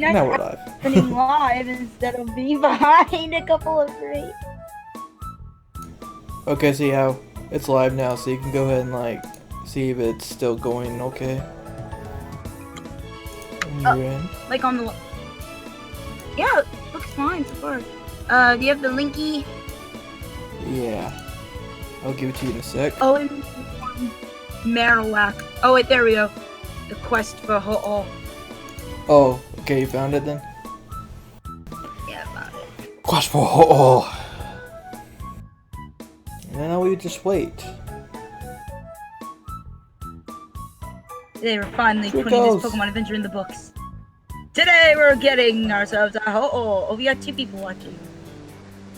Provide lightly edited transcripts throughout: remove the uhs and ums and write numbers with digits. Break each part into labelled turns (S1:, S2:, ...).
S1: nice
S2: Now we're live.
S1: happening live instead of being behind a couple of frames.
S2: Okay, see how it's live now, so you can go ahead and like see if it's still going okay. And you're in.
S1: Like on the... Yeah, it looks fine so far. Do you have the linky?
S2: Yeah. I'll give it to you in a sec.
S1: Oh, and Marowak. Oh, wait, there we go. The quest for Ho'o.
S2: Oh, okay, you found it then?
S1: Yeah, about it.
S2: Quest for Ho-Oh! And now we just wait.
S1: They were finally
S2: Here it
S1: putting this
S2: goes.
S1: Pokemon adventure in the books. Today we're getting ourselves a Ho'o. Oh, we got 2 people watching.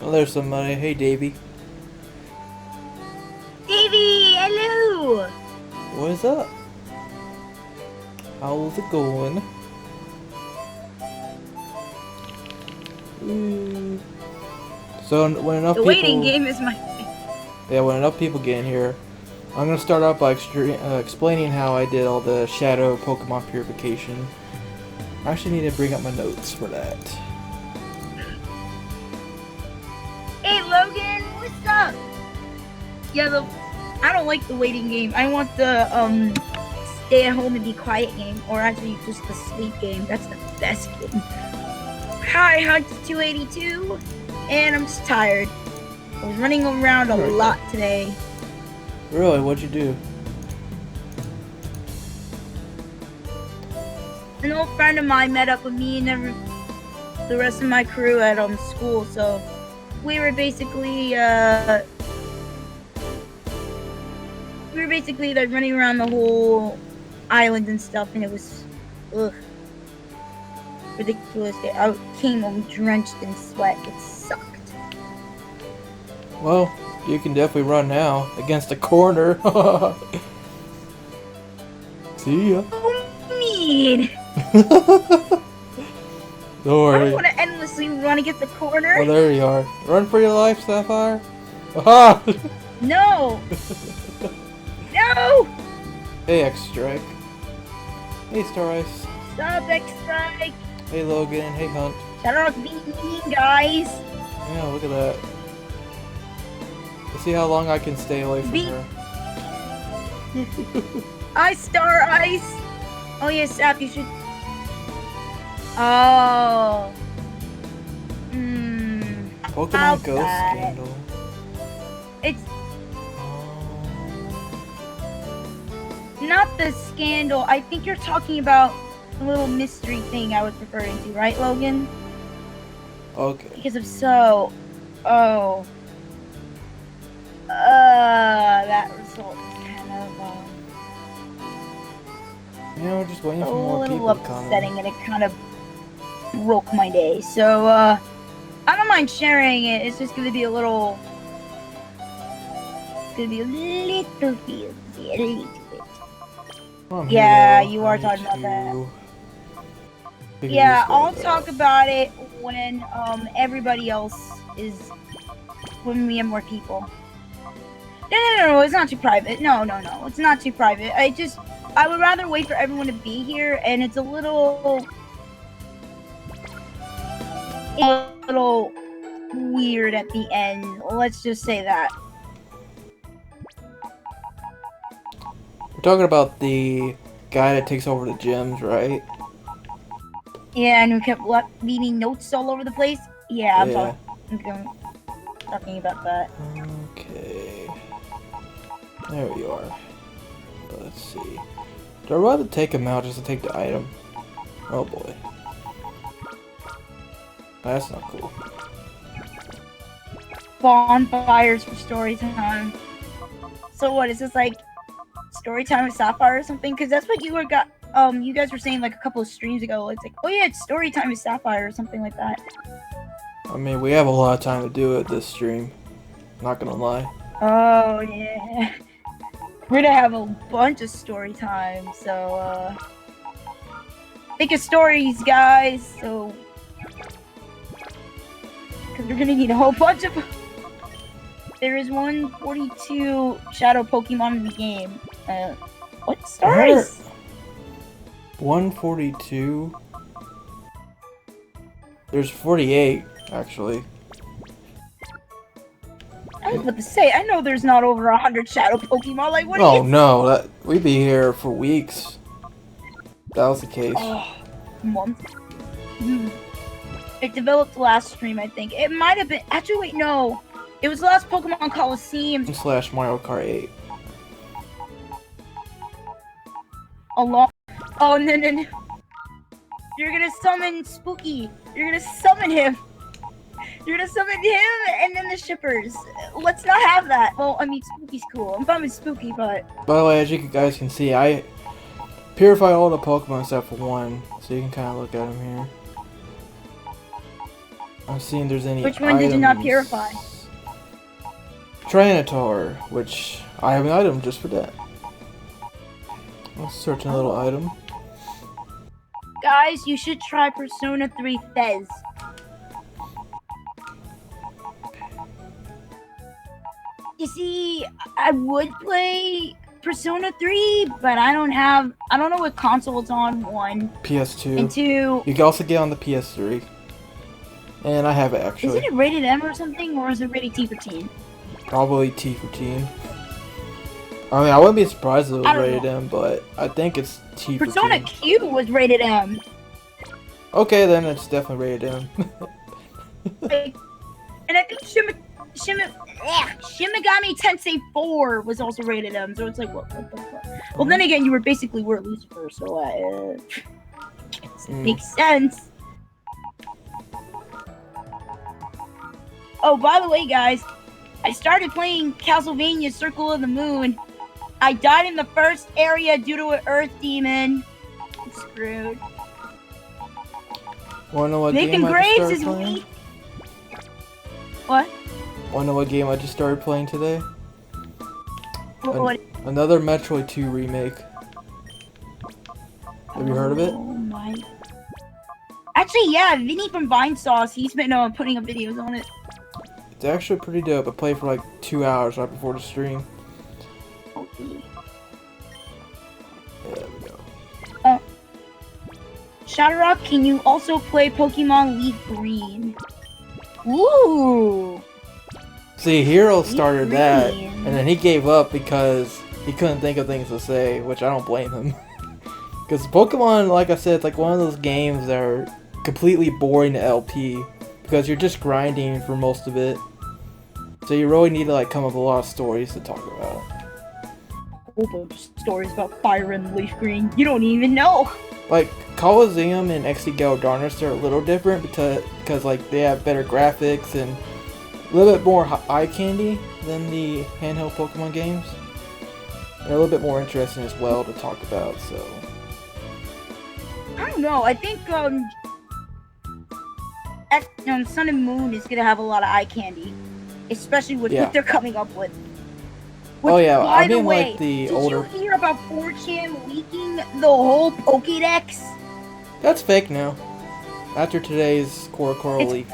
S2: Oh, there's somebody. Hey, Davey.
S1: Davey, hello!
S2: What is up? How's it going? So when enough
S1: The
S2: people...
S1: waiting game is my...
S2: Yeah, when enough people get in here, I'm gonna start off by explaining how I did all the shadow Pokemon purification. I actually need to bring up my notes for that.
S1: Hey Logan, what's up? Yeah, I don't like the waiting game. I want the stay at home and be quiet game, or actually just the sleep game. That's the best game. Hi, Hunt282, and I'm just tired. I was running around a lot today.
S2: Really? What'd you do?
S1: An old friend of mine met up with me and the rest of my crew at school, so we were basically like running around the whole island and stuff, and it was ridiculous. I came home drenched in sweat. It sucked.
S2: Well, you can definitely run now against the corner. See ya.
S1: Mean.
S2: Don't worry.
S1: I don't want to endlessly run against the corner.
S2: Oh, there you are. Run for your life, Sapphire. Aha!
S1: No. No.
S2: Hey, X-Strike. Hey, Star Ice.
S1: Stop, X-Strike.
S2: Hey, Logan. Hey, Hunt.
S1: ShadowRock being mean, guys.
S2: Yeah, look at that. Let's see how long I can stay away from her.
S1: Star Ice. Oh yes, Sap, you should. Oh.
S2: Pokemon Ghost Scandal.
S1: It's not the scandal. I think you're talking about the little mystery thing I was referring to, right, Logan?
S2: Okay.
S1: Because if so, that result is kind of
S2: Yeah, we're just waiting
S1: a
S2: for more
S1: little
S2: people to come.
S1: upsetting, and it kind of broke my day. So I don't mind sharing it. It's just gonna be a little. It's gonna be a little fizzy, a little bit.
S2: Oh,
S1: Yeah,
S2: Halo.
S1: you are
S2: I
S1: talking
S2: need
S1: about that.
S2: to figure
S1: Yeah,
S2: this
S1: I'll
S2: guy
S1: talk
S2: out.
S1: about it when everybody else is, when we have more people. No, it's not too private. No, it's not too private. I would rather wait for everyone to be here, and it's a little weird at the end. Let's just say that.
S2: We're talking about the guy that takes over the gyms, right?
S1: Yeah, and we kept leaving notes all over the place. Yeah, I'm talking about that.
S2: Okay. There we are. Let's see. Do I rather take him out just to take the item? Oh boy. That's not cool.
S1: Bonfires for story time. So what is this, like story time with Sapphire or something? Because that's what you guys were saying like a couple of streams ago. It's like, oh yeah, it's story time with Sapphire or something like that.
S2: I mean, we have a lot of time to do it this stream. Not gonna lie.
S1: Oh yeah. We're gonna have a bunch of story time, so think of stories, guys. So because we're gonna need a whole bunch of. There is 142 shadow Pokemon in the game. What stories?
S2: 142? There's 48, actually.
S1: I was about to say, I know there's not over 100 shadow Pokemon. Like, what are
S2: Oh
S1: you?
S2: no, we'd be here for weeks. If that was the case.
S1: Oh, month. It developed last stream, I think. It might have been. Actually, wait, no. It was the last Pokemon Colosseum.
S2: / Mario Kart 8.
S1: Oh, no. You're gonna summon Spooky. You're gonna summon him. You're gonna summon him and then the shippers. Let's not have that. Well, I mean, Spooky's cool. I'm fine with Spooky, but...
S2: By the way, as you guys can see, I purified all the Pokemon except for one. So you can kind of look at them here. I'm seeing if there's any
S1: Which one did you not purify?
S2: Tyranitar, which I have an item just for that. Let's search a little item.
S1: Guys, you should try Persona 3 Fez. You see, I would play Persona 3, but I don't know what console it's on, one.
S2: PS2.
S1: And two...
S2: You can also get on the PS3. And I have it, actually.
S1: Isn't it rated M or something, or is it rated T for teen?
S2: Probably T for teen. I mean, I wouldn't be surprised if it was rated
S1: know.
S2: M, but I think it's T for teen.
S1: Persona Q was rated M.
S2: Okay, then it's definitely rated M.
S1: And I think Shimigami Tensei 4 was also rated M, so it's like, what the fuck? Well, then again, you were Lucifer, so makes sense. Oh, by the way, guys, I started playing Castlevania Circle of the Moon. I died in the first area due to an Earth Demon. I'm screwed.
S2: Wanna know what
S1: Nathan
S2: game I
S1: Graves
S2: just
S1: is
S2: started playing?
S1: weak. What?
S2: Wanna know what game I just started playing today?
S1: What?
S2: Another Metroid 2 remake. Have you heard of it?
S1: Oh my. Actually, yeah, Vinny from Vinesauce, he's been putting up videos on it.
S2: It's actually pretty dope. I played for like 2 hours right before the stream.
S1: Okay.
S2: There we go.
S1: ShadowRock, can you also play Pokemon Leaf Green? Ooh!
S2: See, Hero started that,
S1: Green.
S2: and then he gave up because he couldn't think of things to say, which I don't blame him. Because Pokemon, like I said, it's like one of those games that are completely boring to LP, because you're just grinding for most of it. So you really need to like come up with a lot of stories to talk about.
S1: A whole bunch of stories about Fire and Leaf Green. You don't even know!
S2: Like, Colosseum and XD Galdarnis are a little different because like they have better graphics and a little bit more eye candy than the handheld Pokemon games. They're a little bit more interesting as well to talk about, so...
S1: I don't know, I think, Sun and Moon is gonna have a lot of eye candy. Especially with what they're coming up with. Which,
S2: oh yeah,
S1: by
S2: I mean
S1: the way,
S2: like the older...
S1: Did you hear about 4chan leaking the whole Pokédex?
S2: That's fake now. After today's Coral leak.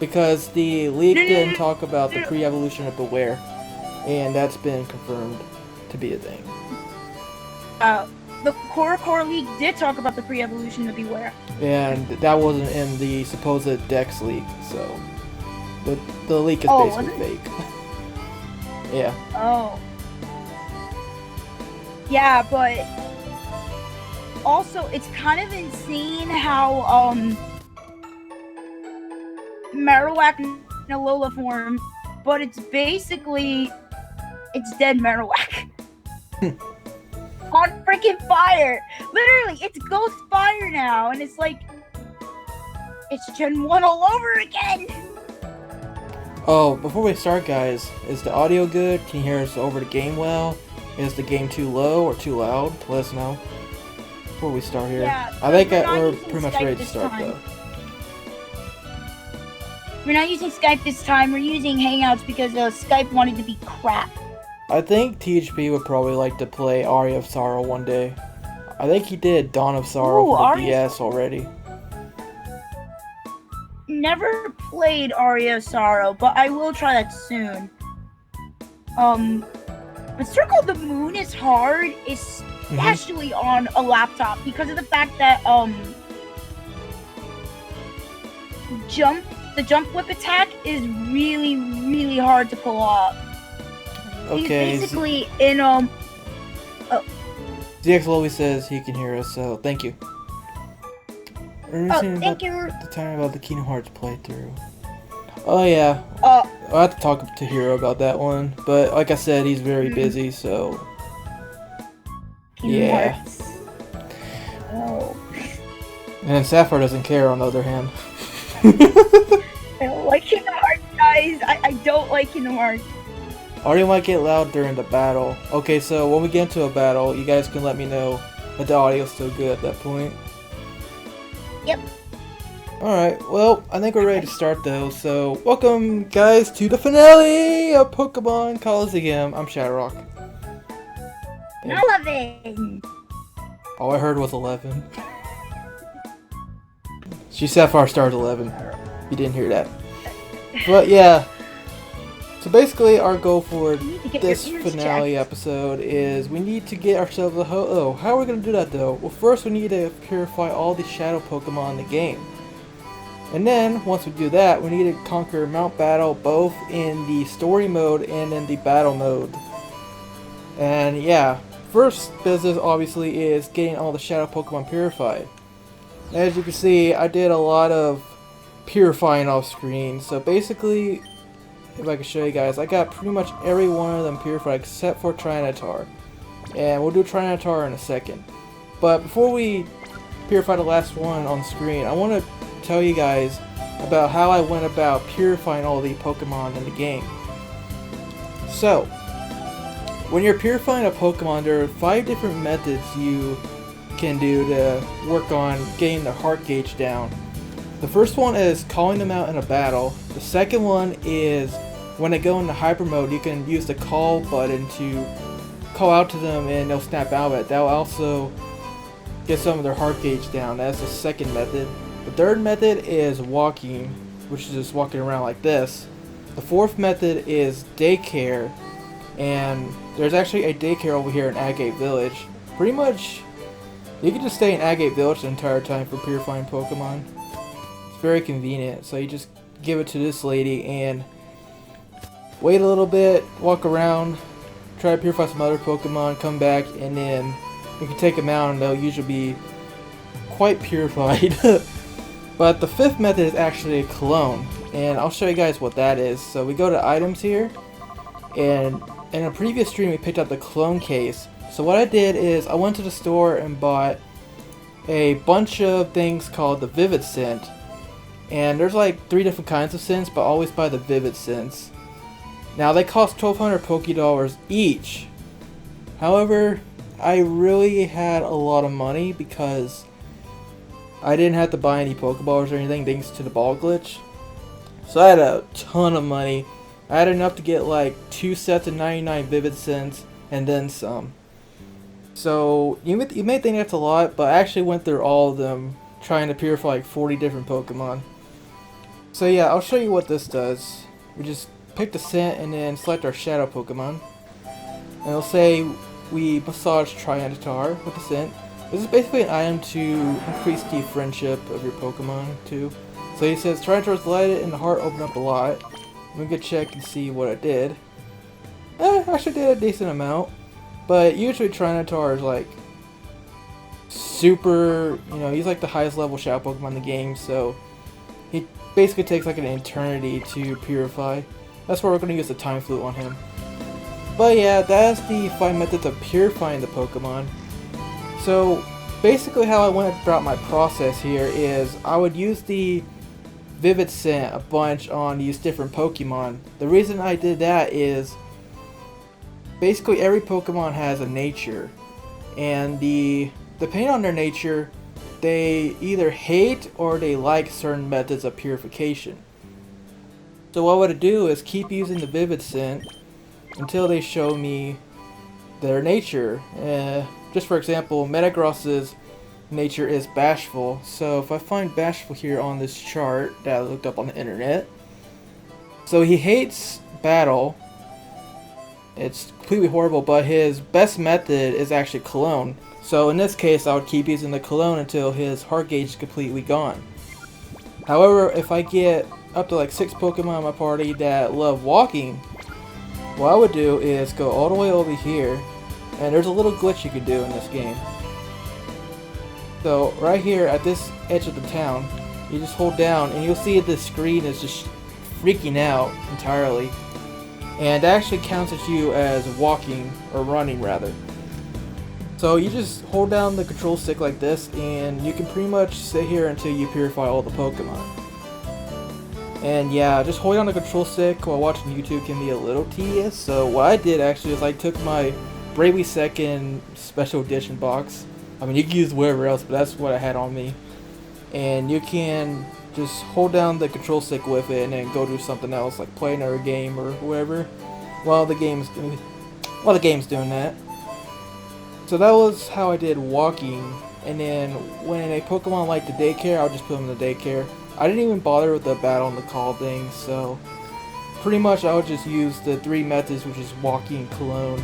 S2: Because the leak didn't talk about the pre-evolution of Beware. And that's been confirmed to be a thing.
S1: The Core leak did talk about the pre-evolution of Beware.
S2: And that wasn't in the supposed Dex leak, so... The leak is basically fake. Yeah.
S1: Oh. Yeah, but... Also, it's kind of insane how, Marowak in a Alola form, but it's basically... It's dead Marowak. On freaking fire! Literally, it's Ghost Fire now, and it's like... It's Gen 1 all over again!
S2: Oh, before we start, guys, is the audio good? Can you hear us over the game well? Is the game too low or too loud? Let us know before we start here.
S1: Yeah,
S2: I think we're
S1: using
S2: pretty much
S1: Skype
S2: ready to
S1: this
S2: start,
S1: time.
S2: though.
S1: We're not using Skype this time, we're using Hangouts because Skype wanted to be crap.
S2: I think THP would probably like to play Aria of Sorrow one day. I think he did Dawn of Sorrow for the DS already.
S1: Never played Aria of Sorrow, but I will try that soon. But Circle of the Moon is hard, especially on a laptop, because of the fact that, the jump whip attack is really, really hard to pull off.
S2: Okay.
S1: He's basically in
S2: ZX always says he can hear us, so thank you.
S1: thank you.
S2: The time about the Kingdom Hearts playthrough. Oh yeah. I'll have to talk to Hero about that one, but like I said, he's very busy, so
S1: Kingdom
S2: yeah.
S1: Hearts. Oh.
S2: And Sapphire doesn't care, on the other hand.
S1: I don't like Kingdom Hearts, guys. I don't like Kingdom Hearts.
S2: Audio might get loud during the battle. Okay, so when we get into a battle, you guys can let me know that the audio's still good at that point.
S1: Yep.
S2: Alright, well, I think we're ready to start though, so welcome guys to the finale of Pokemon Colosseum. I'm ShadowRock.
S1: 11.
S2: All I heard was 11. She Sapphire started 11. You didn't hear that. But yeah. So basically our goal for this finale episode is we need to get ourselves a ho-oh. How are we going to do that though? Well, first we need to purify all the shadow Pokemon in the game. And then, once we do that, we need to conquer Mount Battle both in the story mode and in the battle mode. And yeah, first business obviously is getting all the shadow Pokemon purified. As you can see, I did a lot of purifying off screen. So basically, if I can show you guys, I got pretty much every one of them purified except for Tyranitar. And we'll do Tyranitar in a second. But before we purify the last one on screen, I want to tell you guys about how I went about purifying all the Pokemon in the game. So, when you're purifying a Pokemon, there are 5 different methods you can do to work on getting their heart gauge down. The first one is calling them out in a battle. The second one is when they go into hyper mode, you can use the call button to call out to them and they'll snap out of it. That'll also get some of their heart gauge down. That's the second method. The third method is walking, which is just walking around like this. The fourth method is daycare, and there's actually a daycare over here in Agate Village. Pretty much, you can just stay in Agate Village the entire time for purifying Pokemon. It's very convenient, so you just give it to this lady and wait a little bit, walk around, try to purify some other Pokemon, come back, and then you can take them out and they'll usually be quite purified. But the fifth method is actually a clone, and I'll show you guys what that is. So we go to items here, and in a previous stream we picked up the clone case. So what I did is I went to the store and bought a bunch of things called the Vivid Scent, and there's like 3 different kinds of scents, but always buy the Vivid Scents. Now they cost 1,200 Pokédollars each. However, I really had a lot of money because I didn't have to buy any Pokeballs or anything thanks to the ball glitch. So I had a ton of money. I had enough to get like 2 sets of 99 Vivid Scents and then some. So you may think that's a lot, but I actually went through all of them trying to purify like 40 different Pokemon. So yeah, I'll show you what this does. We just pick the scent and then select our shadow Pokemon. And it'll say we massage Tyranitar with the scent. This is basically an item to increase the friendship of your Pokemon too. So he says Tyranitar's delighted and the heart opened up a lot. We can check and see what it did. Actually did a decent amount. But usually Tyranitar is like super, he's like the highest level shadow Pokemon in the game, so he basically takes like an eternity to purify. That's where we're going to use the Time Flute on him. But yeah, that's the 5 methods of purifying the Pokemon. So basically how I went about my process here is I would use the Vivid Scent a bunch on these different Pokemon. The reason I did that is basically every Pokemon has a nature, and depending on their nature, they either hate or they like certain methods of purification. So what I would do is keep using the Vivid Scent until they show me their nature. Just for example, Metagross's nature is bashful, so if I find bashful here on this chart that I looked up on the internet, so he hates battle. It's completely horrible, but his best method is actually cologne. So in this case, I would keep using the cologne until his heart gauge is completely gone. However, if I get up to like 6 Pokemon in my party that love walking, what I would do is go all the way over here, and there's a little glitch you can do in this game. So right here at this edge of the town, you just hold down and you'll see the screen is just freaking out entirely. And that actually counts as you as walking, or running rather. So you just hold down the control stick like this and you can pretty much sit here until you purify all the Pokemon. And yeah, just holding on the control stick while watching YouTube can be a little tedious. So what I did actually is I took my Bravely Second Special Edition box. I mean, you can use whatever else, but that's what I had on me. And you can just hold down the control stick with it and then go do something else, like play another game or whatever, while the game's doing that. So that was how I did walking. And then when a Pokemon like the daycare, I'll just put them in the daycare. I didn't even bother with the battle and the call thing, so pretty much I would just use the 3 methods, which is walking, cologne,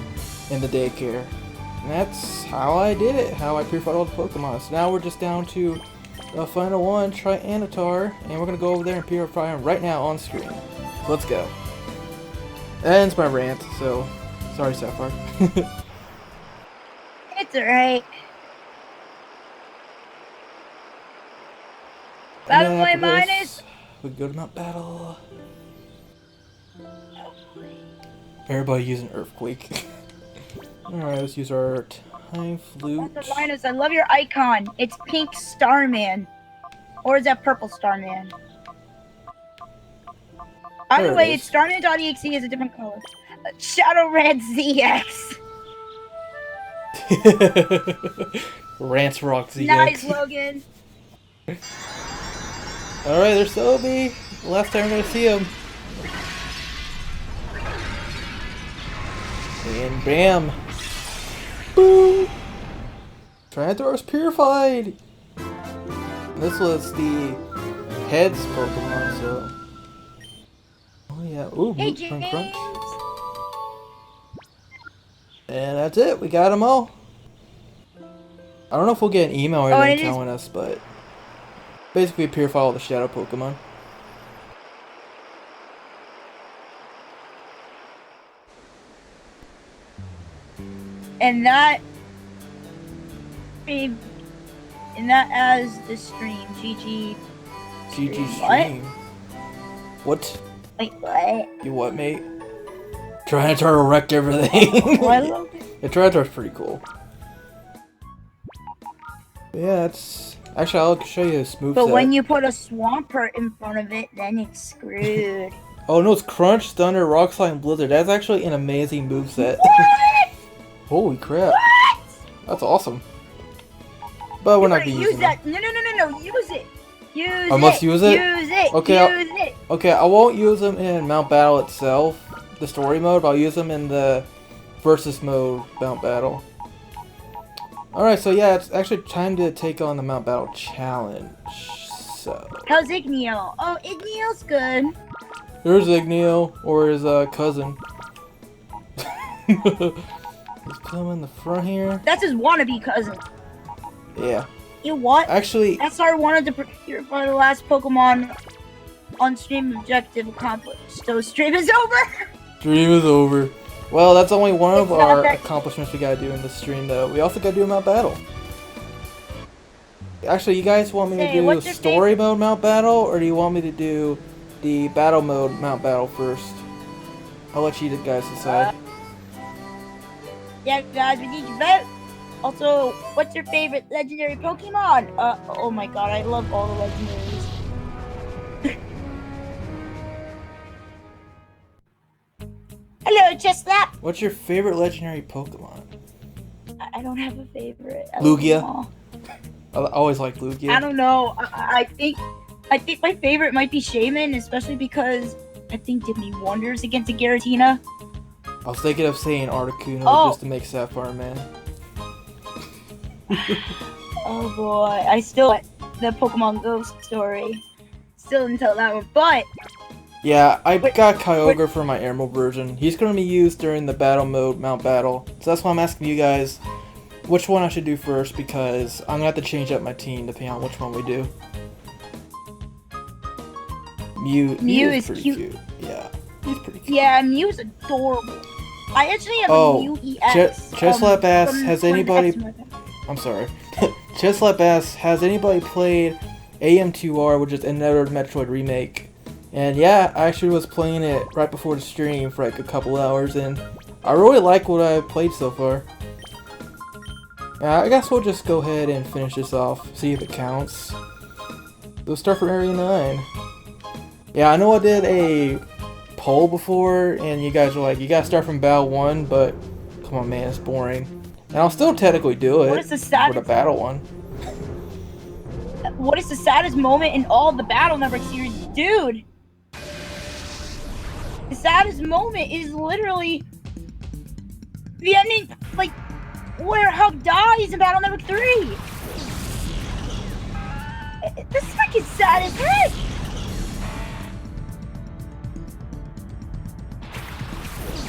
S2: and the daycare. And that's how I did it, how I purified all the Pokemon. So now we're just down to the final one, Tyranitar, and we're going to go over there and purify him right now on screen. So let's go. That ends my rant, so sorry Sapphire.
S1: It's alright. Battle Boy minus.
S2: We go to Mount Battle. Everybody using Earthquake. Alright, let's use our Time Flute.
S1: Linus, I love your icon. It's Pink Starman. Or is that Purple Starman? Either way, it's Starman.exe is a different color. ShadowRockZX.
S2: ShadowRockZX.
S1: Nice, Logan.
S2: Alright, there's Sobi. Last time we're gonna see him. And bam. Boom. Tyranitar is purified. And this was the heads Pokemon, so. Oh yeah. Ooh,
S1: Hey,
S2: crunch. And that's it. We got them all. I don't know if we'll get an email or anything telling us, but basically purify all the shadow Pokemon.
S1: And that as the stream, GG.
S2: GG stream. What?
S1: Wait, what?
S2: You what, mate? Tyranitar wrecked everything.
S1: Oh, I love it.
S2: Yeah, Tyranitar's pretty cool. Yeah, it's actually I'll show you a smooth.
S1: But when you put a Swampert in front of it, then it's screwed.
S2: Oh no, it's Crunch, Thunder, Rock Slide, Blizzard. That's actually an amazing moveset.
S1: What?
S2: Holy crap!
S1: What?
S2: That's awesome. But we're not gonna use
S1: that. No, use it. Use
S2: I must use it?
S1: Use it.
S2: Okay,
S1: use it.
S2: Okay, I won't use them in Mount Battle itself, the story mode, but I'll use them in the versus mode Mount Battle. Alright, so yeah, it's actually time to take on the Mount Battle challenge. So
S1: how's Igneo? Oh, Igneo's good.
S2: here's Igneo, or his cousin. Let's put him in the front here.
S1: That's his wannabe cousin.
S2: Yeah.
S1: You what?
S2: Actually,
S1: that's our wanted to purify the last Pokemon on stream objective accomplished. So stream is over.
S2: Stream is over. Well, that's only one of our accomplishments we gotta do in this stream, though. We also gotta do a Mount Battle. Actually, you guys want me to do story mode Mount Battle, or do you want me to do the battle mode Mount Battle first? I'll let you guys decide.
S1: Yeah, guys, we need your vote. Also, what's your favorite legendary Pokemon? Oh my god, I love all the legendaries. Hello, Chestnut.
S2: What's your favorite legendary Pokemon?
S1: I don't have a favorite.
S2: Lugia. I always like Lugia.
S1: I don't know. I think my favorite might be Shaman, especially because I think did me wonders against a Giratina.
S2: I was thinking of saying Articuno just to make Sapphire man.
S1: Oh boy, I still the Pokemon Go story. Still didn't tell that one, but
S2: yeah, I got Kyogre for my Emerald version. He's going to be used during the battle mode, Mount Battle. So that's why I'm asking you guys which one I should do first, because I'm going to have to change up my team depending on which one we do.
S1: Mew is
S2: pretty
S1: cute.
S2: Yeah, he's pretty cute.
S1: Yeah, Mew's adorable. I actually have a Mew EX.
S2: Cheslap asks, has
S1: from
S2: anybody...
S1: the X-Men.
S2: I'm sorry. Cheslap asks, has anybody played AM2R, which is another Metroid remake? And yeah, I actually was playing it right before the stream for like a couple hours, and I really like what I've played so far. I guess we'll just go ahead and finish this off, see if it counts. We'll start from Area 9. Yeah, I know I did a poll before, and you guys were like, you gotta start from Battle 1, but come on man, it's boring. And I'll still technically do it for the Battle one.
S1: What is the saddest moment in all the Battle Network series? Dude! The saddest moment is literally the ending, like, where Hug dies in Battle Network 3! This is freaking sad as heck!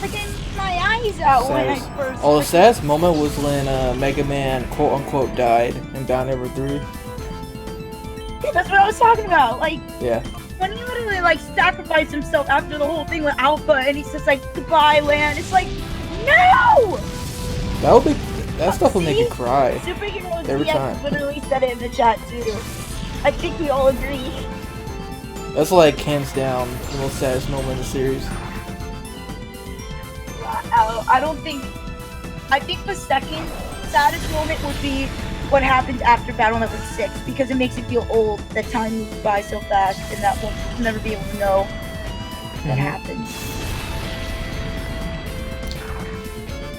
S1: Like, my eyes out when I first...
S2: Oh, the saddest moment was when Mega Man quote-unquote died in Battle Network 3.
S1: Yeah, that's what I was talking about, like...
S2: Yeah.
S1: When he literally, like, sacrificed himself after the whole thing with Alpha, and he's just like, goodbye, land. It's like, no!
S2: That stuff will make you cry.
S1: Superhero
S2: every
S1: ZX
S2: time.
S1: literally said it in the chat, too. I think we all agree.
S2: That's like, hands down, the most saddest moment in the series.
S1: I don't think... I think the second saddest moment would be what happens after Battle Network 6, because it makes you feel old, that time moves by so fast, and that we'll never be able to know what happens.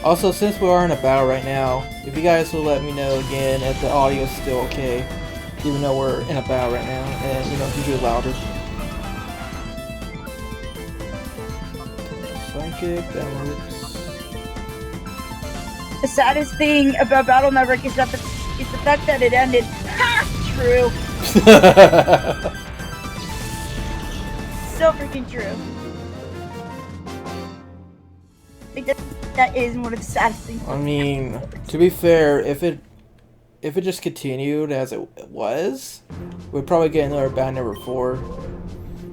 S2: Also, since we are in a battle right now, if you guys will let me know again if the audio is still okay, even though we're in a battle right now, and, you know, if you do it louder. Psychic, that works.
S1: The saddest thing about Battle Network is that the fact that it ended. Ha! True. So freaking true. I think that is one of the saddest things.
S2: I mean, to be fair, if it just continued as it was, we'd probably get another Battle Network 4.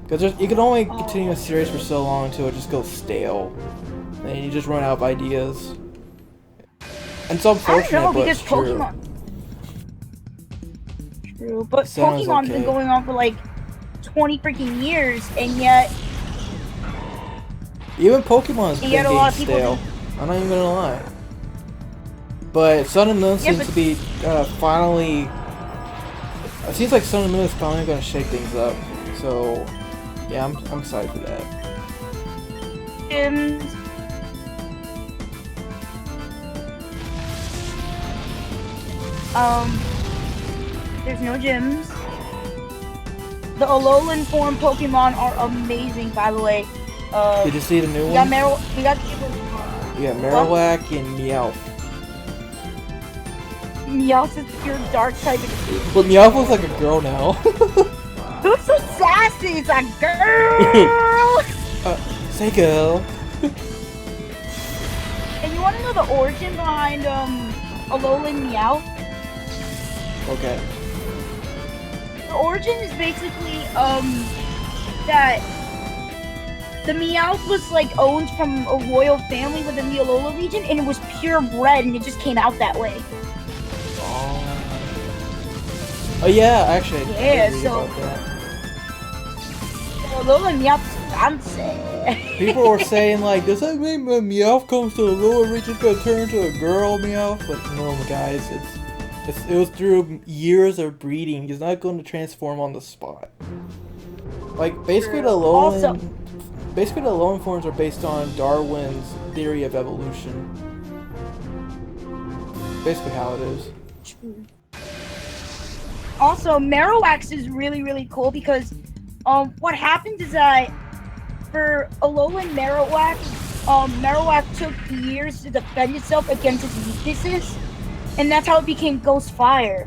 S2: Because you can only continue a series for so long until it just goes stale. And you just run out of ideas. And it's unfortunate, but it's true.
S1: True, but Pokemon's been going on for like 20 freaking years, and yet...
S2: Even Pokemon's been getting stale. I'm not even gonna lie. But Sun and Moon seems to be finally... It seems like Sun and Moon is finally gonna shake things up. So, yeah, I'm excited for that.
S1: There's no gyms. The Alolan form Pokemon are amazing, by the way.
S2: Did you see the new one?
S1: We got
S2: Marowak and Meowth.
S1: Meowth is pure dark type.
S2: But Meowth looks like a girl now.
S1: Who's so sassy? It's a girl!
S2: Say girl.
S1: And you want to know the origin behind Alolan Meowth?
S2: Okay.
S1: The origin is basically that the Meowth was like owned from a royal family within the Alola region, and it was purebred, and it just came out that way.
S2: Oh yeah, actually.
S1: Yeah, so Alola Meowth's fancy.
S2: People were saying like, does that mean when Meowth comes to the lower region, it's gonna turn into a girl Meowth? But no, guys, it was through years of breeding. He's not going to transform on the spot. Like basically the Alolan forms are based on Darwin's theory of evolution. Basically how it is.
S1: Also, Marowak is really, really cool because what happens is that for Alolan Marowak, Marowak took years to defend itself against its weaknesses, and that's how it became Ghost Fire.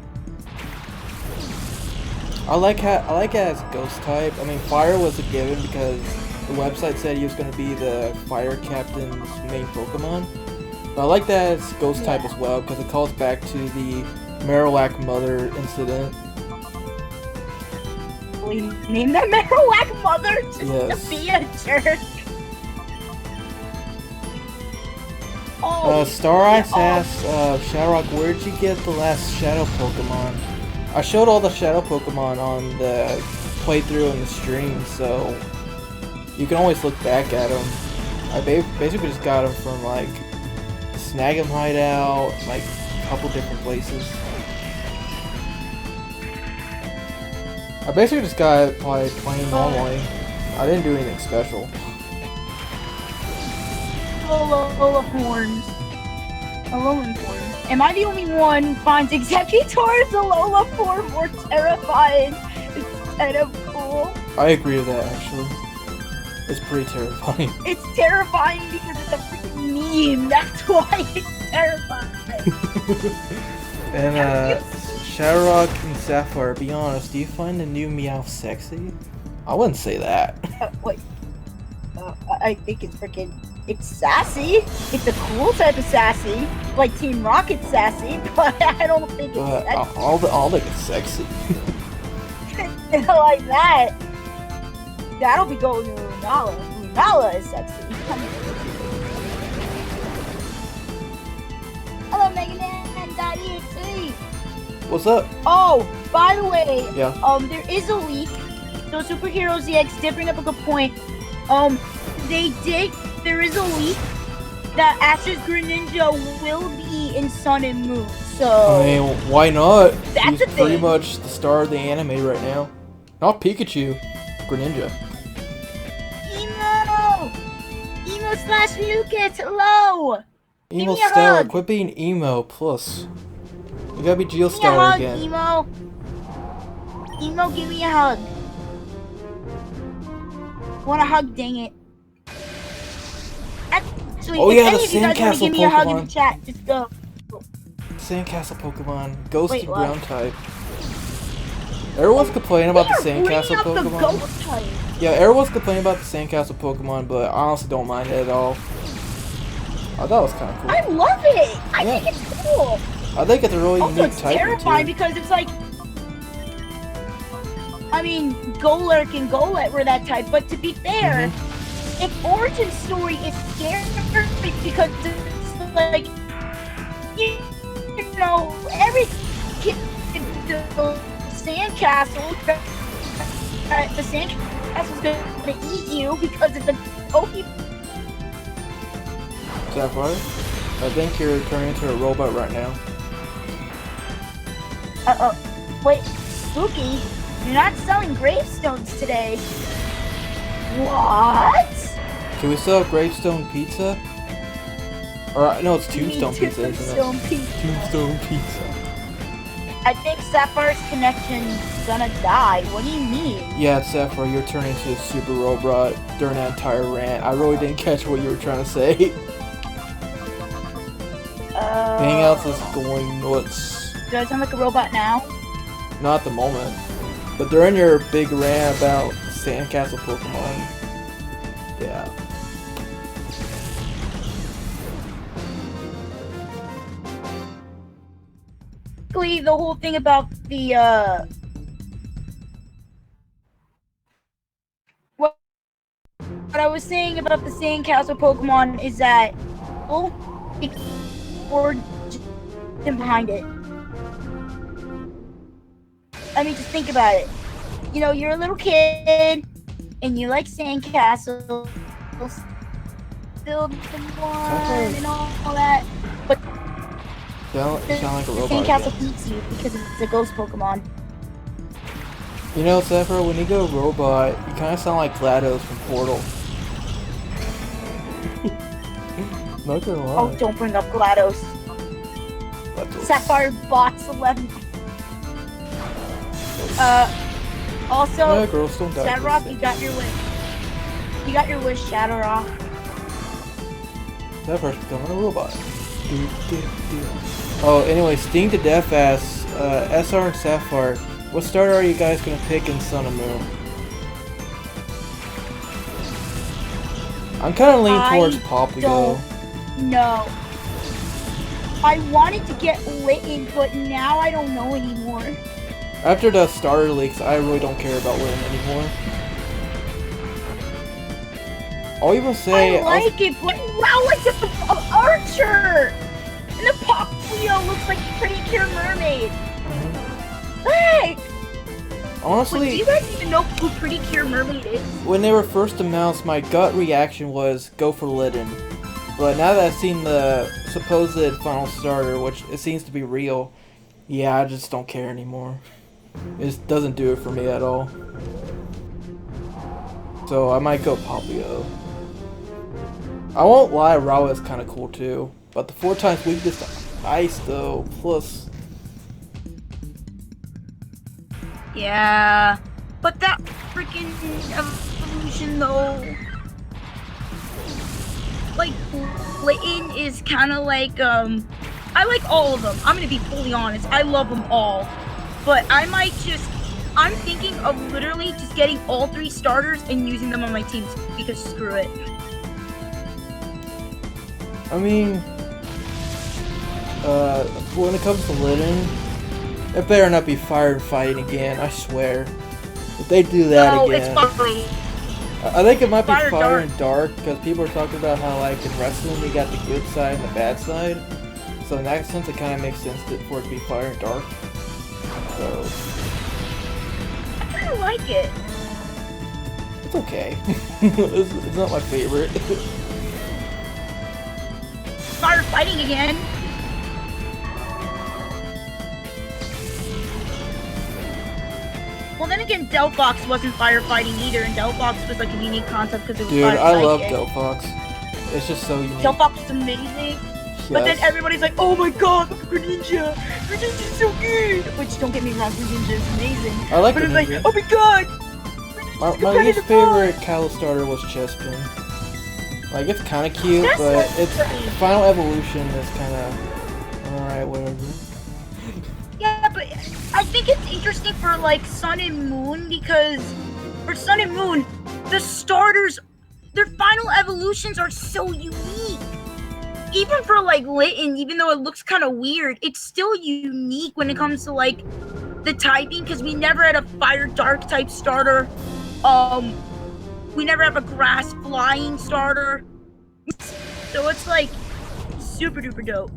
S2: I like it as Ghost type. I mean, Fire was a given because the website said he was going to be the Fire Captain's main Pokemon. But I like that it's Ghost type as well because it calls back to the Marowak Mother incident.
S1: purposefully named them Marowak Mother just
S2: Yes.
S1: to be a jerk. Oh,
S2: Star Ice asks, Shadowrock, where'd you get the last Shadow Pokemon? I showed all the Shadow Pokemon on the playthrough and the stream, so you can always look back at them. I basically just got them from like Snag 'em Hideout, like a couple different places. I basically just got it by playing normally. I didn't do anything special.
S1: Alola forms. Alolan forms. Am I the only one who finds Executor's Alola form more terrifying instead of cool?
S2: I agree with that, actually. It's pretty terrifying.
S1: It's terrifying because it's a freaking meme. That's why it's terrifying.
S2: And, Shadowrock and Sapphire, be honest, do you find the new Meowth sexy? I wouldn't say that.
S1: Wait. I think it's sassy. It's a cool type of sassy, like Team Rocket sassy, but I don't think it's sexy.
S2: I'll think it's sexy.
S1: Like that. That'll be going to Lunala. Lunala is sexy. Hello, Mega Man.exe.
S2: What's up?
S1: Oh, by the way,
S2: Yeah.
S1: There is a leak. So Superhero ZX did bring up a good point. There is a leak that Ash's Greninja will be in Sun and Moon. So
S2: I mean, why not?
S1: That's
S2: He's
S1: a
S2: pretty
S1: thing.
S2: much the star of the anime right now. Not Pikachu, Greninja.
S1: Emo/Lucas, hello!
S2: Emo
S1: me a
S2: Stellar,
S1: hug.
S2: quit being emo, plus. You gotta be
S1: Give me a
S2: Geostar
S1: hug,
S2: again.
S1: Emo. Emo, give me a hug. Want a hug, dang it. Actually,
S2: Oh
S1: if
S2: yeah,
S1: any
S2: the
S1: of you guys want to
S2: Sandcastle
S1: give me a hug in
S2: Pokemon.
S1: the chat, just go.
S2: Sandcastle Pokemon, Ghost
S1: Wait,
S2: and
S1: what?
S2: Ground type. Everyone's complaining about the Sandcastle
S1: Up the
S2: Pokemon.
S1: ghost type.
S2: Yeah, everyone's complaining about the Sandcastle Pokemon, but I honestly don't mind it at all. I thought it was kind of cool.
S1: I love it. I
S2: Yeah.
S1: think it's cool.
S2: I think it's a really
S1: Also,
S2: unique
S1: it's
S2: type
S1: terrifying
S2: too.
S1: because it's like, I mean, Golurk and Golett were that type, but to be fair, its origin story is scary because it's like, you know, every kid the sandcastle, the sandcastle's gonna eat you because it's a Pokemon.
S2: Sapphire, I think you're turning into a robot right now.
S1: Wait, spooky? You're not selling gravestones today. What?
S2: Can we still have Gravestone Pizza? Or no, it's
S1: You mean
S2: Tombstone Pizza, isn't it?
S1: Tombstone Pizza.
S2: Tombstone Pizza.
S1: I think Sapphire's connection's gonna die. What do you mean?
S2: Yeah, Sapphire, you're turning into a super robot during that entire rant. I really didn't catch what you were trying to say. Hangouts is going nuts.
S1: Do I sound like a robot now?
S2: Not at the moment. But during your big rant about Sandcastle Pokemon, yeah.
S1: Basically, the whole thing about the what I was saying about the Sandcastle Pokemon is that or behind it. I mean, just think about it. You know, you're a little kid and you like sandcastles, build one and all that, but
S2: You sound like a
S1: the
S2: robot
S1: sandcastle
S2: again.
S1: eats you because it's a ghost Pokemon.
S2: You know, Sapphire, when you go robot, you kind of sound like GLaDOS from Portal. Not gonna lie.
S1: Oh, don't bring up GLaDOS.
S2: GLaDOS.
S1: Sapphire bots 11. Also,
S2: Yeah, girls don't die.
S1: Shadowrock, you got your wish. You got your wish, Shadowrock.
S2: Sapphire's becoming a robot. Oh, anyway, Sting to Death asks, SR and Sapphire, what starter are you guys gonna pick in Sun and Moon? I'm kind of leaning towards Poplio.
S1: No. I wanted to get Litten, but now I don't know anymore.
S2: After the starter leaks, I really don't care about Lynn anymore. I'll even say...
S1: I like it, but wow, like the Archer! And the Poplio looks like a Pretty Cure Mermaid. Hey!
S2: Honestly...
S1: Wait, do you guys even know who Pretty Cure Mermaid is?
S2: When they were first announced, my gut reaction was go for Litten. But now that I've seen the supposed final starter, which it seems to be real, yeah, I just don't care anymore. It just doesn't do it for me at all. So I might go Poplio. I won't lie, Rawa is kind of cool too. But the 4 times weakness to ice though, plus...
S1: Yeah, but that freaking evolution though... Like, Litten is kind of like, I like all of them. I'm gonna be fully honest, I love them all. But I might just... I'm thinking of literally just getting all 3 starters and using them on my teams, because screw it.
S2: I mean, when it comes to Litten, it better not be fire and fighting again, I swear. If they do that again...
S1: No, it's fine.
S2: I think it might be
S1: Fire
S2: fire and dark, because people are talking about how, like, in wrestling, you got the good side and the bad side. So in that sense, it kind of makes sense for it to be fire and dark. So...
S1: I kind of like it.
S2: It's okay. It's not my favorite.
S1: Fire fighting again. Well, then again, Delphox wasn't firefighting either, and Delphox was like a unique concept because it was
S2: Dude, I love
S1: Psychic.
S2: Delphox. It's just so unique.
S1: Delphox is amazing,
S2: Yes.
S1: but then everybody's like, "Oh my God, look at Greninja! Greninja's so good!" Which, don't get me wrong, Greninja is amazing.
S2: I like
S1: but
S2: Greninja.
S1: it's like, "Oh my God!"
S2: My least favorite Kalos starter was Chespin. Like, it's kind of cute,
S1: That's
S2: but
S1: so
S2: its
S1: pretty.
S2: final evolution is kind of alright, whatever.
S1: Yeah, but I think it's interesting for like Sun and Moon because for Sun and Moon, the starters, their final evolutions are so unique. Even for like Litten, even though it looks kind of weird, it's still unique when it comes to like the typing because we never had a fire dark type starter. We never have a grass flying starter. So it's like super duper dope.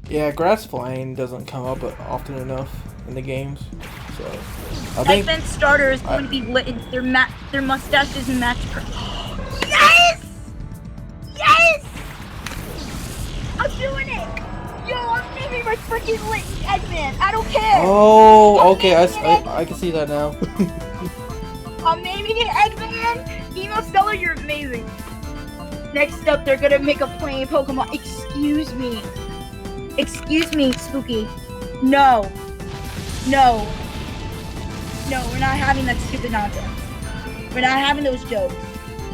S2: Yeah, grass flying doesn't come up often enough in the games, so I think
S1: Event starter is going to be Litten. Their mustaches match. Yes! Yes! I'm doing it! Yo, I'm naming my freaking Litten Eggman. I don't care.
S2: Oh, okay, I can see that now.
S1: I'm naming it Eggman. Emo Stellar, you're amazing. Next up, they're gonna make a plain Pokemon. Excuse me. Excuse me, Spooky. No. No. No, we're not having that stupid nonsense. We're not having those jokes.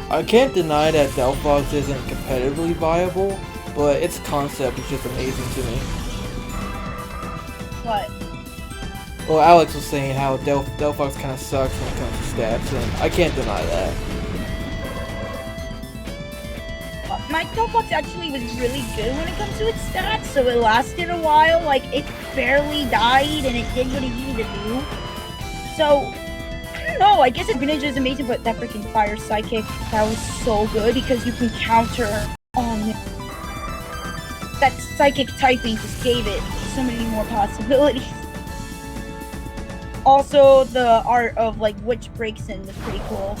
S2: I can't deny that Delphox isn't competitively viable, but its concept is just amazing to me.
S1: What?
S2: Well, Alex was saying how Delphox kind of sucks when it comes to stats, and I can't deny that.
S1: My Delphox actually was really good when it comes to its stats, so it lasted a while. Like, it barely died, and it did what it needed to do. So, I don't know, I guess Greninja is amazing, but that freaking Fire Psychic, that was so good, because you can counter, that Psychic typing just gave it so many more possibilities. Also, the art of, like, which breaks in was pretty cool.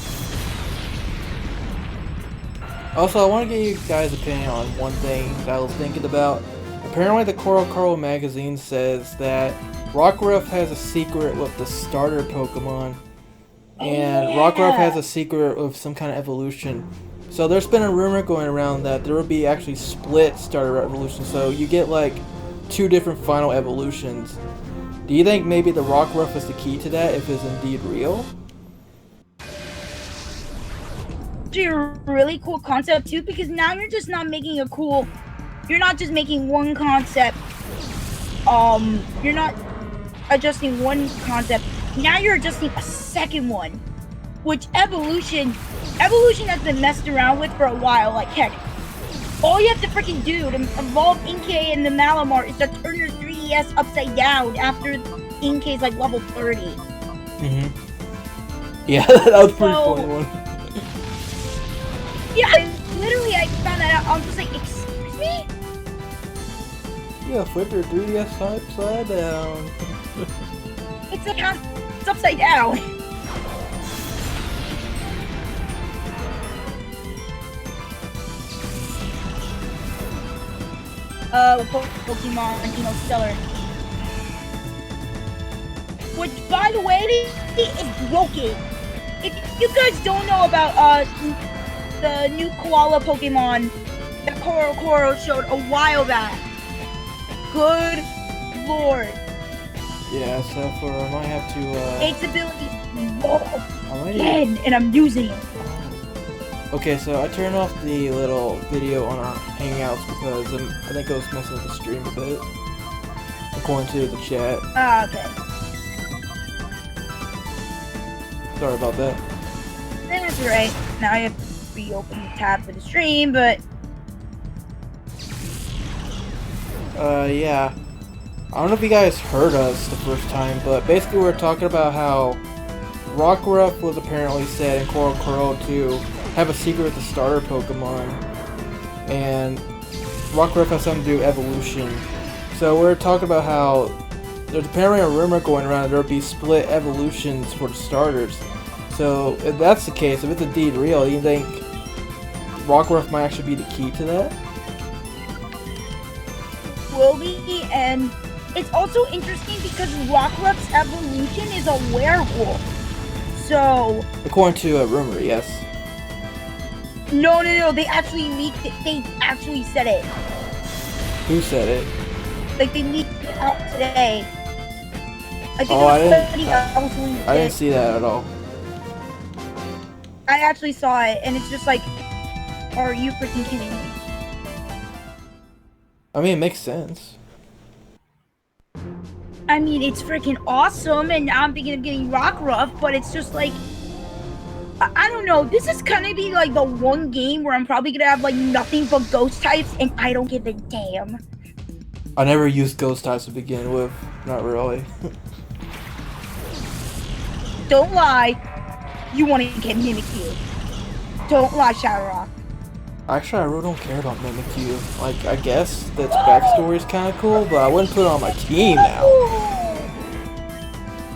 S2: Also, I want to get you guys' opinion on one thing that I was thinking about. Apparently, the Coral magazine says that Rockruff has a secret with the starter Pokemon, and Rockruff has a secret of some kind of evolution. So there's been a rumor going around that there will be actually split starter evolutions, so you get like 2 different final evolutions. Do you think maybe the Rockruff is the key to that if it's indeed real?
S1: A really cool concept too, because now you're just not making you're not just making one concept, you're not adjusting one concept, now you're adjusting a second one, which evolution has been messed around with for a while. Like, heck, all you have to freaking do to evolve Inkay and the Malamar is to turn your 3DS upside down after Inkay's like level 30.
S2: Yeah, that was pretty
S1: So-
S2: funny one.
S1: Yeah, I found that out. I'm just like, excuse me?
S2: Yeah, flip your 3DS upside down.
S1: It's like it's upside down. Pokemon, Stellar. Which, by the way, is broken. If you guys don't know about the new koala Pokemon that Koro showed a while back, good lord,
S2: Yeah, so for I might have to
S1: its ability broke
S2: I might
S1: again, and I'm using it.
S2: Okay, so I turned off the little video on our Hangouts because I think it was messing with the stream a bit, according to the chat.
S1: Ah, okay.
S2: Sorry about that.
S1: That's right. Now I have to reopen the tab for the stream, but
S2: Yeah. I don't know if you guys heard us the first time, but basically we were talking about how Rockruff was apparently said in Koro to have a secret with the starter Pokemon, and Rockruff has something to do with evolution. So we're talking about how there's apparently a rumor going around that there'll be split evolutions for the starters. So if that's the case, if it's indeed real, do you think Rockruff might actually be the key to that?
S1: will be, and it's also interesting because Rockruff's evolution is a werewolf. So
S2: According to a rumor, yes.
S1: no, they actually leaked it. They actually said it.
S2: Who said it?
S1: Like they leaked it out today. I think
S2: Oh,
S1: it was somebody else leaked
S2: I didn't
S1: it.
S2: see that at all.
S1: I actually saw it, and it's just like, are you freaking kidding me?
S2: I mean, it makes sense.
S1: I mean, it's freaking awesome, and now I'm thinking of getting Rockruff, but it's just like, I don't know. This is gonna be like the one game where I'm probably gonna have like nothing but ghost types, and I don't give a damn.
S2: I never used ghost types to begin with. Not really.
S1: Don't lie. You want to get Mimikyu. Don't lie, ShadowRock.
S2: Actually, I really don't care about Mimikyu. Like, I guess that's backstory is kind of cool, but I wouldn't put it on my team now.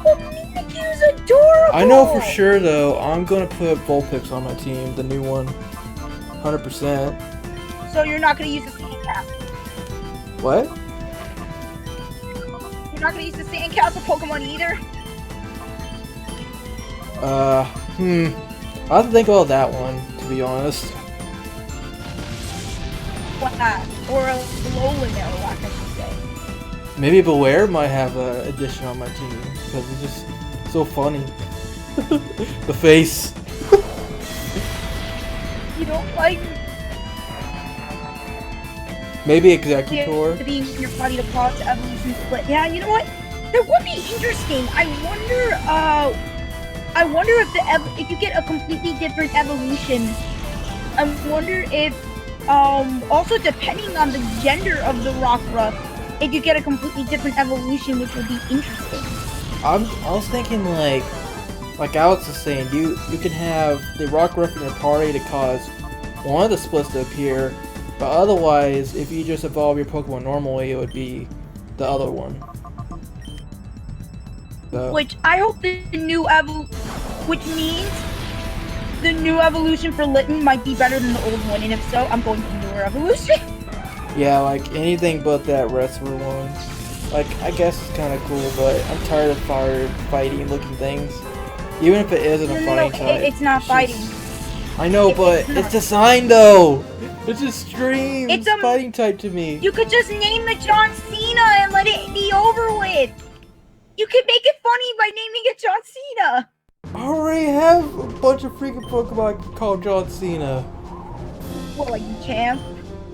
S1: Well, Mimikyu's adorable.
S2: I know for sure, though, I'm gonna put Vulpix on my team, the new one. 100%.
S1: So you're not gonna use the Sandcastle.
S2: What?
S1: You're not gonna use the Sandcastle Pokemon either.
S2: I have to think about that one, to be honest.
S1: Wow. Or a Alolan Airlock, I should say.
S2: Maybe Beware might have an addition on my team, because it's just so funny. The face.
S1: You don't like
S2: Maybe Executor.
S1: to be in your body to cause evolution split. Yeah, you know what? That would be interesting. I wonder if you get a completely different evolution. I wonder if also depending on the gender of the Rockruff, if you get a completely different evolution, which would be interesting.
S2: I was thinking like Alex is saying, you can have the Rockruff in your party to cause one of the splits to appear, but otherwise, if you just evolve your Pokemon normally, it would be the other one. So,
S1: Which I hope the new which means the new evolution for Litten might be better than the old one, and if so, I'm going to the newer evolution.
S2: yeah, like anything but that wrestler one. Like, I guess it's kind of cool, but I'm tired of fighting looking things. Even if it isn't a fighting type.
S1: It's not fighting.
S2: I know, but
S1: it's not.
S2: it's designed though. It's a stream.
S1: It's
S2: It's
S1: a
S2: fighting type to me.
S1: You could just name it John Cena and let it be over with. You could make it funny by naming it John Cena.
S2: I already have a bunch of freaking Pokemon called John Cena.
S1: What, like Champ?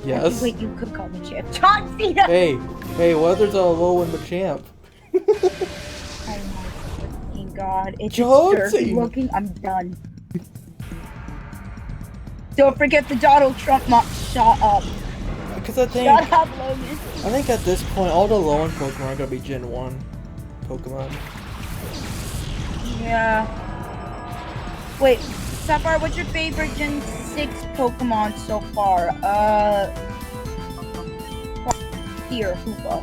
S2: Yes.
S1: Wait, you could call me Champ. John Cena!
S2: Hey, what if there's a low in Machamp?
S1: Oh my fucking god. It's
S2: John
S1: dirty
S2: Cena.
S1: looking. I'm done. Don't forget the Donald Trump mock. Shut up.
S2: Because I think
S1: Shut up, Logan.
S2: at this point all the low end Pokemon are gonna be Gen 1 Pokemon.
S1: Yeah. Wait, Sapphire, what's your favorite Gen 6 Pokemon so far? Here, Hoopa.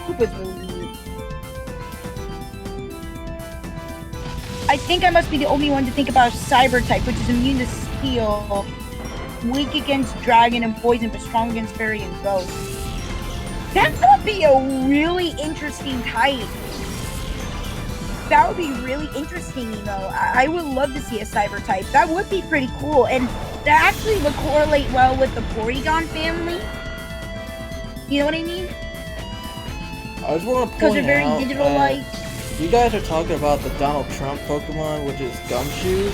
S1: Hoopa's really neat. I think I must be the only one to think about Cyber type, which is immune to Steel, weak against Dragon and Poison, but strong against Fairy and Ghost. That would be a really interesting type. That would be really interesting, you know. I would love to see a Cyber type. That would be pretty cool, and that actually would correlate well with the Porygon family. You know what I mean?
S2: I just want to point out,
S1: because they're very digital-like.
S2: You guys are talking about the Donald Trump Pokemon, which is Gumshoes.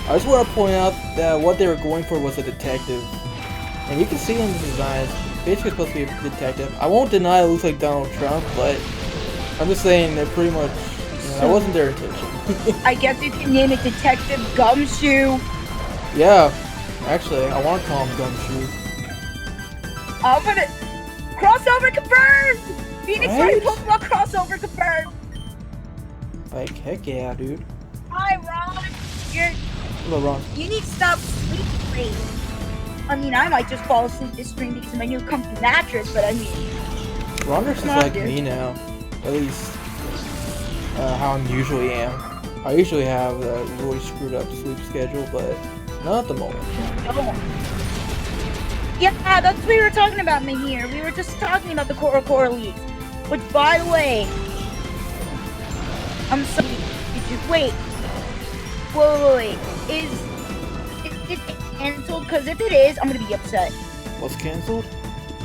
S2: I just want to point out that what they were going for was a detective. And you can see in the designs, basically supposed to be a detective. I won't deny it looks like Donald Trump, but I'm just saying they're pretty much, you know, that wasn't their intention.
S1: I guess you can name it Detective Gumshoe.
S2: Yeah, actually, I want to call him Gumshoe.
S1: I'm gonna... Crossover confirmed! Phoenix
S2: Right?
S1: Pokemon crossover confirmed!
S2: Like, heck yeah, dude.
S1: Hi, Ron!
S2: Hello, Ron.
S1: You need to stop sleeping. I mean, I might just fall asleep this stream because of my new comfy mattress, but I mean...
S2: Ronders is
S1: Come on,
S2: like
S1: dude.
S2: me now. At least, how I usually am. I usually have a really screwed up sleep schedule, but not at the moment.
S1: Yeah, that's what we were talking about, Mahir. We were just talking about the Core leagues. Which, by the way... I'm sorry. Wait. Wait. Is it cancelled? Because if it is, I'm gonna be upset.
S2: What's canceled?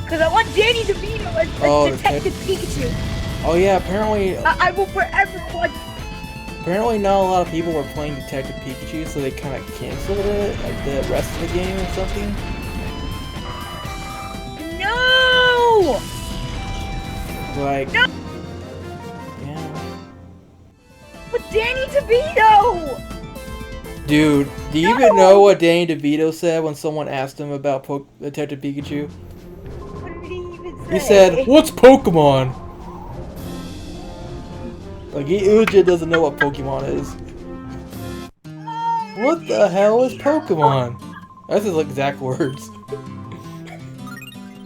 S1: Because I want Danny DeVito as Detective Pikachu.
S2: Oh yeah, apparently...
S1: I will forever want...
S2: Apparently not a lot of people were playing Detective Pikachu, so they kind of canceled it, like the rest of the game or something.
S1: No!
S2: Like...
S1: No!
S2: Yeah.
S1: But Danny DeVito!
S2: Dude, do you even know what Danny DeVito said when someone asked him about Detective Pikachu?
S1: What did he even say?
S2: He said, "What's Pokemon?" Like, he legit doesn't know what Pokemon is. What the hell is Pokemon? That's his exact words.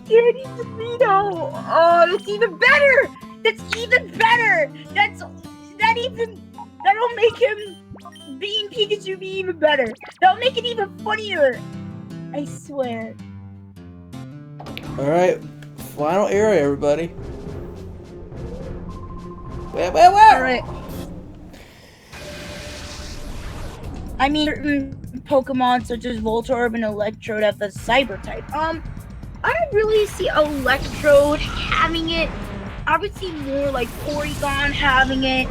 S1: Danny DeVito! Oh, that's even better! That's even better! That'll make him being Pikachu be even better. That'll make it even funnier. I swear.
S2: Alright, final area, everybody. Where?
S1: Alright. I mean, certain Pokemon such as Voltorb and Electrode have the Cyber type. I don't really see Electrode having it. I would see more like Porygon having it.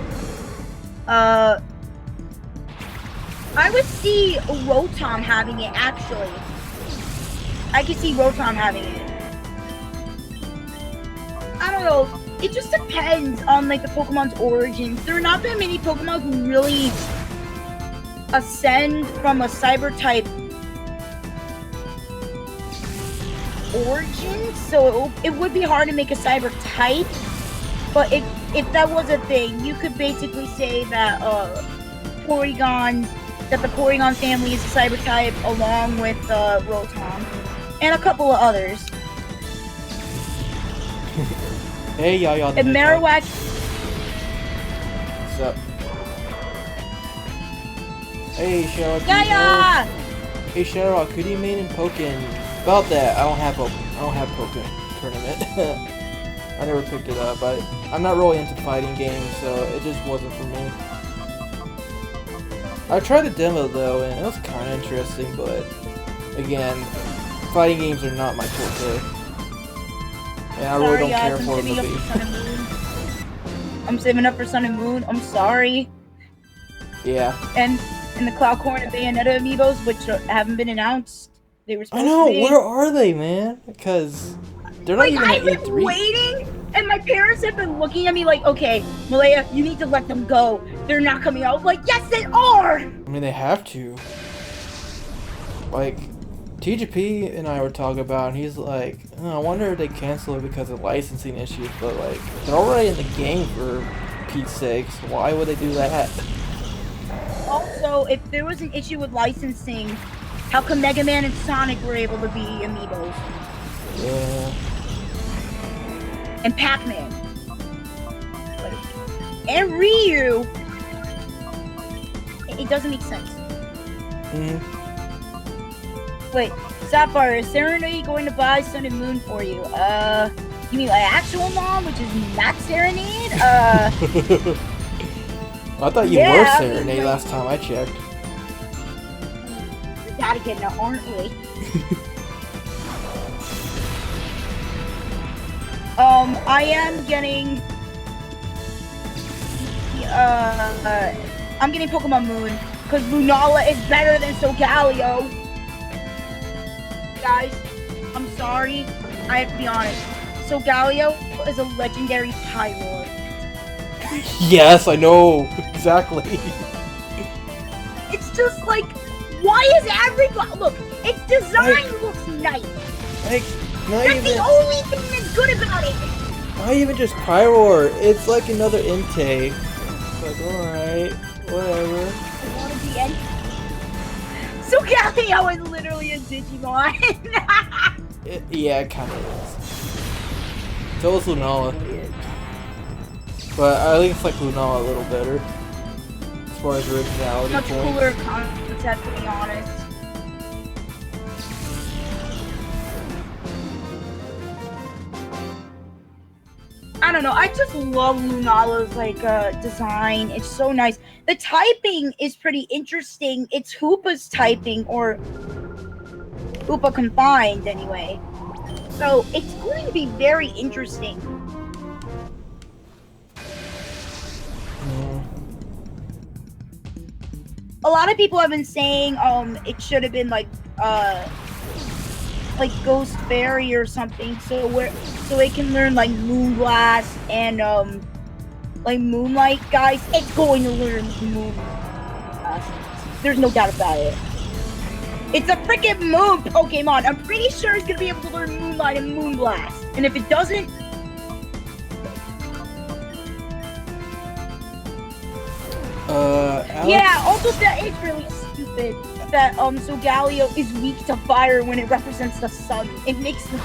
S1: I would see Rotom having it, actually. I could see Rotom having it. I don't know. It just depends on, like, the Pokemon's origins. There are not that many Pokemon who really ascend from a Cyber-type origin, so it would be hard to make a Cyber-type. But if that was a thing, you could basically say that, the Porygon family is a Cyber type, along with Rotom, and a couple of others.
S2: Hey, y'all.
S1: And Marowak.
S2: What's up? Hey, ShadowRock.
S1: Yeah.
S2: Hey, ShadowRock, who do you main in Pokken? About that, I don't have Pokken tournament. I never picked it up. I'm not really into fighting games, so it just wasn't for me. I tried the demo though, and it was kind of interesting, but again, fighting games are not my forte. And I really don't care for them to be.
S1: I'm saving up for Sun and Moon. I'm sorry.
S2: Yeah.
S1: And the Cloudcorn and Bayonetta amiibos, which haven't been announced. They were supposed
S2: I
S1: to be.
S2: know. Where are they, man? Because they're not even at
S1: I've been
S2: E3.
S1: waiting, and my parents have been looking at me like, okay, Malaya, you need to let them go. They're not coming out. I'm like, yes, they are!
S2: I mean, they have to. Like, TGP and I were talking about, and he's like, oh, I wonder if they cancel it because of licensing issues, but like, they're already in the game for Pete's sakes. Why would they do that?
S1: Also, if there was an issue with licensing, how come Mega Man and Sonic were able to be amiibos?
S2: Yeah.
S1: And Pac-Man. And Ryu. It doesn't make sense. Wait, Sapphire, is Serenade going to buy Sun and Moon for you? You mean like actual mom, which is not Serenade?
S2: I thought you were Serenade
S1: like,
S2: last time I checked.
S1: We gotta get now, aren't we? I am getting I'm getting Pokemon Moon because Lunala is better than Solgaleo. Guys, I'm sorry, I have to be honest. Solgaleo is a legendary Pyroar.
S2: Yes, I know exactly.
S1: It's just like, why is everybody look? Its design looks nice.
S2: Like,
S1: that's the only thing that's good about it.
S2: Not even just Pyroar. It's like another Entei. Like, alright, whatever.
S1: I want to be Entei. Solgaleo is literally a Digimon.
S2: Yeah, it kind of is. So is Lunala. But I think it's like Lunala a little better. As far as originality.
S1: Much cooler concept, to be honest. I don't know, I just love Lunala's like design. It's so nice. The typing is pretty interesting. It's Hoopa's typing, or Hoopa combined anyway. So it's going to be very interesting. A lot of people have been saying it should have been like Ghost Fairy or something, so it can learn like Moonblast and like Moonlight. Guys, it's going to learn Moonblast. There's no doubt about it. It's a freaking moon Pokemon. I'm pretty sure it's gonna be able to learn Moonlight and Moonblast. And if it doesn't, yeah, also that is really stupid that Solgaleo is weak to fire when it represents the sun. It makes sense.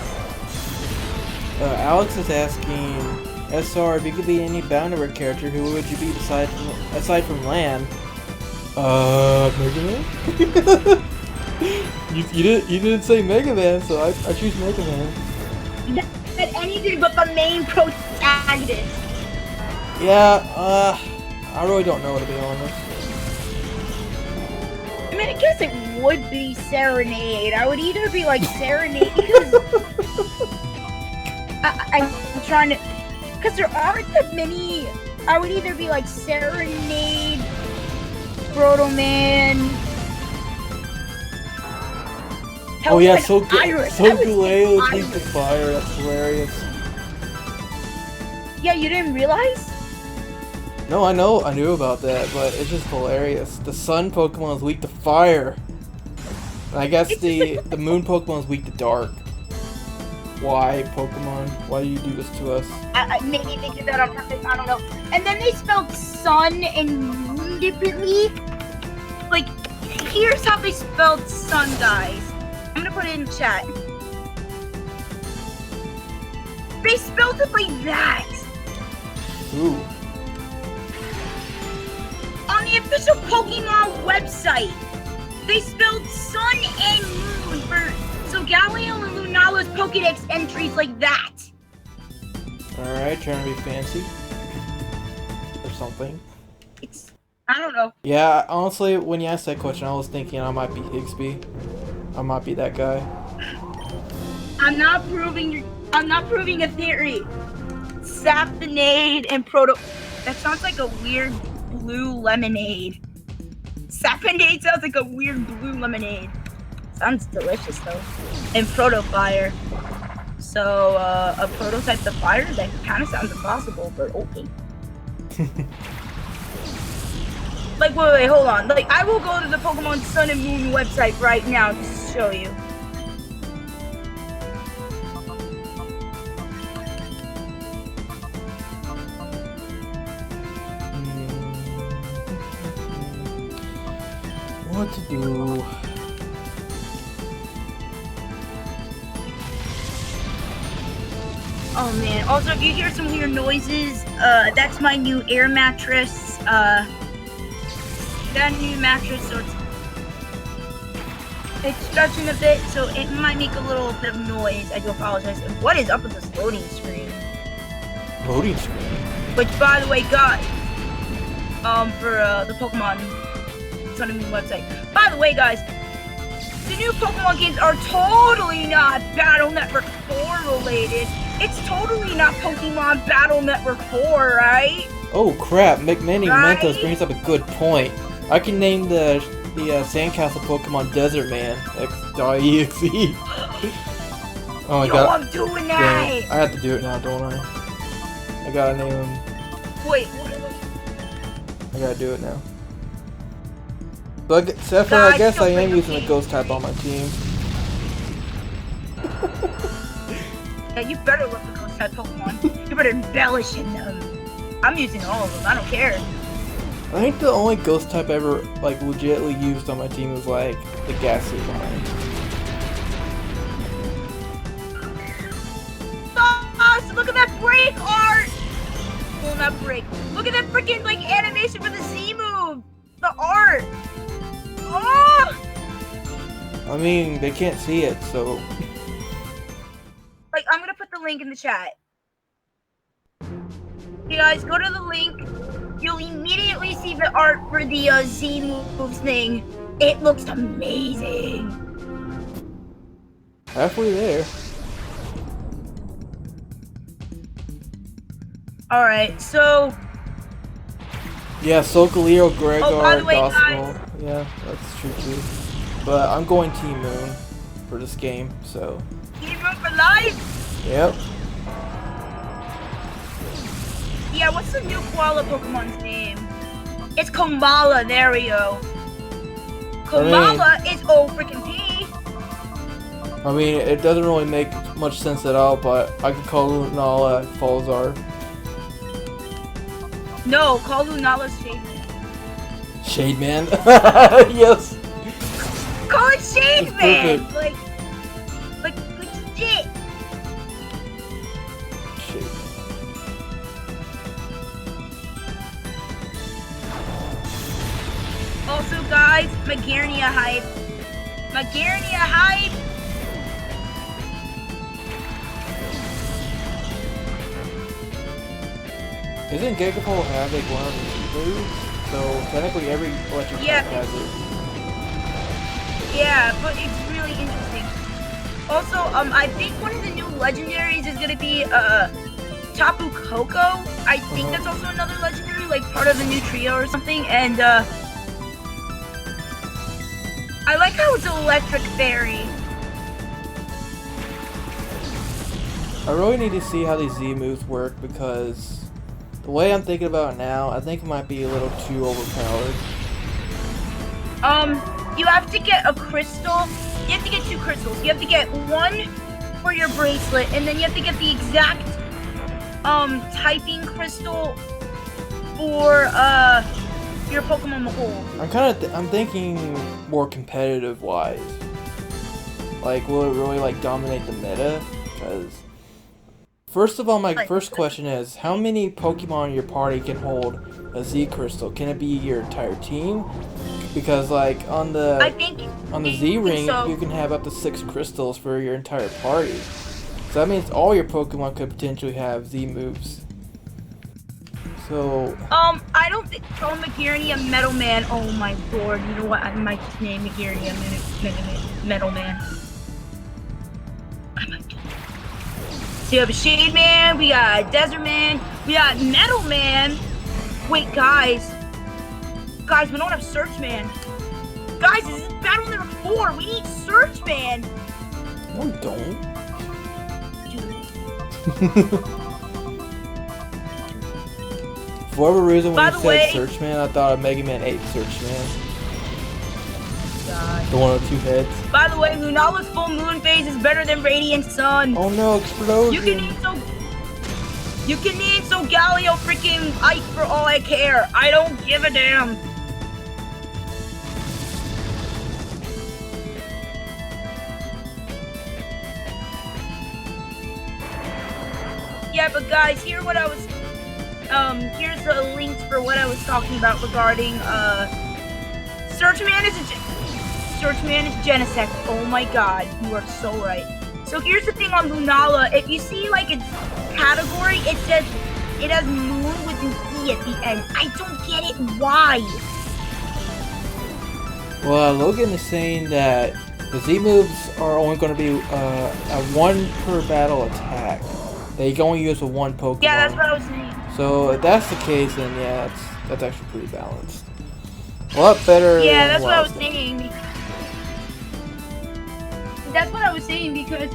S2: Alex is asking, SR, if you could be any Boundawer character, who would you be aside from Lan? Mega Man? you didn't say Mega Man, so I choose Mega Man.
S1: You said anything but the main protagonist.
S2: Yeah, I really don't know, to be honest.
S1: I mean, I guess it would be Serenade. I would either be like Serenade because I'm trying to, because there aren't that many. I would either be like Serenade, Proto Man.
S2: Oh yeah,
S1: like
S2: Solgaleo is the fire. That's hilarious.
S1: Yeah, you didn't realize?
S2: No, I knew about that, but it's just hilarious. The sun Pokemon is weak to fire. And I guess the moon Pokemon is weak to dark. Why, Pokemon? Why do you do this to us?
S1: Maybe they did that on purpose, I don't know. And then they spelled sun and moon differently. Like, here's how they spelled sun, guys. I'm gonna put it in chat. They spelled it like that.
S2: Ooh.
S1: On the official Pokemon website, they spelled sun and moon for Solgaleo and Lunala's Pokedex entries like that.
S2: Alright, trying to be fancy. Or something.
S1: I don't know.
S2: Yeah, honestly, when you asked that question, I was thinking I might be Higsby. I might be that guy.
S1: I'm not proving a theory. Sapinade and Proto. That sounds like a weird blue lemonade. Sapinade sounds like a weird blue lemonade. Sounds delicious though. And Proto Fire. So a prototype to fire? That kind of sounds impossible, but okay. Like, wait, hold on. Like, I will go to the Pokemon Sun and Moon website right now just to show you.
S2: what to do.
S1: Oh man. Also, if you hear some weird noises, that's my new air mattress. Got a new mattress, so it's stretching a bit, so it might make a little bit of noise. I do apologize. And what is up with this loading screen?
S2: Loading screen?
S1: Which, by the way, guys, for the Pokemon Sun and Moon website. By the way, guys, the new Pokemon games are totally not Battle Network 4 related. It's totally not Pokemon Battle Network 4, right?
S2: Oh crap, McMany Mentos brings up a good point. I can name the Sandcastle Pokemon Desert Man X.exe. Oh my god.
S1: I'm doing that!
S2: Dang, I have to do it now, don't I? I gotta name him.
S1: Wait,
S2: I gotta do it now. But Sephiroth, I guess I am using a ghost type on my team.
S1: Yeah, you better love the ghost type Pokemon. You better embellish in them. I'm using all of them, I don't care.
S2: I think the only ghost type I ever like legitimately used on my team was like the Ghastly line.
S1: So look at that break art! Well, not break. Look at that freaking like animation for the Z move! The art! Oh!
S2: I mean, they can't see it, so...
S1: Like, I'm gonna put the link in the chat. You guys, go to the link. You'll immediately see the art for the Z moves thing. It looks amazing.
S2: Halfway there.
S1: Alright, so...
S2: Yeah, Solgaleo, Gregor,
S1: Oh, by the way,
S2: Gospel. Yeah, that's true too. But I'm going Team Moon for this game, so...
S1: Team Moon for life?
S2: Yep.
S1: Yeah, what's the new koala Pokemon's name? It's Komala, there we go. Komala is O freaking P.
S2: I mean, it doesn't really make much sense at all, but I could call Lunala Falzar.
S1: No, call Lunala's Shade Man.
S2: Shade Man? Yes!
S1: Call it Shade
S2: It's
S1: Man!
S2: perfect.
S1: Like shit!
S2: Shade Man.
S1: Also, guys, Magarnia hype. Magarnia hype!
S2: Isn't Gigapole Havoc one of the moves? So technically every electric type has it.
S1: Yeah, but it's really interesting. Also, I think one of the new legendaries is gonna be Tapu Koko. I think that's also another legendary, like part of the new trio or something. And I like how it's Electric Fairy.
S2: I really need to see how these Z moves work because the way I'm thinking about it now, I think it might be a little too overpowered.
S1: You have to get a crystal. You have to get 2 crystals. You have to get one for your bracelet, and then you have to get the exact typing crystal for your Pokemon Mahole.
S2: I'm thinking more competitive wise. Like, will it really like dominate the meta? Because first of all, my first question is, how many Pokemon in your party can hold a Z crystal? Can it be your entire team? Because like on the Z ring, you can have up to 6 crystals for your entire party. So that means all your Pokemon could potentially have Z moves. So
S1: I don't think Magarnia Metal Man. Oh my lord! You know what? I might just name Magarnia Metal Man. I might. So you have a Shade Man, we got a Desert Man, we got Metal Man. Wait, guys, we don't have Search Man. Guys, this is Battle Network 4. We need Search Man.
S2: No, we don't. For whatever reason, when you said Search Man, I thought of Mega Man 8 Search Man.
S1: God.
S2: The one with 2 heads.
S1: By the way, Lunala's full moon phase is better than Radiant Sun.
S2: Oh no, explosion!
S1: You can need Galio freaking Ike for all I care. I don't give a damn. Yeah, but guys, here's the links for what I was talking about regarding search manage Genesect. Oh my god, you are so right. So here's the thing on Lunala. If you see like a category, it says it has moon with an E at the end. I don't get it. Why?
S2: Well, Logan is saying that the Z moves are only going to be a 1 per battle attack. They can only use with 1 Pokemon.
S1: Yeah, that's what I was saying.
S2: So if that's the case, then yeah, that's actually pretty balanced. A lot better.
S1: Yeah, that's what I was saying. That's what I was saying because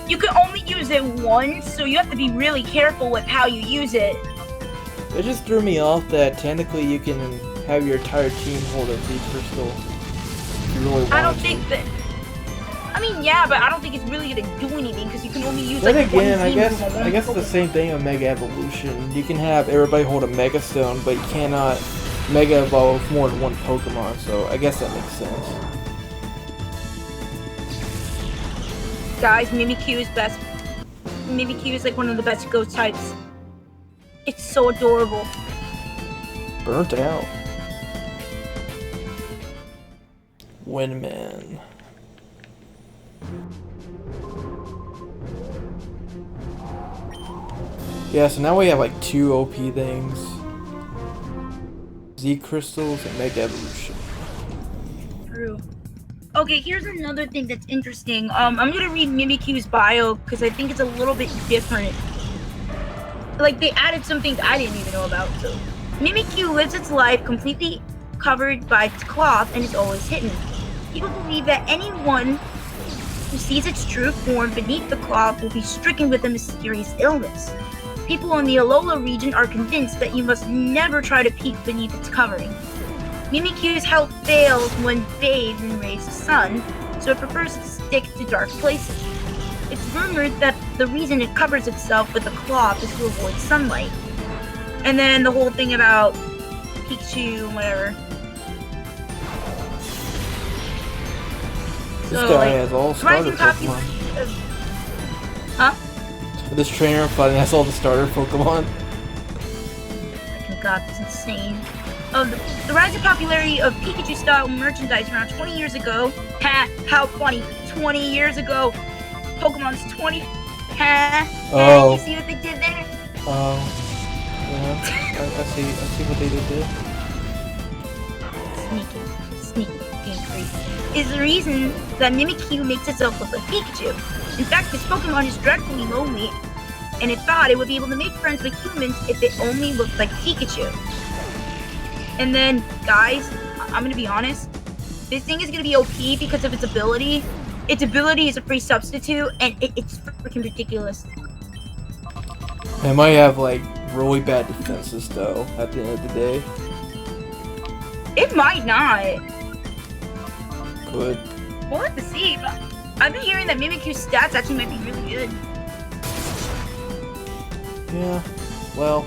S1: you can only use it once, so you have to be really careful with how you use it.
S2: It just threw me off that technically you can have your entire team hold a Z crystal. If you really want
S1: I don't think that. I mean, yeah, but I don't think it's really gonna do anything because you can only use
S2: then
S1: like
S2: again,
S1: one team.
S2: I guess it's the same thing with Mega Evolution. You can have everybody hold a Mega Stone, but you cannot Mega Evolve more than 1 Pokemon. So I guess that makes sense.
S1: Guys, Mimikyu is best. Mimikyu is like one of the best ghost types. It's so adorable.
S2: Burnt out. Windman. Yeah, so now we have like 2 OP things. Z crystals and Mega Evolution.
S1: True. Okay, here's another thing that's interesting. I'm gonna read Mimikyu's bio because I think it's a little bit different. Like they added some things I didn't even know about. So, Mimikyu lives its life completely covered by its cloth and is always hidden. People believe that anyone who sees its true form beneath the cloth will be stricken with a mysterious illness. People in the Alola region are convinced that you must never try to peek beneath its covering. Mimikyu's health fails when bathed in rays of sun, so it prefers to stick to dark places. It's rumored that the reason it covers itself with a cloth is to avoid sunlight. And then the whole thing about Pikachu, whatever.
S2: This guy has all starter Pokemon.
S1: Huh?
S2: This trainer fighting has all the starter Pokemon.
S1: Oh god, that's insane. The rising popularity of Pikachu-style merchandise around 20 years ago. Ha! How funny! 20 years ago! Pokemon's 20. Ha!
S2: Oh.
S1: You see what they did there?
S2: Oh. Yeah. I see what they did there.
S1: Sneaky, being crazy. Is the reason that Mimikyu makes itself look like Pikachu. In fact, this Pokemon is dreadfully lonely, and it thought it would be able to make friends with humans if it only looked like Pikachu. And then, guys, I'm gonna be honest, this thing is gonna be OP because of its ability. Its ability is a free substitute, and it's freaking ridiculous.
S2: It might have, like, really bad defenses, though, at the end of the day.
S1: It might not.
S2: Could.
S1: We'll have to see, but I've been hearing that Mimikyu's stats actually might be really good.
S2: Yeah, well,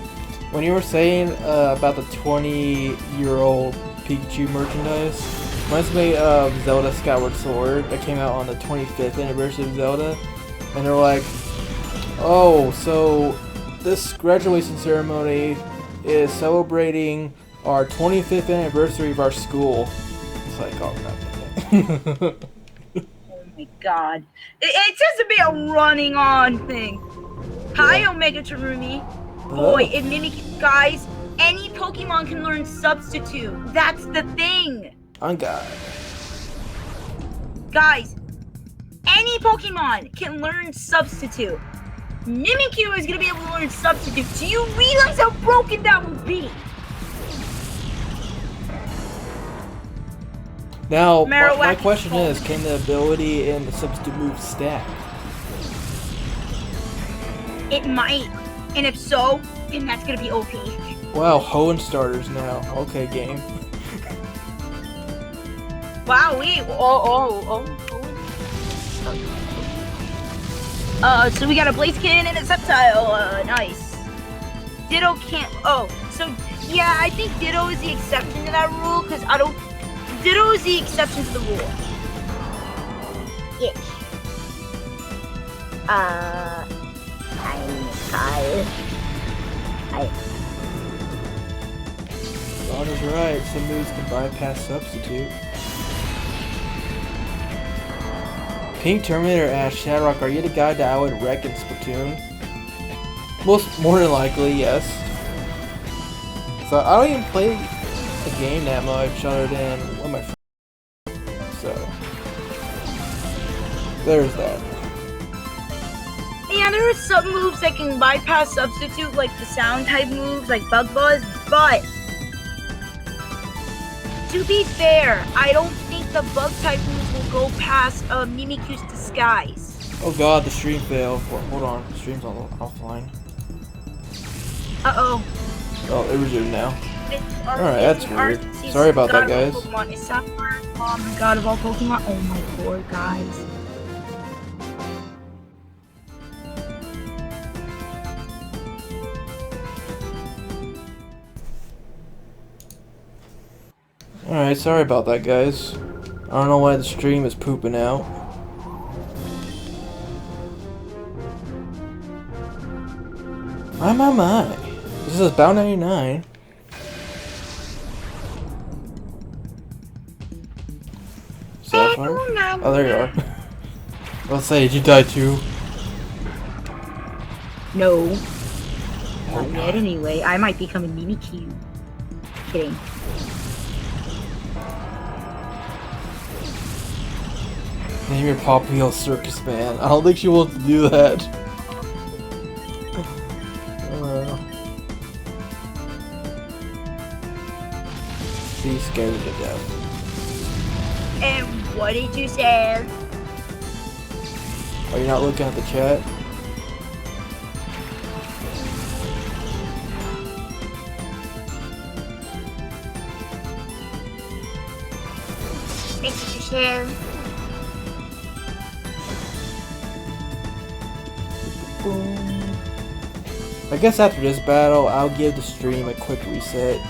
S2: when you were saying about the 20-year-old Pikachu merchandise, reminds me of Zelda Skyward Sword that came out on the 25th anniversary of Zelda, and they're like, oh, so this graduation ceremony is celebrating our 25th anniversary of our school. It's like, oh god.
S1: Oh my god. It says to be a running on thing. Hi, Omega Terumi. Boy, if Mimikyu, guys, any Pokemon can learn Substitute. That's the thing.
S2: On God.
S1: Guys, any Pokemon can learn Substitute. Mimikyu is going to be able to learn Substitute. Do you realize how broken that would be?
S2: Now, my question is, can the ability and the substitute move stack?
S1: It might. And if so, then that's gonna be OP.
S2: Wow, Hoenn starters now. Okay, game.
S1: Wow, so we got a Blaziken and a Sceptile. Nice. Ditto can't. Oh, so yeah, I think Ditto is the exception to that rule because Ditto is the exception to the rule.
S2: Ron is right. Some moves can bypass substitute. Pink Terminator asks, Shadowrock, are you the guy that I would wreck in Splatoon? More than likely, yes. So I don't even play the game that much other than with my friends. So there's that.
S1: Yeah, there are some moves that can bypass substitute, like the sound type moves, like Bug Buzz, but to be fair, I don't think the bug type moves will go past Mimikyu's Disguise.
S2: Oh god, the stream failed. Hold on, the stream's offline.
S1: Uh-oh.
S2: Oh, it resumed now. Alright, that's weird. Sorry about that, guys.
S1: It's Sapphire, the god of all Pokemon. Oh my lord, guys.
S2: Alright, sorry about that, guys. I don't know why the stream is pooping out. My. This is about 99. Sapphire? Oh, there you are. Let's say, did you die too?
S1: No. Not yet, anyway. I might become a Mimikyu. Kidding.
S2: Name your Pop Wheel Circus Man. I don't think she wants to do that. She's scared to death.
S1: And what did you say?
S2: Are you not looking at the chat?
S1: Thank you for sharing.
S2: I guess after this battle, I'll give the stream a quick reset.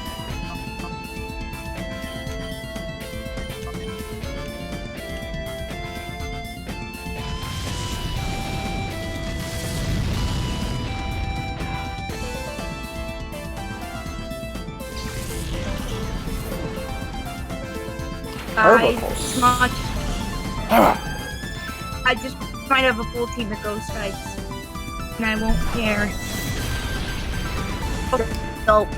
S1: I just might have a full team of ghost types, and I won't care. Nope.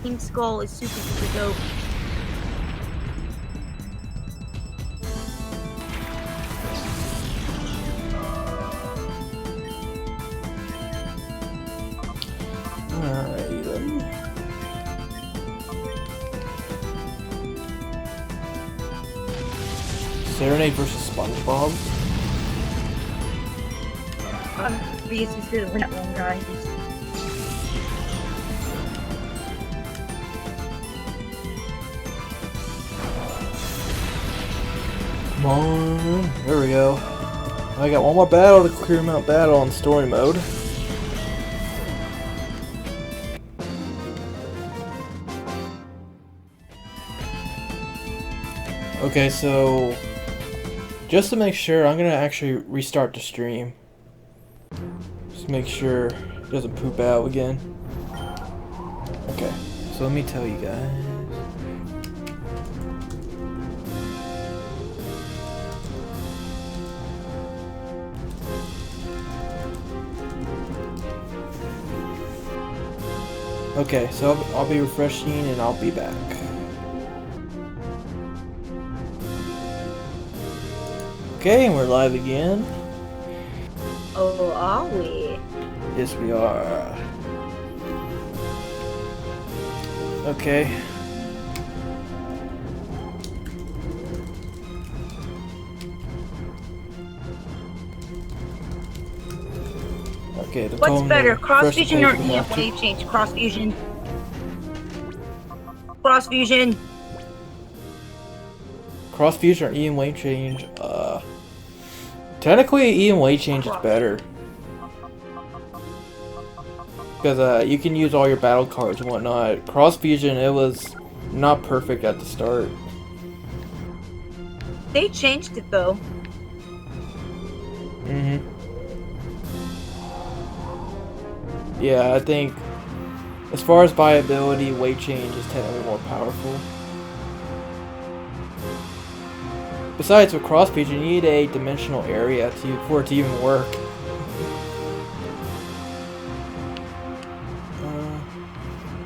S1: Team Skull is super dope.
S2: Alright then. Serenade versus SpongeBob.
S1: Because he's gonna win that one, guys.
S2: Come on. There we go. I got one more battle to clear Mount Battle on story mode. Okay, so just to make sure, I'm gonna actually restart the stream. Just make sure it doesn't poop out again. Okay, so let me tell you guys. Okay, so I'll be refreshing and I'll be back. Okay, and we're live again.
S1: Oh, are we?
S2: Yes, we are. Okay. Okay, the
S1: what's better, cross fusion or
S2: EM
S1: wave change? Cross fusion. Cross fusion.
S2: Cross fusion or EM wave change? Technically, EM wave change is better. Because you can use all your battle cards and whatnot. Cross fusion, it was not perfect at the start.
S1: They changed it though.
S2: Yeah, I think as far as viability, weight change is technically more powerful. Besides, with cross feature, you need a dimensional area for it to even work.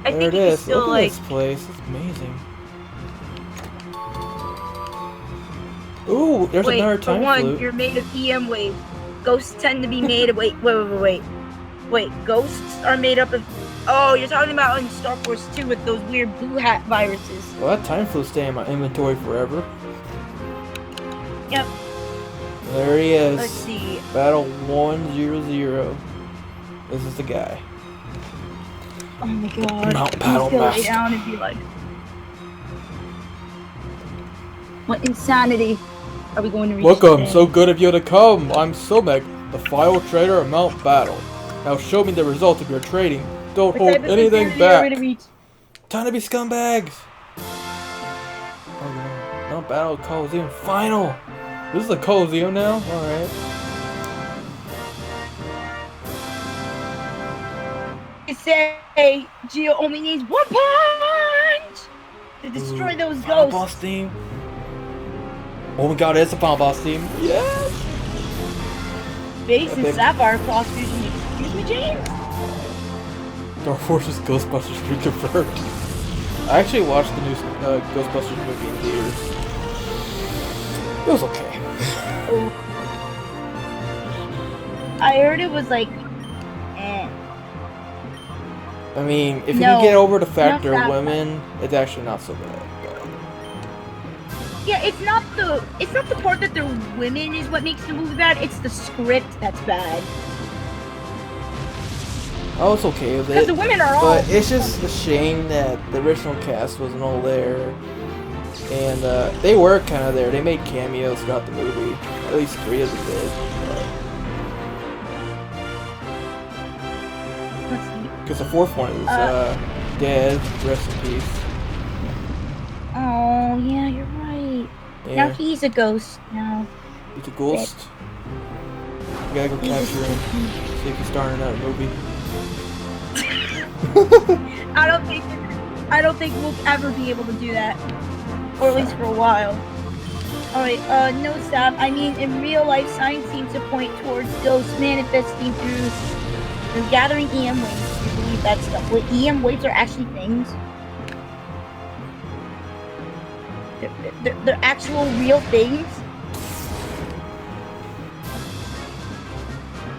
S2: There it is. Look at this place. It's amazing. Ooh, there's another time flute.
S1: You're made of EM waves. Ghosts tend to be made of... Wait, ghosts are made up of... Oh, you're talking about in Star Wars 2 with those weird blue hat viruses.
S2: Well, that time flute stay in my inventory forever.
S1: Yep.
S2: There he is.
S1: Let's see.
S2: Battle 100. This is the guy.
S1: Oh my god.
S2: Mount Battle Master.
S1: Lay down and be like... What insanity are we going to reach
S2: Welcome,
S1: today?
S2: so good of you to come. I'm Somek, the final trader of Mount Battle. Now show me the result of your trading. Don't hold anything back. Time to be scumbags. Oh, Mount Battle Colosseum final. This is a Colosseum now? Alright.
S1: You say Geo only needs one punch to destroy those ghosts.
S2: Boss team. Oh my god, it's a final boss team. Yes!
S1: Base and Sapphire Cross Fusion. Excuse me, James?
S2: Dark Forces Ghostbusters reconfirmed. I actually watched the new Ghostbusters movie in theaters. It was okay.
S1: Oh. I heard it was like, eh.
S2: I mean, if you can get over the fact they're women, it's actually not so bad.
S1: Yeah, it's not the part that they're women is what makes the movie bad. It's the script that's bad.
S2: I was okay with it.
S1: Because the women are all.
S2: But it's just a shame that the original cast wasn't all there, and they were kind of there. They made cameos throughout the movie. At least 3 of them did. Because the 4th one is dead. Rest in peace.
S1: Oh yeah, you're right. Yeah. Now he's a ghost. Now.
S2: He's a ghost. You gotta go capture him. See if he's starring in that movie.
S1: I don't think we'll ever be able to do that, or at least for a while. All right. No stop. I mean, in real life, science seems to point towards ghosts manifesting through gathering EM waves. Do you believe that stuff? Wait, EM waves are actually things. They're actual real things.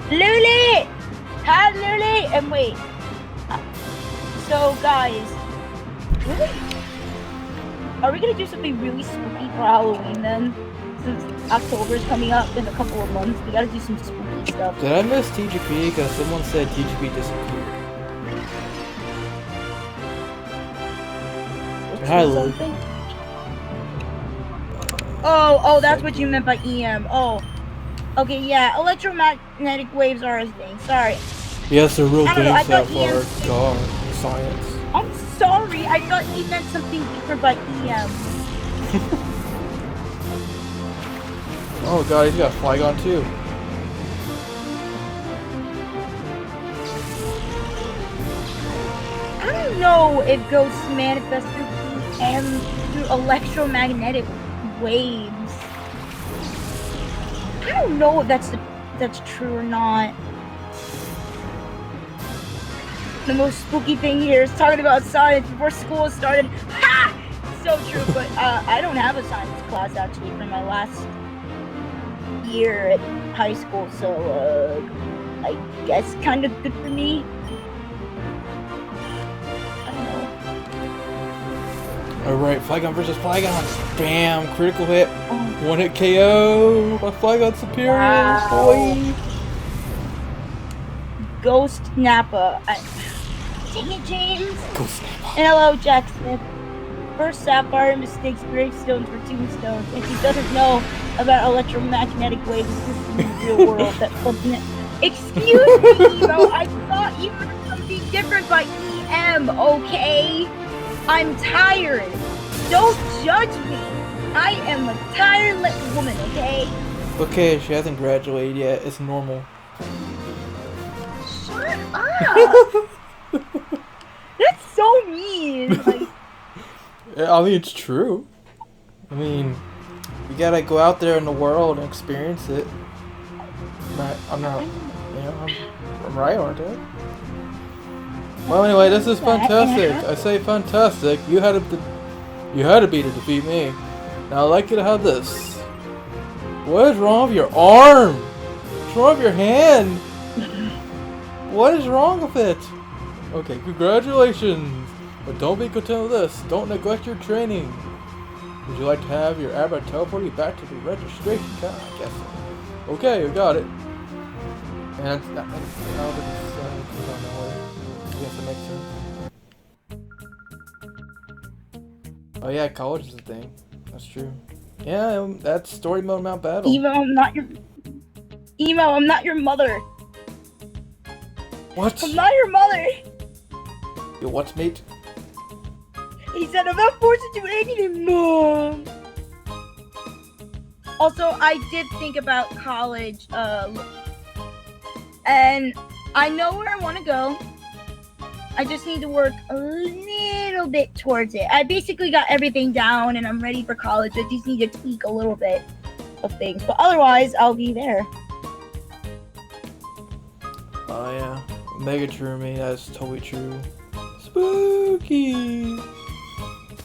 S1: Luli! Hi, Luli! And wait. So, guys. Really? Are we gonna do something really spooky for Halloween then? Since October's coming up in a couple of months, we gotta do some spooky stuff.
S2: Did I miss TGP? Because someone said TGP disappeared. Hi, Lily.
S1: Oh, that's what you meant by EM. Oh. Okay, yeah, electromagnetic waves are a thing. Sorry.
S2: Yes, they're real things that
S1: EM...
S2: are God, science.
S1: I'm sorry, I thought you meant something different by EM.
S2: Oh god, he's got Flygon too.
S1: I don't know if ghosts manifest through EM through electromagnetic waves. I don't know if that's true or not. The most spooky thing here is talking about science before school started. Ha! So true, but I don't have a science class actually for my last year at high school, so I guess kind of good for me. I don't know.
S2: Alright, Flygon versus Flygon. Bam! Critical hit. One hit KO. My Flygon's superior.
S1: Wow.
S2: Boy.
S1: Ghost Nappa. Dang it, James.
S2: Ghost Nappa.
S1: And hello, Jack Smith. First, Sapphire mistakes gravestones for tombstones, and she doesn't know about electromagnetic waves existing in the real world. That something. Excuse me, bro. I thought you were something different by EM. Okay, I'm tired. Don't judge me. I am a tired little woman, okay?
S2: Okay, she hasn't graduated yet. It's normal.
S1: Shut up! That's so mean. Like,
S2: I mean, it's true. I mean, you gotta go out there in the world and experience it. I'm not, you know, I'm right, aren't I? Well, anyway, this is fantastic. I say fantastic. You had to beat to defeat me. Now I'd like you to have this. What is wrong with your arm? What's wrong with your hand? What is wrong with it? Okay, congratulations. But don't be content with this. Don't neglect your training. Would you like to have your avatar teleport you back to the registration counter? I guess so. Okay, you got it. And I don't think it's on the way. I guess it makes sense. Oh yeah, college is a thing. That's true. Yeah, that's story mode Mount Battle.
S1: Emo, I'm not your mother.
S2: What?
S1: I'm not your mother.
S2: Yo, what, mate?
S1: He said, I'm not forced to do anything, Mom. Also, I did think about college, and I know where I want to go. I just need to work a little bit towards it. I basically got everything down, and I'm ready for college. I just need to tweak a little bit of things, but otherwise, I'll be there.
S2: Oh yeah, mega true, me. That's totally true. Spooky.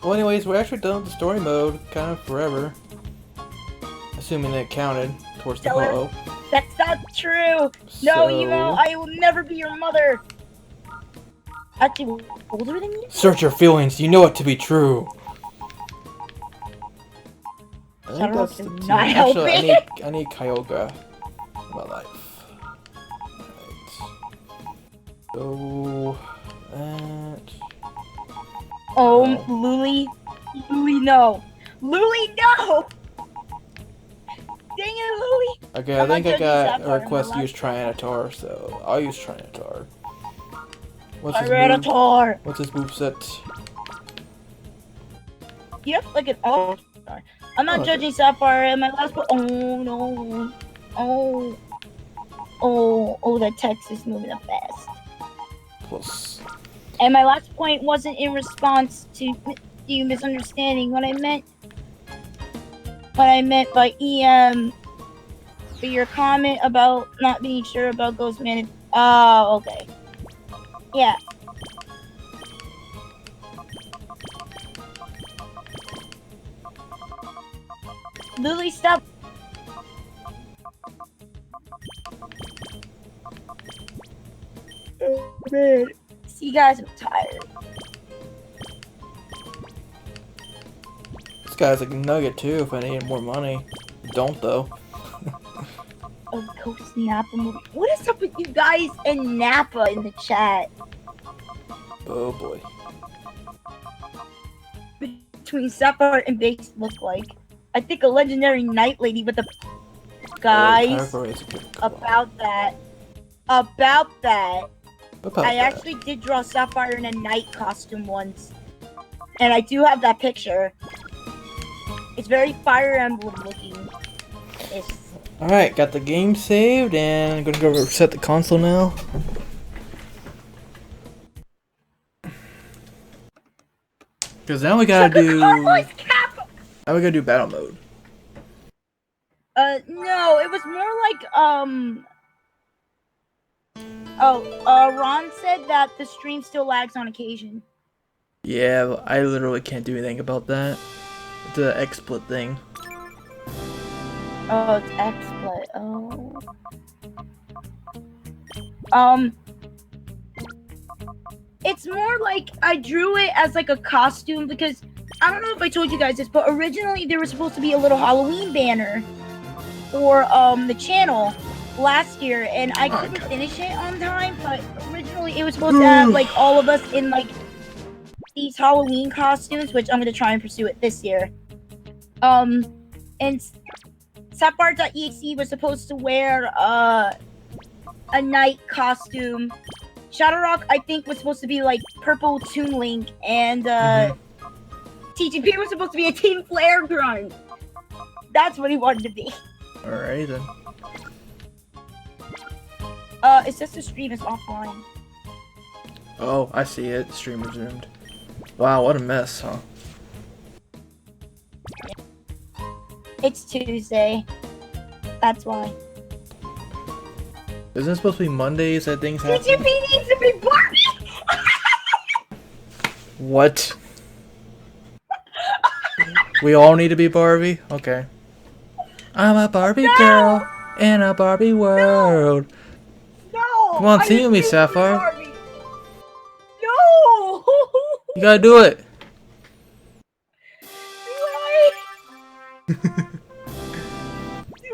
S2: Well, anyways, we're actually done with the story mode, kind of forever. Assuming it counted towards the ho-oh.
S1: That's not true. No, Emo, I will never be your mother. Actually, older than you?
S2: Search your feelings. You know it to be true. I think that's the team. Actually, I need Kyogre in my life. Alright. So that.
S1: Oh, Luli. Luli, no. Luli, no! Dang it, Luli!
S2: Okay, I think I got a request to use Trianatar, so I'll use Trianatar. What's his move? What's his moveset?
S1: Yep, like an all-star. I'm not judging Sapphire. My last one. Oh no. Oh, that text is moving up fast.
S2: Plus.
S1: And my last point wasn't in response to you misunderstanding what I meant. What I meant by EM for your comment about not being sure about Ghost Man. Oh, okay. Yeah. Lily, stop. Oh, man. See, you guys, I'm tired.
S2: This guy's like a nugget too if I need more money. Don't though.
S1: Oh, Ghost Napa movie. What is up with you guys and Napa in the chat?
S2: Oh boy.
S1: Between Sapphire and Base look like. I think a legendary night lady with the guys about that. I actually did draw Sapphire in a night costume once. And I do have that picture. It's very Fire Emblem looking.
S2: Alright, got the game saved and I'm gonna go reset the console now. Because now we gotta do. Now we gotta do battle mode.
S1: No, it was more like, Ron said that the stream still lags on occasion.
S2: Yeah, I literally can't do anything about that. It's an XSplit thing.
S1: Oh, it's XSplit. Oh. It's more like I drew it as like a costume because I don't know if I told you guys this, but originally there was supposed to be a little Halloween banner for the channel last year, and I couldn't finish it on time. But originally it was supposed to have like all of us in like these Halloween costumes, which I'm gonna try and pursue it this year. And Sapphire.exe was supposed to wear a night costume. ShadowRock, I think, was supposed to be like purple Toon Link, and TGP was supposed to be a Team Flare grunt. That's what he wanted to be.
S2: Alright then.
S1: It says the stream is offline.
S2: Oh, I see it. Stream resumed. Wow, what a mess, huh?
S1: It's Tuesday. That's why.
S2: Isn't it supposed to be Mondays that things happen?
S1: TGP needs to be Barbie!
S2: What? We all need to be Barbie? Okay. I'm a Barbie girl in a Barbie world.
S1: No!
S2: Come on,
S1: I
S2: sing with me,
S1: refuse to be
S2: Sapphire.
S1: Barbie. No!
S2: You gotta do it.
S1: Do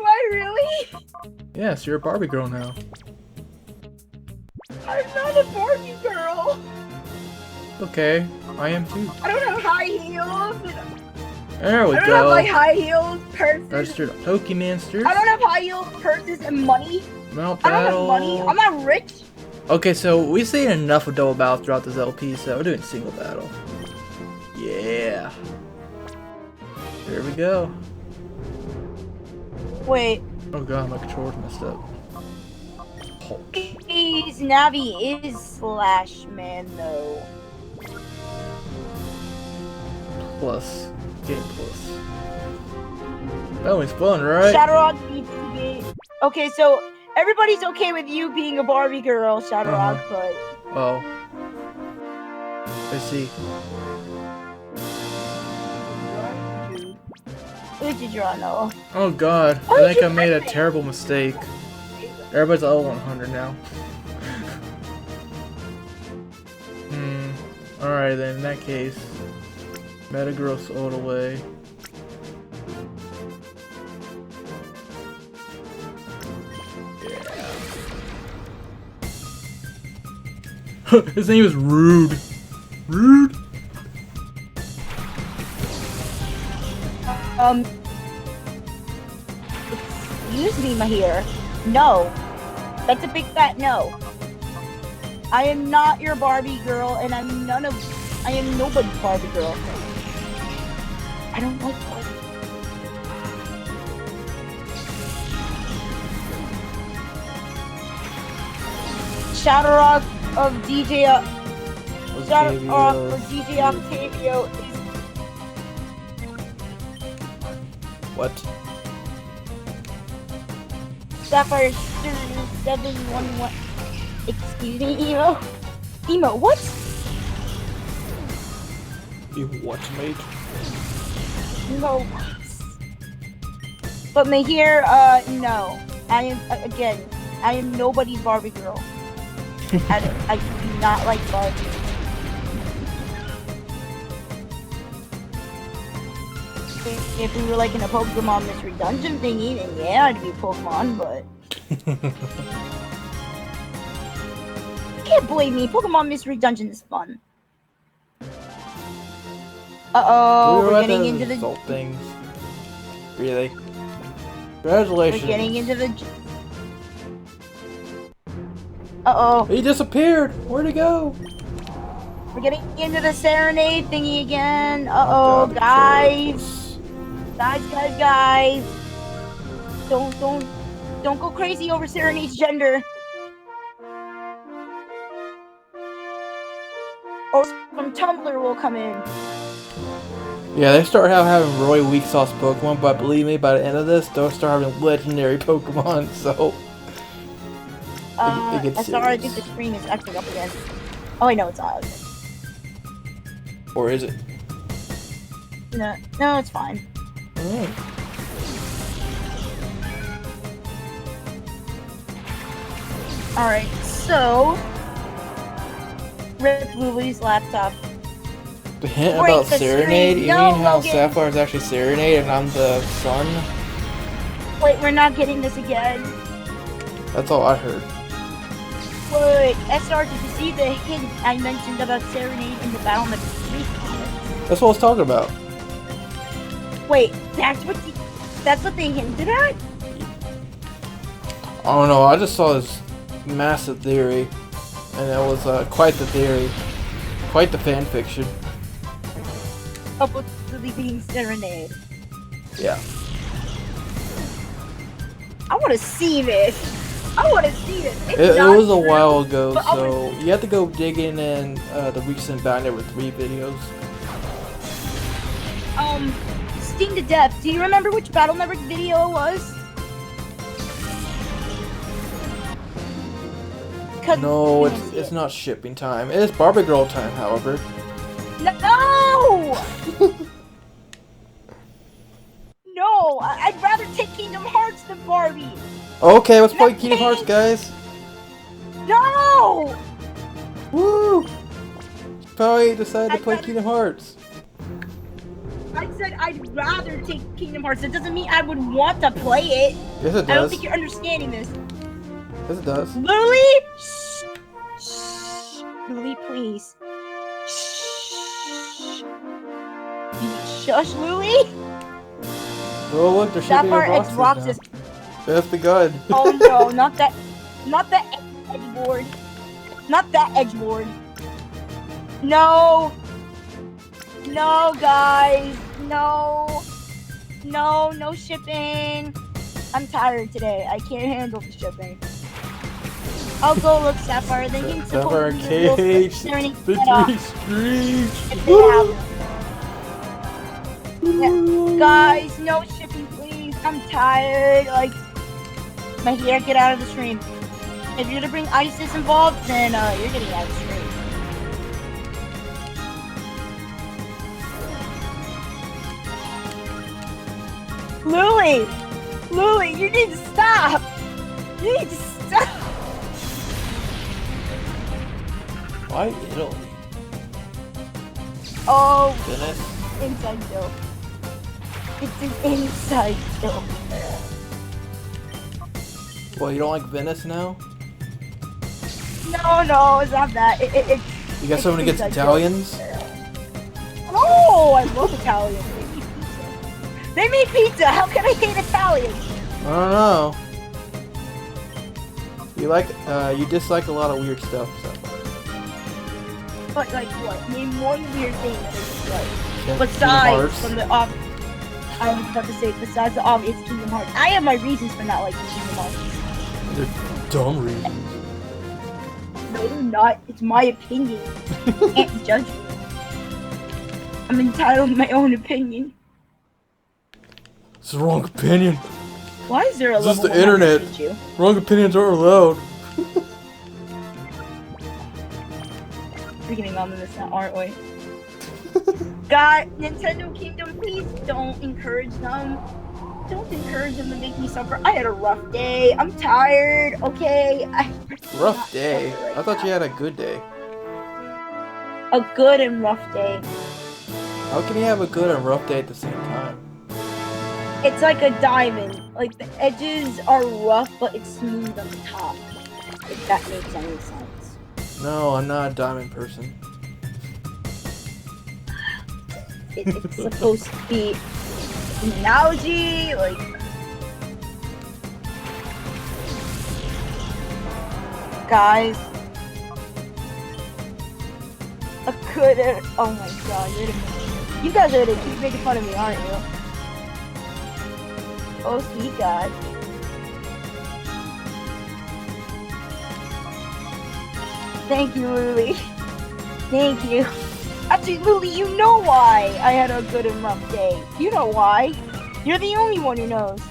S1: I really?
S2: Yes, you're a Barbie girl now.
S1: I'm not a Barbie girl.
S2: Okay, I am too.
S1: I don't have high heels.
S2: There we
S1: I don't have
S2: go.
S1: like high heels, purses.
S2: Registered Pokemonsters.
S1: I don't have high heels, purses, and money.
S2: Mount
S1: I don't have
S2: Battle.
S1: money. I'm not rich.
S2: Okay, so we've seen enough of double battles throughout this LP, so we're doing single battle. Yeah. Here we go.
S1: Wait.
S2: Oh god, my controller's messed up. Hulk.
S1: His Navi is Slash Man though.
S2: Plus. Game plus. That one's fun, right?
S1: ShadowRock needs to be. Okay, so everybody's okay with you being a Barbie girl, ShadowRock, but.
S2: Oh. I see.
S1: Who did you draw, Noah?
S2: Oh god,
S1: Oh,
S2: I think I
S1: you
S2: made a
S1: did it.
S2: terrible mistake. Everybody's level 100 now. Alright then, in that case. Metagross all the way. Yeah. His name is Rude. Rude?
S1: Excuse me, Mahir. No. That's a big fat no. I am not your Barbie girl, and I am nobody's Barbie girl. I don't like Barbie. ShadowRock of DJ ShadowRock of DJ Octavio is
S2: What?
S1: Sapphire 711. Excuse me, Emo? Emo, what?
S2: You what, mate?
S1: No. But Mahir, no. I am, again, I am nobody's Barbie girl. I do not like Barbie. If we were like in a Pokemon Mystery Dungeon thingy, then yeah, I'd be Pokemon, but... You can't blame me. Pokemon Mystery Dungeon is fun. Uh-oh, we're getting into the...
S2: Insult things. Really? Congratulations.
S1: We're getting into the... Uh-oh.
S2: He disappeared! Where'd he go?
S1: We're getting into the Serenade thingy again. Uh-oh, guys. Guys. Don't go crazy over Serenade's gender. Or some Tumblr will come in.
S2: Yeah, they start having really weak sauce Pokemon, but believe me, by the end of this, they'll start having legendary Pokemon, so... it gets
S1: sorry, I
S2: serious.
S1: think the screen is acting up again. Oh, I know it's not.
S2: Or is it?
S1: No, it's fine.
S2: Alright.
S1: Alright, so... Rip Lily's laptop.
S2: The hint
S1: Break
S2: about
S1: the
S2: Serenade?
S1: screen.
S2: You
S1: No,
S2: mean how
S1: Logan.
S2: Sapphire is actually Serenade and I'm the sun?
S1: Wait, we're not getting this again.
S2: That's all I heard.
S1: Wait, SR, did you see the hint I mentioned about Serenade in the Battle of the Street comments?
S2: That's what I was talking about.
S1: Wait, that's what they hinted at?
S2: I don't know, I just saw this massive theory, and it was quite the theory. Quite the fan fiction.
S1: Oh, but constantly being serenaded.
S2: Yeah.
S1: I want to see this. I want to see this.
S2: It was a
S1: true,
S2: while ago,
S1: but
S2: so you have to go digging in the recent Batman 3 videos.
S1: Sting to Death. Do you remember which Battle Network video it was?
S2: No, it's not shipping time. It is Barbie Girl time, however.
S1: No! No! I'd rather take Kingdom Hearts than Barbie!
S2: Okay, let's play Kingdom Hearts, guys!
S1: No!
S2: Woo! Probably decided to play Kingdom Hearts.
S1: I said I'd rather take Kingdom Hearts. That doesn't mean I would want to play it.
S2: Yes, it does.
S1: I don't think you're understanding this.
S2: Yes, it does.
S1: Lily? Shh. Shh. Lily, please. Shh. Shush, Lily?
S2: Oh, look, they're shipping your boxes now. That's the gun.
S1: Oh no, not that edge board. Not that edge board. No. No, guys. No. No, no shipping. I'm tired today. I can't handle the shipping. I'll go look, Sapphire. They can
S2: Sapphire
S1: support
S2: Cage.
S1: Victory
S2: Street.
S1: if they have them. Yeah. Guys, no shipping, please. I'm tired. Like, my hair, get out of the stream. If you're gonna bring ISIS involved, then you're getting out of the stream. Lily, you need to stop. You need to stop.
S2: Why Italy?
S1: Oh,
S2: Goodness.
S1: inside joke. It's an inside joke.
S2: Well, you don't like Venice now?
S1: No, it's not that.
S2: You got something against Italians?
S1: Oh, I love Italians. They made pizza. How can I hate Italians?
S2: I don't know. You dislike a lot of weird stuff, so.
S1: But like what? Name one weird thing that I dislike.
S2: Kingdom
S1: Besides
S2: Hearts.
S1: from the obvious. I was about to say, besides the obvious Kingdom Hearts. I have my reasons for not liking Kingdom Hearts.
S2: They're dumb reasons.
S1: No, they're not. It's my opinion. You can't judge me. I'm entitled to my own opinion.
S2: It's the wrong opinion.
S1: Why is there a
S2: This is
S1: level
S2: the internet.
S1: Pikachu?
S2: Wrong opinions aren't allowed.
S1: We're getting on this now, aren't we? God, Nintendo Kingdom, please don't encourage them. Don't encourage them to make me suffer. I had a rough day. I'm tired, okay?
S2: Rough day? I thought you had a good day.
S1: A good and rough day.
S2: How can you have a good and rough day at the same time?
S1: It's like a diamond. Like, the edges are rough, but it's smooth on the top. If that makes any sense.
S2: No, I'm not a diamond person.
S1: It's supposed to be an analogy, like... Guys. A good and... Oh my god, you guys are gonna keep making fun of me, aren't you? Oh, sweet god. Thank you, Lily. Thank you. Actually, Lily, you know why I had a good and rough day. You know why. You're the only one who knows.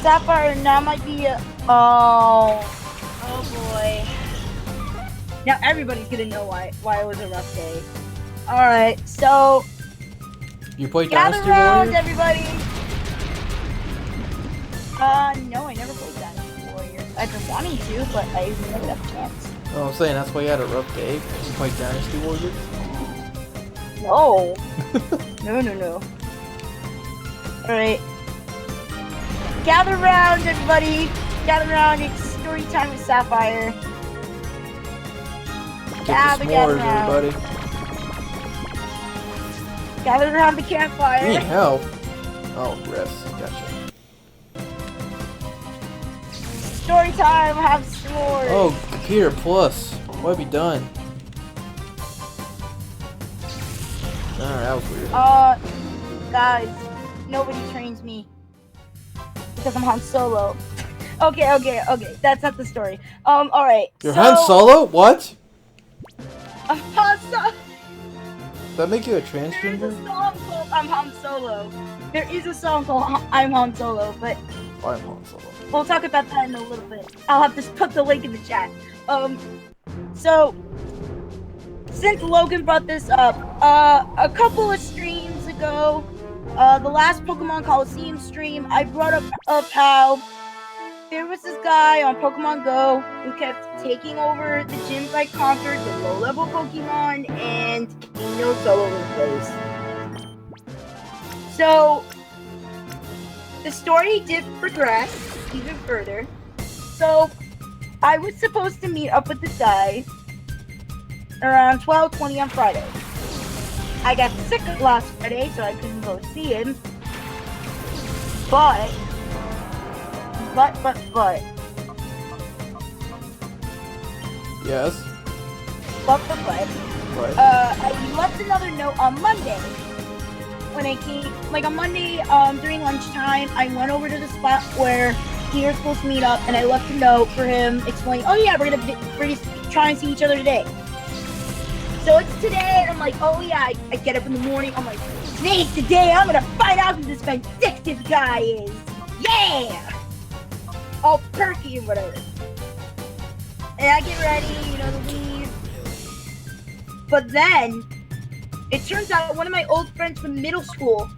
S1: Sapphire, now might be a... Oh boy. Now everybody's gonna know why it was a rough day. Alright, so...
S2: You play
S1: gather
S2: Dynasty
S1: round,
S2: Warriors?
S1: everybody! No, I never played Dynasty Warriors. I've been wanting to, but I never got a chance.
S2: Oh, I'm saying that's why you had a rough day. You played Dynasty Warriors?
S1: No. No. Alright. Gather round, everybody. Gather round. It's story time with Sapphire.
S2: Get the s'mores, everybody.
S1: Gather around the campfire.
S2: You need help. Oh, rest. Gotcha.
S1: Story time. Have s'mores.
S2: Oh, computer plus. What have you done? that was weird.
S1: Guys, nobody trains me because I'm Han Solo. Okay. That's not the story. Alright.
S2: You're Han Solo? What?
S1: I'm Han Solo.
S2: Does that make you a
S1: There is
S2: transgender?
S1: a song called I'm Han Solo. There is a song called I'm Han Solo, but
S2: I'm Han Solo.
S1: we'll talk about that in a little bit. I'll have to put the link in the chat. So since Logan brought this up, a couple of streams ago, the last Pokemon Colosseum stream, I brought up how there was this guy on Pokemon Go who kept taking over the gyms I conquered with low-level Pokemon and getting notes all over the place. So the story did progress even further. So I was supposed to meet up with this guy around 12:20 on Friday. I got sick last Friday, so I couldn't go see him. But.
S2: Yes.
S1: But.
S2: Right.
S1: I left another note on Monday. When I came, like on Monday, during lunchtime, I went over to the spot where we were supposed to meet up, and I left a note for him explaining, oh yeah, we're gonna try and see each other today. So it's today, and I'm like, oh yeah, I get up in the morning, I'm like, today's the day, I'm gonna find out who this vindictive guy is. Yeah! All perky and whatever. And I get ready, to leave. But then, it turns out one of my old friends from middle school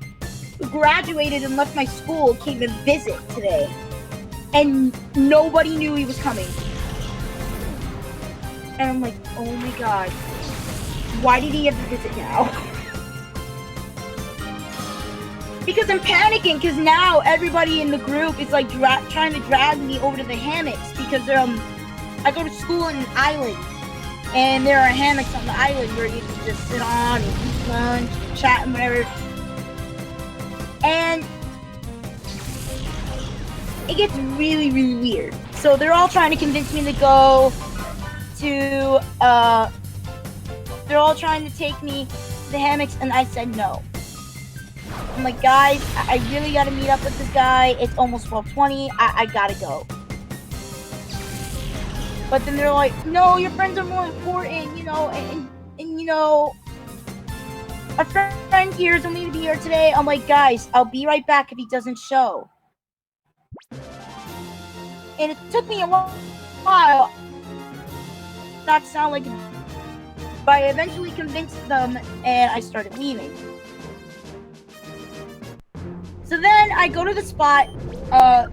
S1: who graduated and left my school came to visit today. And nobody knew he was coming. And I'm like, oh my god. Why did he have to visit now? Because I'm panicking, because now everybody in the group is like trying to drag me over to the hammocks because I go to school in an island, and there are hammocks on the island where you can just sit on and eat lunch, chat and whatever. And it gets really, really weird. So they're all trying to convince me to go to, they're all trying to take me to the hammocks, and I said no. I'm like, guys, I really gotta meet up with this guy. It's almost 12:20. I gotta go. But then they're like, no, your friends are more important, and a friend here is only to be here today. I'm like, guys, I'll be right back if he doesn't show. And it took me a while not to sound like, but I eventually convinced them, and I started leaving. So then I go to the spot.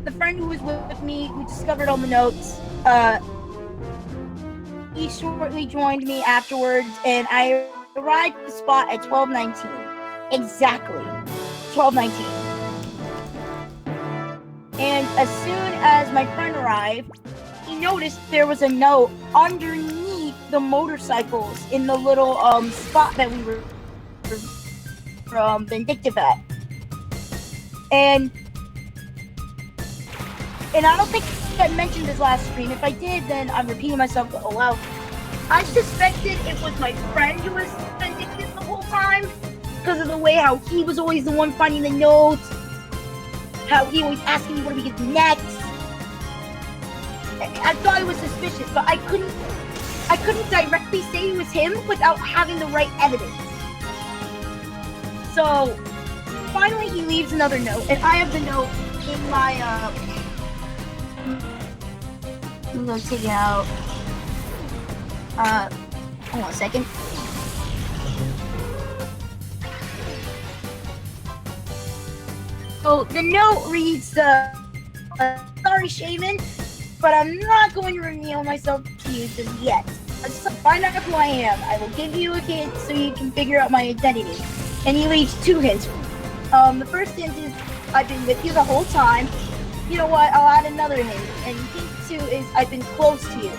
S1: The friend who was with me, who discovered all the notes, he shortly joined me afterwards, and I arrived at the spot at 12:19. Exactly. 12:19. And as soon as my friend arrived, he noticed there was a note underneath the motorcycles in the little spot that we were vindictive at. And I don't think I mentioned this last stream. If I did, then I'm repeating myself. Oh wow. I suspected it was my friend who was vindictive the whole time because of the way how he was always the one finding the notes, how he always asking me what we get next. I thought it was suspicious, but I couldn't directly say it was him without having the right evidence. So finally, he leaves another note, and I have the note in my, I'm gonna take it out. Hold on a second. So the note reads, sorry, Shaman, but I'm not going to reveal myself to you just yet. Just find out who I am. I will give you a hint so you can figure out my identity. And he leaves 2 hints. The first hint is, I've been with you the whole time. You know what, I'll add another hint. And hint 2 is, I've been close to you.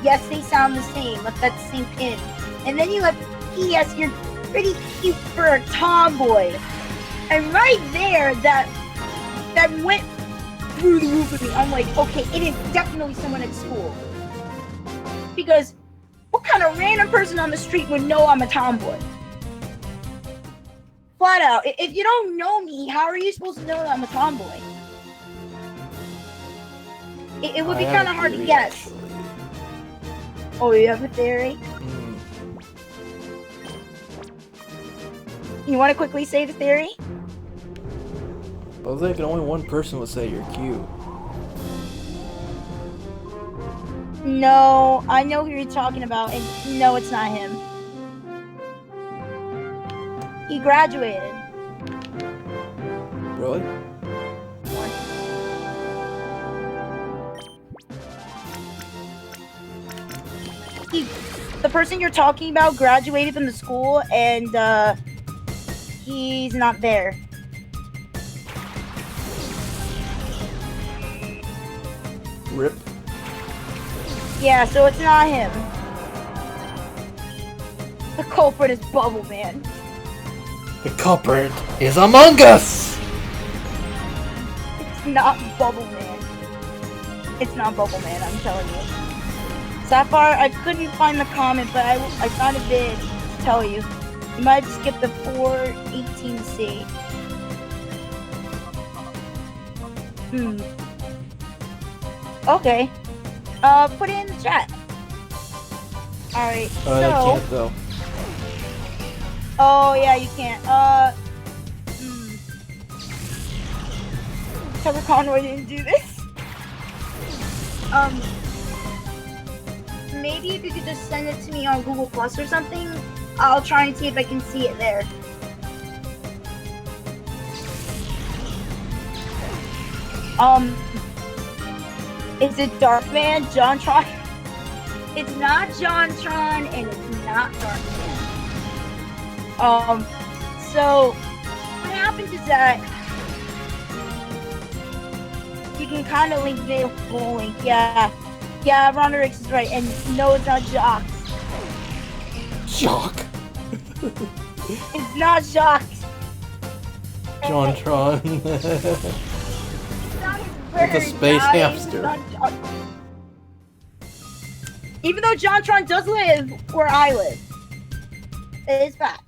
S1: Yes, they sound the same, let that sink in. And then you have, P.S., you're pretty cute for a tomboy. And right there, that went through the roof with me. I'm like, okay, it is definitely someone at school. Because what kind of random person on the street would know I'm a tomboy? flat out, if you don't know me, how are you supposed to know that I'm a tomboy? It would be kind of hard to guess.
S2: Actually.
S1: Oh, you have a theory? You want to quickly say the theory?
S2: I was thinking only one person would say you're cute.
S1: No, I know who you're talking about, and no, it's not him. He graduated.
S2: Really?
S1: The person you're talking about graduated from the school, and he's not there.
S2: Rip.
S1: Yeah, so it's not him. The culprit is Bubble Man.
S2: The culprit is among us!
S1: It's not Bubble Man. It's not Bubble Man, I'm telling you. Sapphire, I couldn't find the comment, but I found a vid to tell you. You might have skipped the 418C. Okay. Put it in the chat. Alright, so...
S2: I can't though.
S1: Oh, yeah, you can't. Trevor Conroy didn't do this. Maybe if you could just send it to me on Google Plus or something, I'll try and see if I can see it there. Is it Darkman, JonTron? It's not JonTron, and it's not Darkman. So what happens is that you can kind of link the whole link. Yeah, Ronderix is right, and no, it's not Jock.
S2: Jock.
S1: It's not Jock.
S2: JonTron. It's a space hamster.
S1: Even though JonTron does live where I live, it is fact.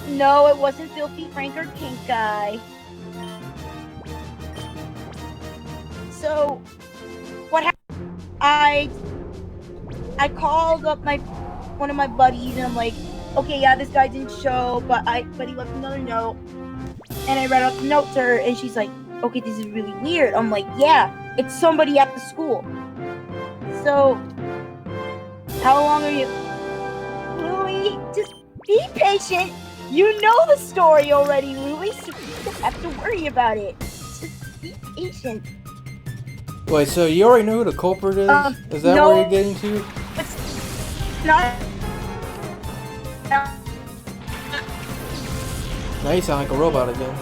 S1: No, it wasn't Filthy Frank or Pink Guy. So, what happened? I called up one of my buddies, and I'm like, okay, yeah, this guy didn't show, but he left another note, and I read out the note to her, and she's like, okay, this is really weird. I'm like, yeah, it's somebody at the school. So, how long are you? Louie, just be patient. You know the story already, Louie, so you don't have to worry about it. Just be patient.
S2: Wait, so you already know who the culprit is? Is that
S1: no,
S2: where you're getting to?
S1: It's not.
S2: Now you sound like a robot again.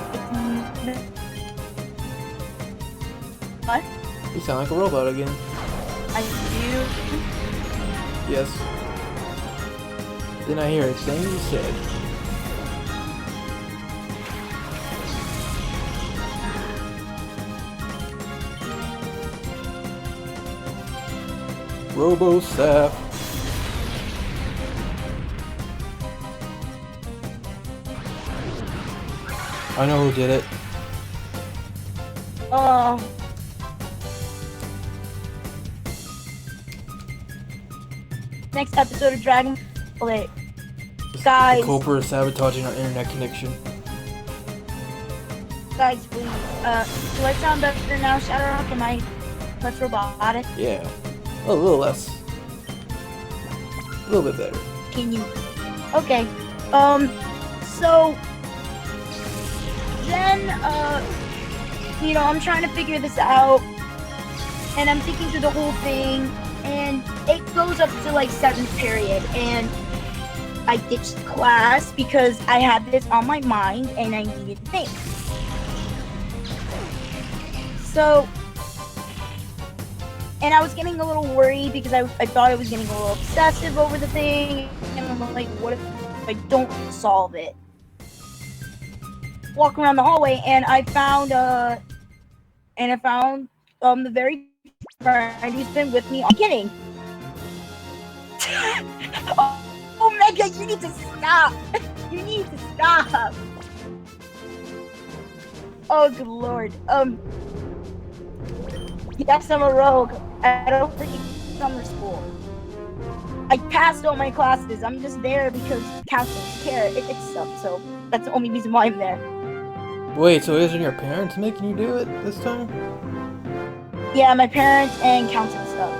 S1: What?
S2: You sound like a robot again.
S1: I do.
S2: Yes. Didn't I hear a thing you said? RoboSap. I know who did it.
S1: Oh. Next episode of Dragon. Okay. Guys.
S2: The culprit is sabotaging our internet connection.
S1: Guys, please. Do I sound better now, ShadowRock? Am I less robotic?
S2: Yeah. A little less. A little bit better.
S1: Can you? Okay. So then, I'm trying to figure this out, and I'm thinking through the whole thing, and it goes up to like 7th period, and I ditched class because I had this on my mind and I needed to think. So, and I was getting a little worried because I thought I was getting a little obsessive over the thing, and I'm like, what if I don't solve it? Walking around the hallway, and I found the very friend who's been with me. I'm kidding. god, you need to stop. You need to stop. Oh, good lord. Yes, I'm a rogue. I don't freaking summer school. I passed all my classes. I'm just there because counselors care. It sucks, so that's the only reason why I'm there.
S2: Wait, so isn't your parents making you do it this time?
S1: Yeah, my parents and counseling stuff.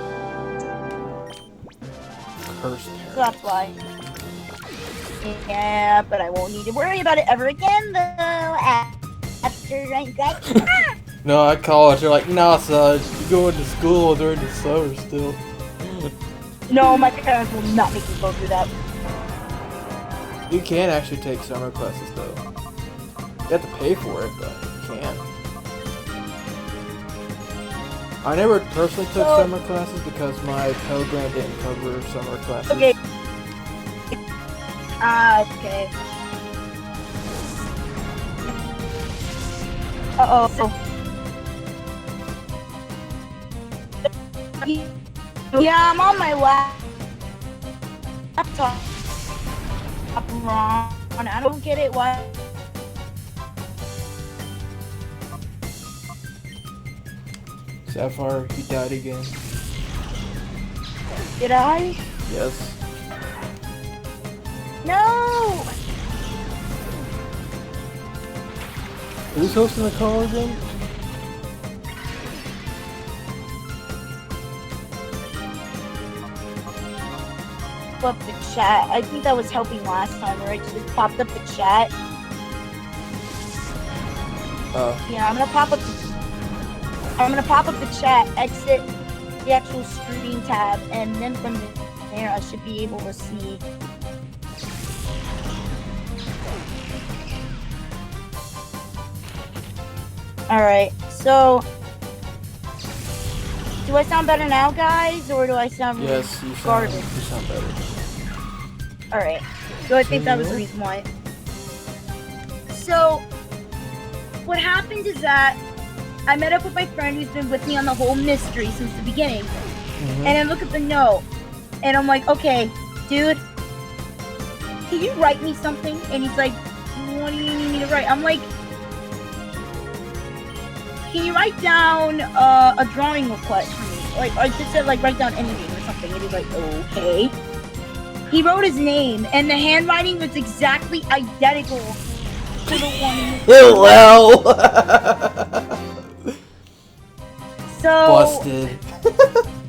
S2: Cursed parents.
S1: So that's why. Yeah, but I won't need to worry about it ever again, though. After I graduate.
S2: No, at college, they're like, nah, son, you're going to school during the summer still.
S1: No, my parents will not make me go through that.
S2: You can actually take summer classes, though. You have to pay for it, but you can. I never personally took summer classes because my Pell Grant didn't cover summer classes.
S1: Okay. Okay. Uh-oh. Yeah, I'm on my laptop. I'm wrong. I don't get it. Why?
S2: Sapphire, he died again.
S1: Did I?
S2: Yes.
S1: No!
S2: Who's hosting the call again?
S1: Up the chat. I think that was helping last time, where it just popped up the chat.
S2: Oh.
S1: Yeah, I'm gonna pop up the chat, exit the actual streaming tab, and then from there I should be able to see. Alright, so do I sound better now, guys, or do I sound really
S2: Yes, you sound better.
S1: Alright, so I think that was the reason why. So, what happened is that I met up with my friend who's been with me on the whole mystery since the beginning. And I look at the note, and I'm like, okay, dude, can you write me something? And he's like, what do you need me to write? I'm like, can you write down a drawing request for me? Like, I just said, like, write down anything or something. And he's like, okay. He wrote his name, and the handwriting was exactly identical to the one in the
S2: Well.
S1: So
S2: busted.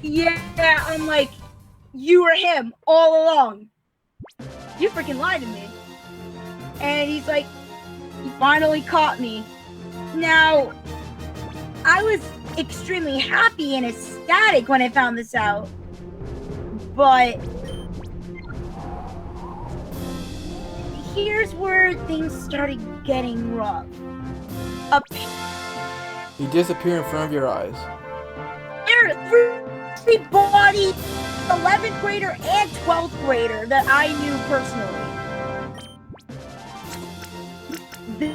S1: Yeah, I'm like, you were him all along. You freaking lied to me. And he's like, he finally caught me. Now, I was extremely happy and ecstatic when I found this out. But here's where things started getting rough.
S2: He disappeared in front of your eyes.
S1: Everybody, 11th grader and 12th grader that I knew personally,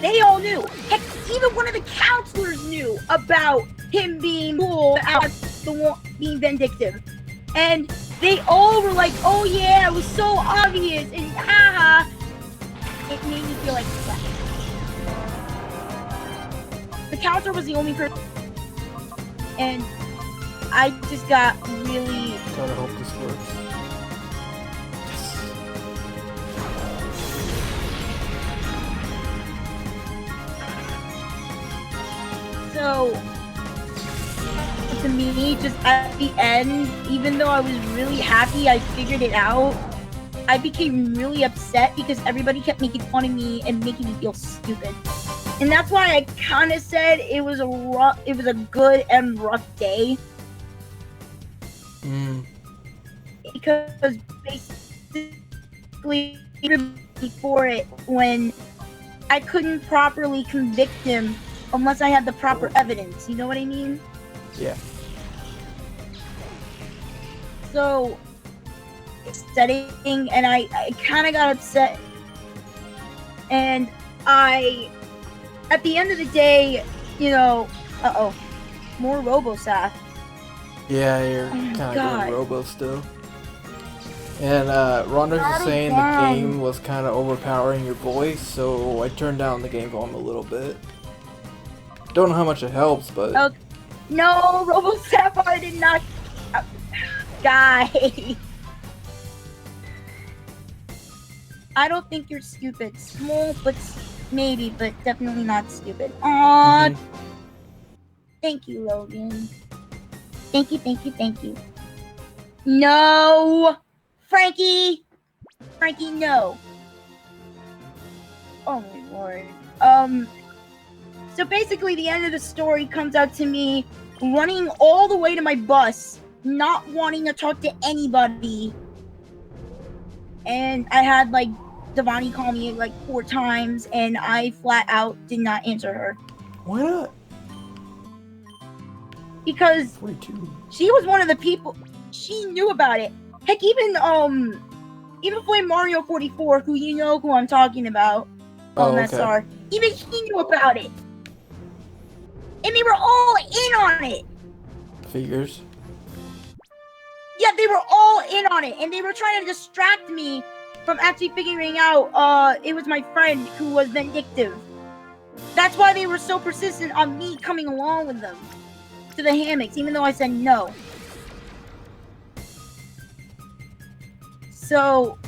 S1: they all knew. Heck, even one of the counselors knew about him being cool, being vindictive. And they all were like, oh yeah, it was so obvious, and haha. It made me feel like crap. The counselor was the only person, and I just got really...
S2: Gotta hope this works.
S1: So, to me, just at the end, even though I was really happy I figured it out, I became really upset because everybody kept making fun of me and making me feel stupid. And that's why I kind of said it was a good and rough day. Because basically before it, when I couldn't properly convict him unless I had the proper evidence, you know what I mean?
S2: Yeah.
S1: So, setting, and I kind of got upset, and at the end of the day, you know, more RoboSath.
S2: Yeah, you're
S1: Oh my
S2: kind of
S1: God.
S2: doing Robo still. And Ronda was saying the
S1: Again.
S2: game was kind of overpowering your voice, so I turned down the game volume a little bit. Don't know how much it helps, but
S1: Okay. No, Robo Sapphire did not. Guy. I don't think you're stupid. Small, but maybe, but definitely not stupid. Aw. Thank you, Logan. Thank you, thank you, thank you. No! Frankie! Frankie, no. Oh my lord. So basically the end of the story comes out to me running all the way to my bus, not wanting to talk to anybody. And I had like Devani call me like 4 times and I flat out did not answer her.
S2: why not?
S1: Because
S2: 42.
S1: she was one of the people, she knew about it. Heck, even playing Mario 44, who you know who I'm talking about,
S2: okay.
S1: even he knew about it. And they were all in on it.
S2: Figures.
S1: Yeah, they were all in on it. And they were trying to distract me from actually figuring out it was my friend who was vindictive. That's why they were so persistent on me coming along with them to the hammocks, even though I said no. So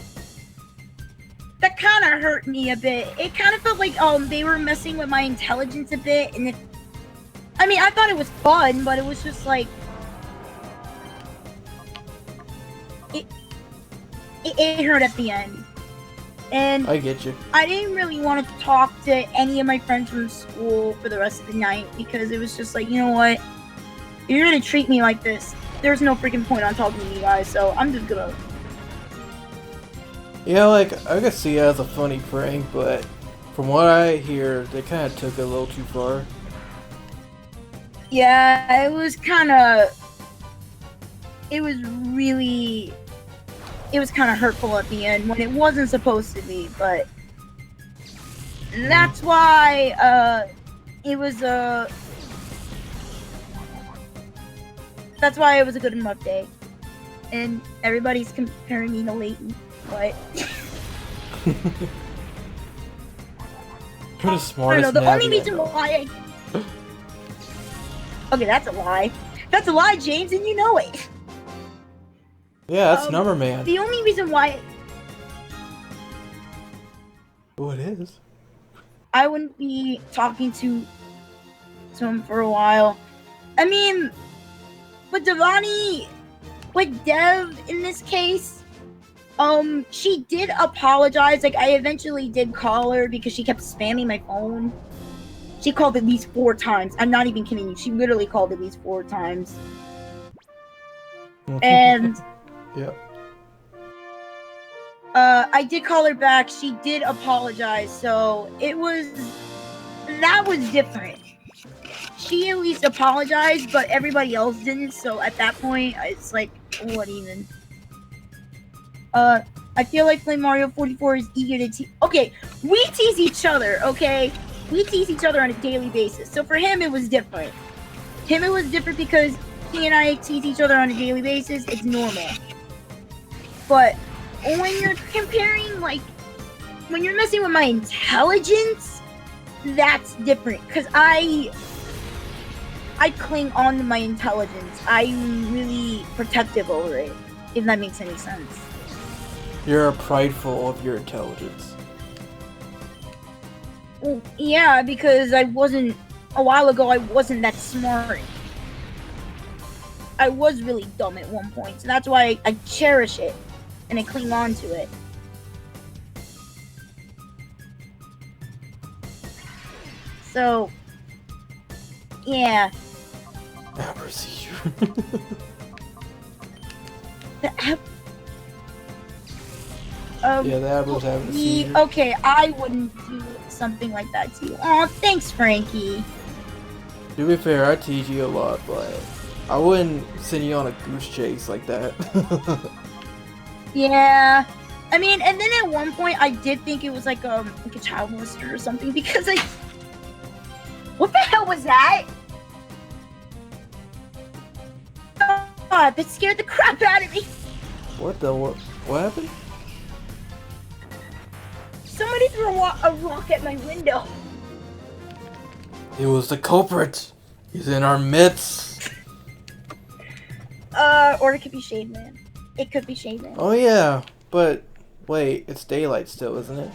S1: that kind of hurt me a bit. It kind of felt like they were messing with my intelligence a bit, and I mean, I thought it was fun, but it was just like it hurt at the end. And
S2: I get you.
S1: I didn't really want to talk to any of my friends from school for the rest of the night because it was just like, you know what? If you're gonna treat me like this, there's no freaking point on talking to you guys, so I'm just gonna.
S2: Yeah, like, I could see it as a funny prank, but from what I hear, they kind of took it a little too far.
S1: Yeah, it was kind of. It was really. It was kind of hurtful at the end when it wasn't supposed to be, but that's why it was a. That's why it was a good enough day, and everybody's comparing me to Leighton, but.
S2: You're the smartest.
S1: I don't know. The only reason why I. Okay, that's a lie. That's a lie, James, and you know it.
S2: Yeah, that's Number Man.
S1: The only reason why
S2: Oh, it is.
S1: I wouldn't be talking to him for a while. I mean, with Devani, with Dev in this case, she did apologize. Like, I eventually did call her because she kept spamming my phone. She called at least 4 times. I'm not even kidding you. She literally called at least 4 times. And
S2: yeah.
S1: I did call her back. She did apologize. So that was different. She at least apologized, but everybody else didn't. So at that point, it's like, what even? I feel like playing Mario 44 is eager to okay, we tease each other, okay? We tease each other on a daily basis. So for him, it was different. It was different because he and I tease each other on a daily basis. It's normal. But when you're comparing, like, when you're messing with my intelligence, that's different. Because I cling on to my intelligence. I'm really protective over it, if that makes any sense.
S2: You're prideful of your intelligence.
S1: Well, yeah, because a while ago, I wasn't that smart. I was really dumb at one point, so that's why I cherish it, and I cling on to it. So, yeah.
S2: Abra seizure. Yeah, the Abra's having a seizure.
S1: Okay, I wouldn't do something like that to you. Aw, thanks, Frankie.
S2: To be fair, I tease you a lot, but I wouldn't send you on a goose chase like that.
S1: Yeah. I mean, and then at one point, I did think it was like a child molester or something, because what the hell was that? God, that scared the crap out of me.
S2: What the what? What happened?
S1: Somebody threw a rock at my window.
S2: It was the culprit. He's in our midst.
S1: Or it could be Shade Man. It could be Shade Man.
S2: Oh yeah, but wait, it's daylight still, isn't it?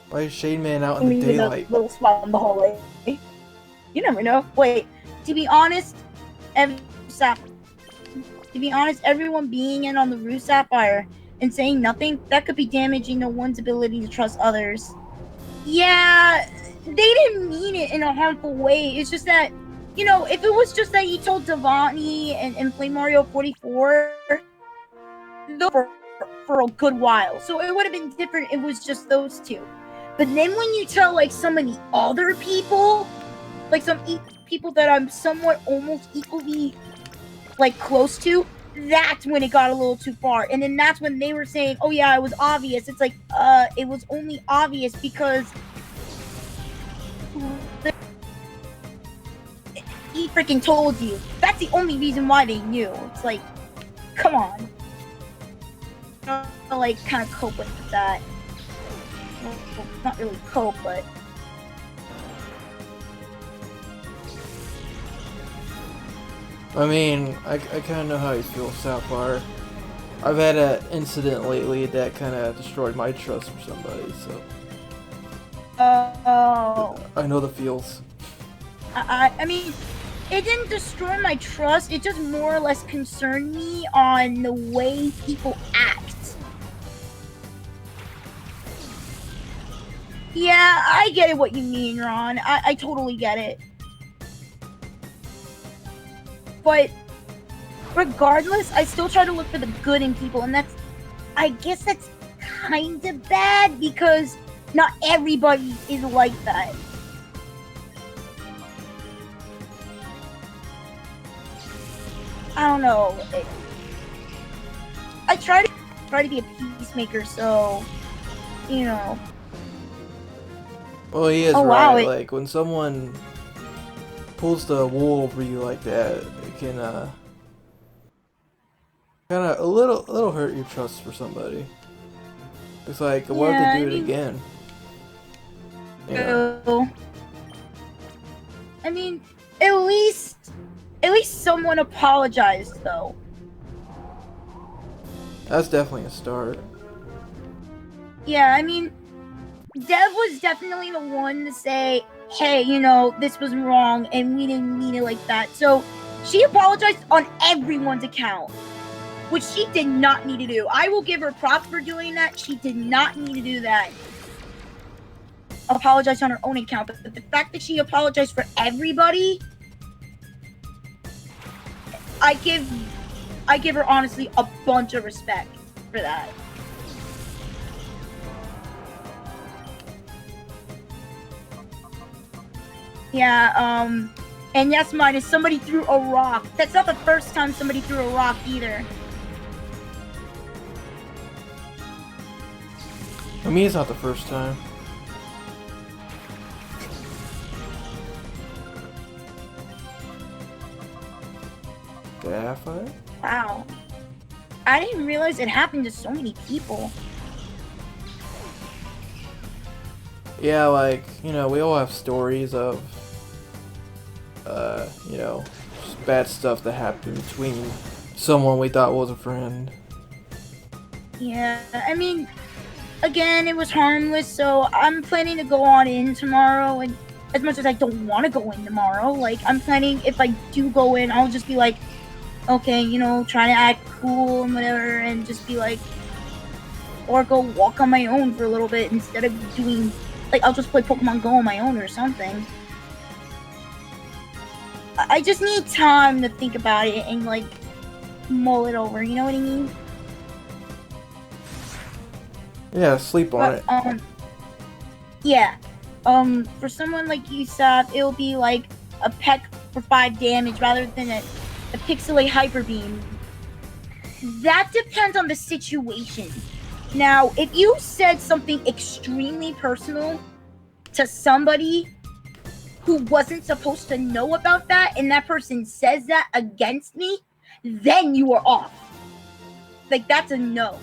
S2: Why is Shade Man out in the daylight?
S1: A little spot in the hallway. You never know. Wait, to be honest, everyone being in on the Rue Sapphire and saying nothing, that could be damaging to one's ability to trust others. Yeah, they didn't mean it in a harmful way. It's just that, you know, if it was just that he told Devani and Play Mario 44 for a good while, so it would have been different. It was just those two. But then when you tell like so many other people, like some people that I'm somewhat almost equally like close to, that's when it got a little too far. And then that's when they were saying, oh yeah, it was obvious. It's like, it was only obvious because he freaking told you. That's the only reason why they knew. It's like, come on. I don't know, like, kind of cope with that. Well, not really cope, but...
S2: I mean, I kind of know how you feel, Sapphire. I've had an incident lately that kind of destroyed my trust for somebody, so...
S1: Oh.
S2: I know the feels.
S1: I mean, it didn't destroy my trust, it just more or less concerned me on the way people act. Yeah, I get it what you mean, Ron. I totally get it. But regardless, I still try to look for the good in people, and I guess that's kind of bad because not everybody is like that. I don't know. I try to be a peacemaker, so you know.
S2: Well, he is
S1: Oh,
S2: right.
S1: wow,
S2: Like when someone pulls the wool over you like that, it can kind of a little hurt your trust for somebody. It's like, what if they do it again? Yeah.
S1: I mean, at least someone apologized, though.
S2: That's definitely a start.
S1: Yeah, I mean, Dev was definitely the one to say, hey, you know, this was wrong and we didn't mean it like that. So she apologized on everyone's account, which she did not need to do. I will give her props for doing that. She did not need to do that. Apologize on her own account, but the fact that she apologized for everybody, I give her honestly a bunch of respect for that. Yeah, and yes, minus somebody threw a rock. That's not the first time somebody threw a rock either.
S2: For me, it's not the first time. Sapphire?
S1: Wow. I didn't realize it happened to so many people.
S2: Yeah, like, you know, we all have stories of, you know, just bad stuff that happened between someone we thought was a friend.
S1: Yeah, I mean, again, it was harmless, so I'm planning to go on in tomorrow, and as much as I don't want to go in tomorrow, like, I'm planning, if I do go in, I'll just be like, okay, you know, try to act cool and whatever, and just be like, or go walk on my own for a little bit instead of doing, like, I'll just play Pokemon Go on my own or something. I just need time to think about it and, like, mull it over, you know what I mean?
S2: Yeah, sleep on it.
S1: Yeah. For someone like you, Sap, it'll be like a peck for 5 damage rather than a Pixelate Hyper Beam. That depends on the situation. Now, if you said something extremely personal to somebody who wasn't supposed to know about that, and that person says that against me, then you are off. Like, that's a no.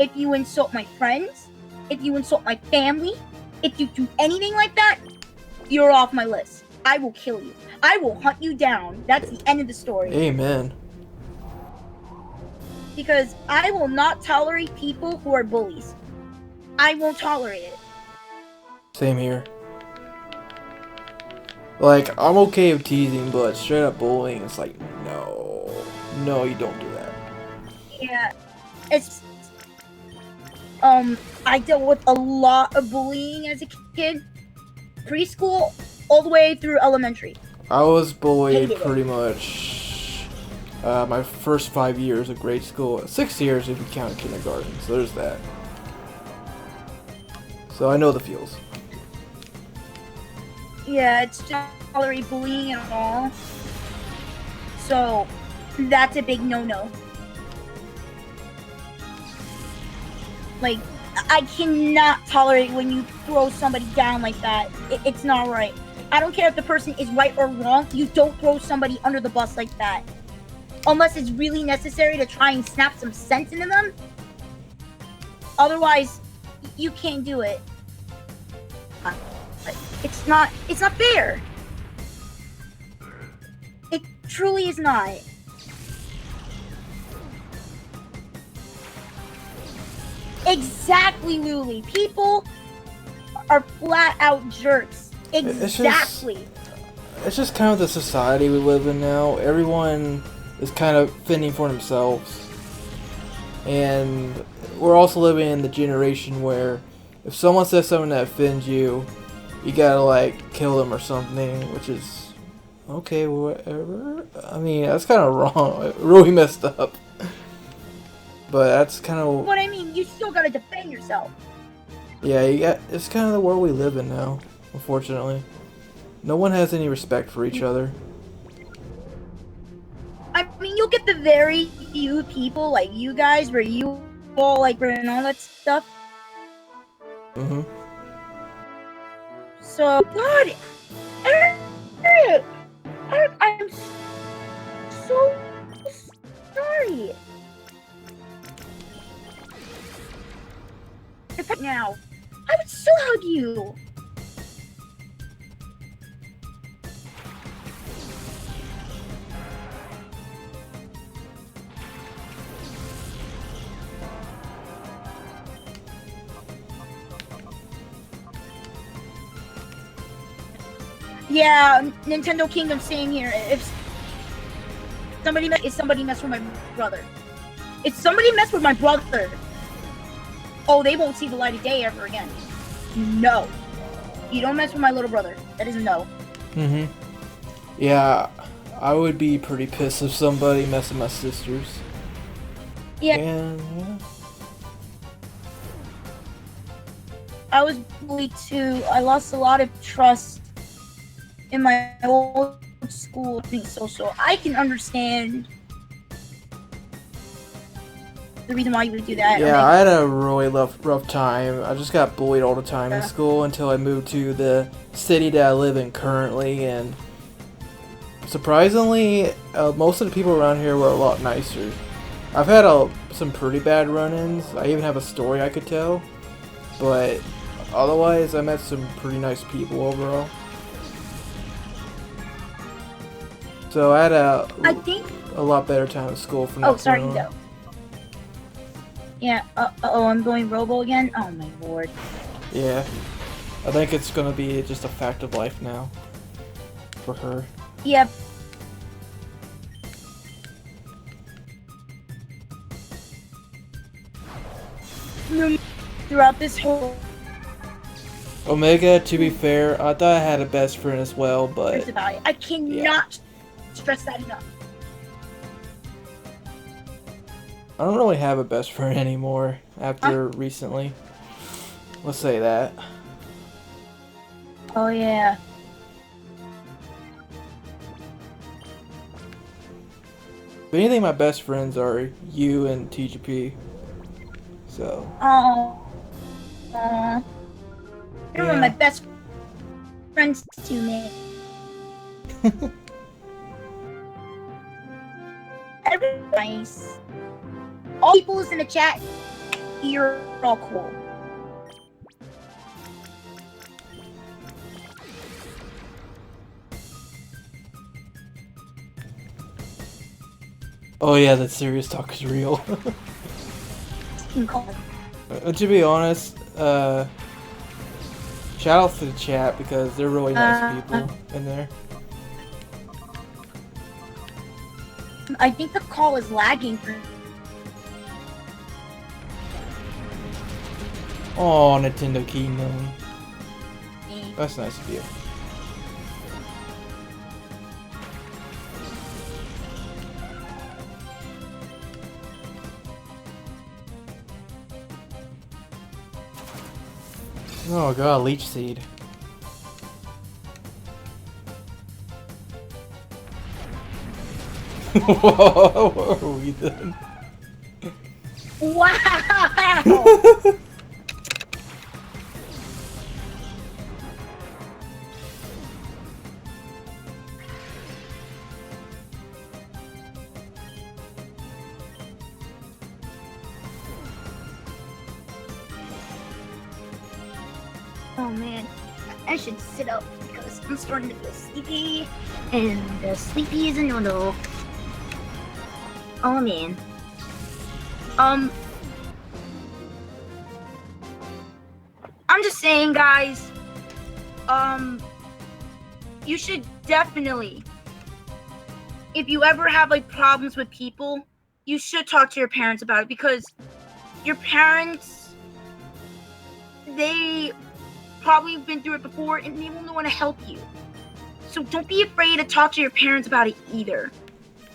S1: if you insult my friends, if you insult my family, if you do anything like that, you're off my list. I will kill you. I will hunt you down. That's the end of the story.
S2: Amen.
S1: Because I will not tolerate people who are bullies. I won't tolerate it.
S2: Same here. Like, I'm okay with teasing, but straight up bullying, it's like, no. No, you don't do that.
S1: Yeah. It's... I dealt with a lot of bullying as a kid. Preschool, all the way through elementary.
S2: I was bullied
S1: Hated
S2: pretty much my first 5 years of grade school. 6 years if you count kindergarten, so there's that. So I know the feels.
S1: Yeah, it's just tolerate bullying at all. So, that's a big no-no. Like, I cannot tolerate when you throw somebody down like that. It's not right. I don't care if the person is right or wrong. You don't throw somebody under the bus like that. Unless it's really necessary to try and snap some sense into them. Otherwise, you can't do it. It's not fair. It truly is not. Exactly, Luli. People are flat out jerks. Exactly.
S2: It's just kind of the society we live in now. Everyone is kind of fending for themselves. And we're also living in the generation where if someone says something that offends you, you gotta like kill them or something, which is okay, whatever. I mean, that's kind of wrong. Really messed up. But that's kind of
S1: what I mean. You still gotta defend yourself.
S2: Yeah, it's kind of the world we live in now, unfortunately. No one has any respect for each other.
S1: I mean, you'll get the very few people like you guys where you all like and all that stuff.
S2: Mm-hmm.
S1: So, God, Eric, I'm so sorry. Now, I would still hug you. Yeah, Nintendo Kingdom saying here, if somebody mess with my brother. If somebody mess with my brother, oh, they won't see the light of day ever again. No. You don't mess with my little brother. That is a no.
S2: Mm-hmm. Yeah, I would be pretty pissed if somebody messed with my sisters.
S1: Yeah.
S2: And, yeah.
S1: I was bullied too. I lost a lot of trust in my old school being social. I can understand the reason why you would do that.
S2: Yeah, I had a really rough time. I just got bullied all the time in school until I moved to the city that I live in currently, and surprisingly, most of the people around here were a lot nicer. I've had some pretty bad run-ins. I even have a story I could tell, but otherwise, I met some pretty nice people overall. So I had a lot better time at school from that point on.
S1: Sorry, you go. Yeah, I'm going Robo again? Oh my lord.
S2: Yeah. I think it's gonna be just a fact of life now. For her.
S1: Yep. Throughout this whole...
S2: Omega, to be fair, I thought I had a best friend as well, but...
S1: I cannot stress that enough.
S2: I don't really have a best friend anymore after recently. Let's say that.
S1: Oh yeah.
S2: If anything, my best friends are you and TGP. So.
S1: Oh. You're one of my best friends too, man. Everybody's nice. All people's in the chat, You're all cool.
S2: Oh yeah, that serious talk is real. To be honest, shout out to the chat because they're really nice people in there.
S1: I think the call is lagging for.
S2: Oh, Nintendo Kingdom. That's nice of you. Oh god, Leech Seed. Whoa, what are we doing?
S1: Wow! Oh man, I should sit up because I'm starting to feel sleepy, and sleepy is a no-no. Oh man. I'm just saying, guys. You should definitely, if you ever have like problems with people, you should talk to your parents about it because your parents, they probably been through it before and they will want to help you. So don't be afraid to talk to your parents about it either.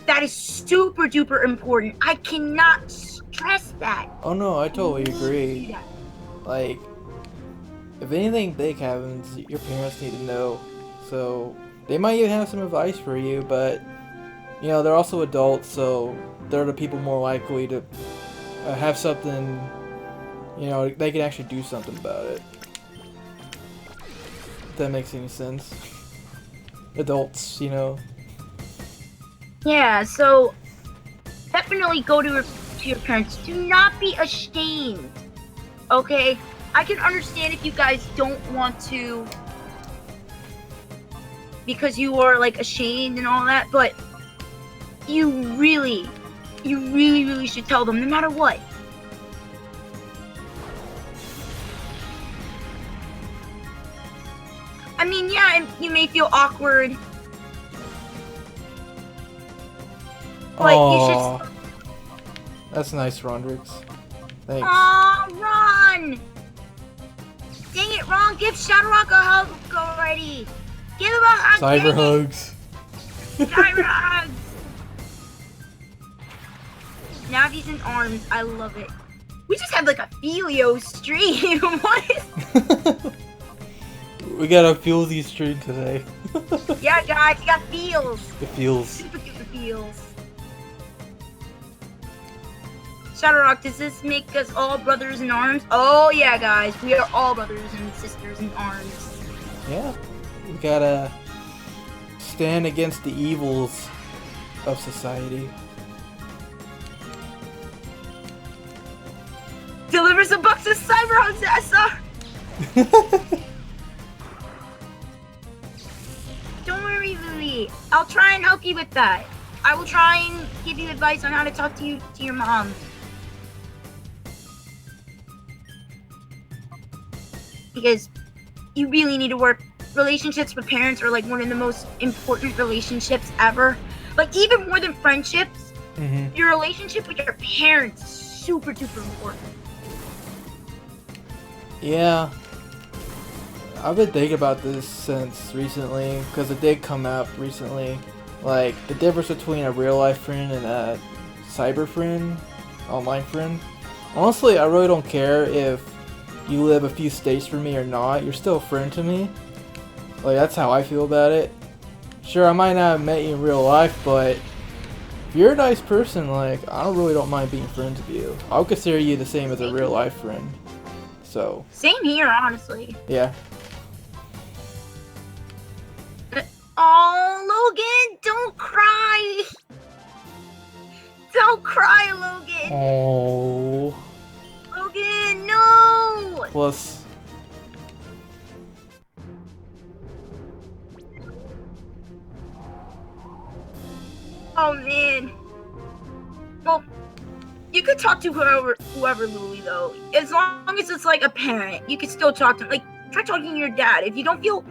S1: That is super duper important. I cannot stress that.
S2: Oh no, I totally agree. Like, if anything big happens, your parents need to know. So, they might even have some advice for you, but, you know, they're also adults, so they're the people more likely to have something, you know, they can actually do something about it. If that makes any sense. Adults, you know.
S1: Yeah, so definitely go to your parents. Do not be ashamed, okay? I can understand if you guys don't want to because you are like ashamed and all that, but you really should tell them no matter what. I mean, yeah, you may feel awkward, but you should.
S2: That's nice, Rondrix. Thanks.
S1: Aw, Ron! Dang it, Ron, give ShadowRock a hug already! Give him a hug!
S2: Cyber hugs!
S1: Cyber hugs! Now he's in arms, I love it. We just had like a Filio stream, what is...
S2: We got a feelsy stream today.
S1: Yeah, guys, you got feels!
S2: It feels.
S1: Super duper feels. ShadowRock, does this make us all brothers in arms? Oh yeah, guys, we are all brothers and sisters in arms.
S2: Yeah, we gotta stand against the evils of society.
S1: Deliver some bucks to ShadowRockZX! Don't worry, Lily. I'll try and help you with that. I will try and give you advice on how to talk to your mom. Because you really need to work. Relationships with parents are like one of the most important relationships ever. Like even more than friendships, your relationship with your parents is super duper important.
S2: Yeah, I've been thinking about this since recently, because it did come out recently. Like, the difference between a real life friend and a cyber friend, online friend. Honestly, I really don't care if you live a few states from me or not, you're still a friend to me. Like, that's how I feel about it. Sure, I might not have met you in real life, but if you're a nice person, like, I don't mind being friends with you. I'll consider you the same as a real life friend. So.
S1: Same here, honestly.
S2: Yeah.
S1: Oh, Logan, don't cry. Don't cry, Logan.
S2: Oh.
S1: Logan,
S2: Plus.
S1: Oh man. Well, you could talk to whoever, Louie, though. As long as it's like a parent, you could still talk to. Like, try talking to your dad. If you don't feel,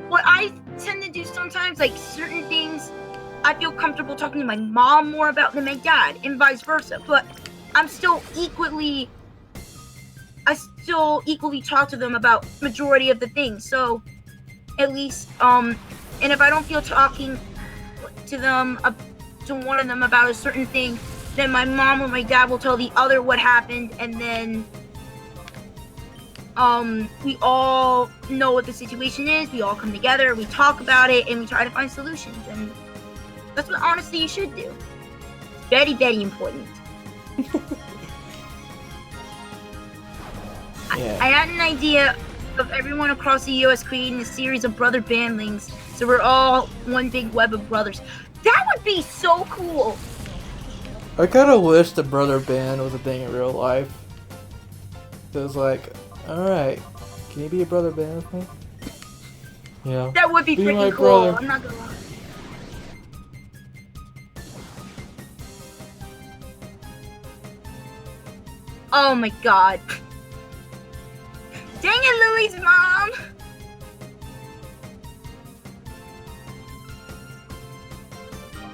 S1: what I tend to do sometimes, like certain things, I feel comfortable talking to my mom more about than my dad, and vice versa. But I still equally talk to them about majority of the things. So, at least, and if I don't feel talking to them, to one of them about a certain thing, then my mom or my dad will tell the other what happened, and then we all know what the situation is. We all come together, we talk about it, and we try to find solutions. And that's what honestly you should do. Very, very important.
S2: Yeah.
S1: I had an idea of everyone across the U.S. creating a series of brother bandlings, so we're all one big web of brothers. That would be so cool.
S2: I kind of wish the brother band was a thing in real life. It was like, alright, can you be a brother band with me? Yeah.
S1: That would be
S2: my
S1: freaking cool.
S2: brother.
S1: I'm not gonna lie. Oh my god. Dang it, Louie's mom!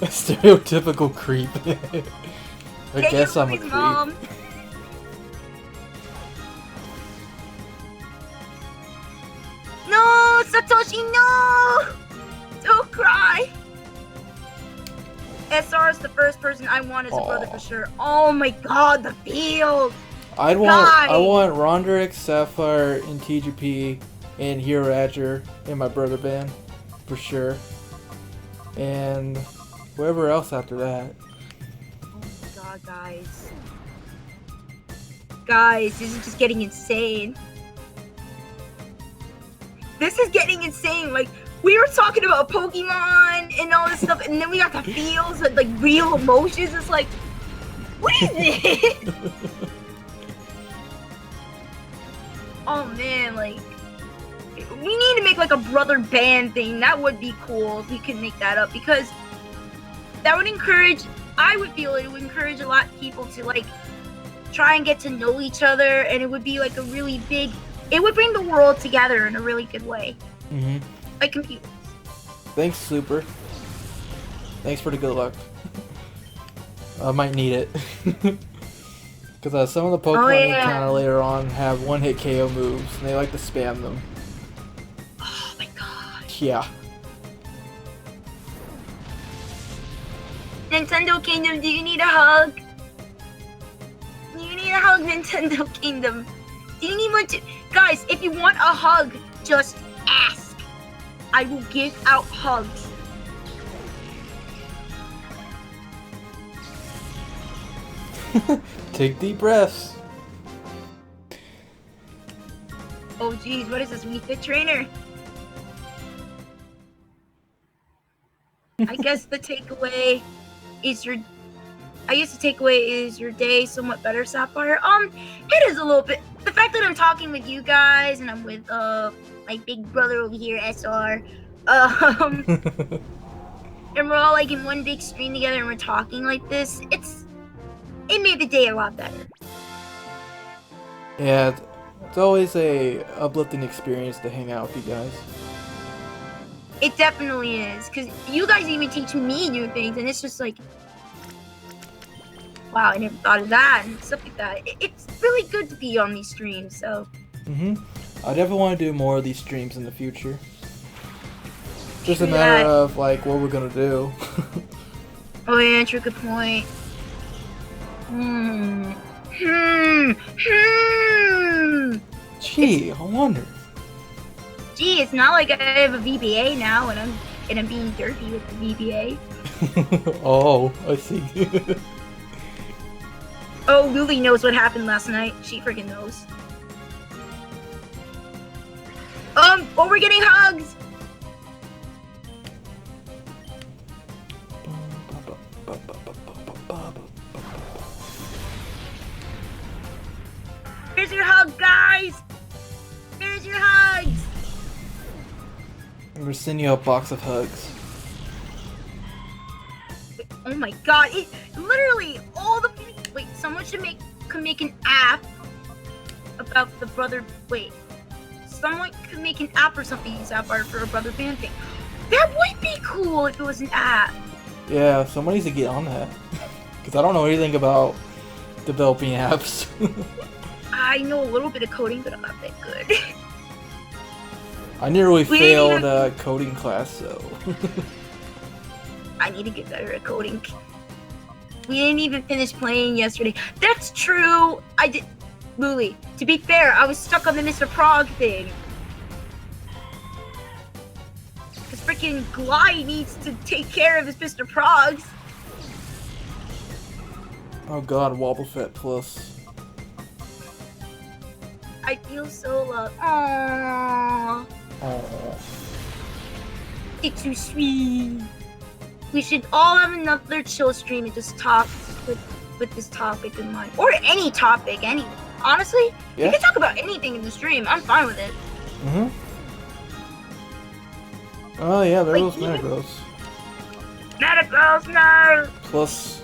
S2: A stereotypical creep. I
S1: Dang
S2: guess
S1: it,
S2: I'm a
S1: Louie's
S2: creep.
S1: mom. No, Satoshi, no! Don't cry. SR is the first person I want as a brother for sure. Oh my god, the field!
S2: I want Rondrick, Sapphire, and TGP, and Hero Badger in my brother band, for sure. And whoever else after that.
S1: Oh my god, guys. Guys, this is just getting insane. This is getting insane. Like, we were talking about Pokemon and all this stuff, and then we got the feels and like real emotions. It's like, what is it? Oh man, like, we need to make like a brother band thing. That would be cool if we could make that up, because that would encourage, I would feel it would encourage a lot of people to like try and get to know each other, and it would be like a really big, it would bring the world together in a really good way.
S2: Mm-hmm.
S1: Like computers.
S2: Thanks, Super. Thanks for the good luck. I might need it. Because some of the Pokemon you encounter later on have one-hit KO moves, and they like to spam them.
S1: Oh my god.
S2: Yeah.
S1: Nintendo Kingdom, do you need a hug? Do you need a hug, Nintendo Kingdom? Do you need one to... Guys, if you want a hug, just ask. I will give out hugs.
S2: Take deep breaths.
S1: Oh geez, what is this? Wii Fit Trainer? I guess the takeaway is your... day somewhat better, Sapphire. It is a little bit... The fact that I'm talking with you guys and I'm with, my big brother over here, SR, and we're all, like, in one big stream together and we're talking like this, it made the day a lot better.
S2: Yeah, it's always a uplifting experience to hang out with you guys.
S1: It definitely is, because you guys even teach me new things, and it's just like, wow, I never thought of that, and stuff like that. It's really good to be on these streams, so.
S2: I definitely want to do more of these streams in the future. Just a matter of, like, what we're gonna do.
S1: Oh yeah, true, good point.
S2: Gee, I wonder.
S1: Gee, it's not like I have a VBA now, and I'm being dirty with the VBA.
S2: Oh, I see.
S1: Oh, Lily knows what happened last night. She freaking knows. Oh, we're getting hugs! Here's your hug, guys! your hugs!
S2: I'm gonna send you a box of hugs.
S1: Wait, oh my god, it literally all the wait, someone could make an app about the brother someone could make an app or something Sapphire for a brother band thing. That would be cool if it was an app.
S2: Yeah, someone needs to get on that. Because I don't know anything about developing apps.
S1: I know a little bit of coding, but I'm not that good.
S2: I nearly failed coding class, so.
S1: I need to get better at coding. We didn't even finish playing yesterday. That's true! I did. Luli, to be fair, I was stuck on the Mr. Prog thing. Because freaking Glide needs to take care of his Mr. Progs.
S2: Oh god, Wobbuffet Plus.
S1: I feel so loved. Aww.
S2: Aww.
S1: It's so sweet. We should all have another chill stream and just talk with this topic in mind. Or any topic, any. Honestly,
S2: yeah.
S1: We can talk about anything in the stream. I'm fine with it.
S2: Mm-hmm. Oh yeah, there goes Metagross.
S1: Metagross, no!
S2: Plus,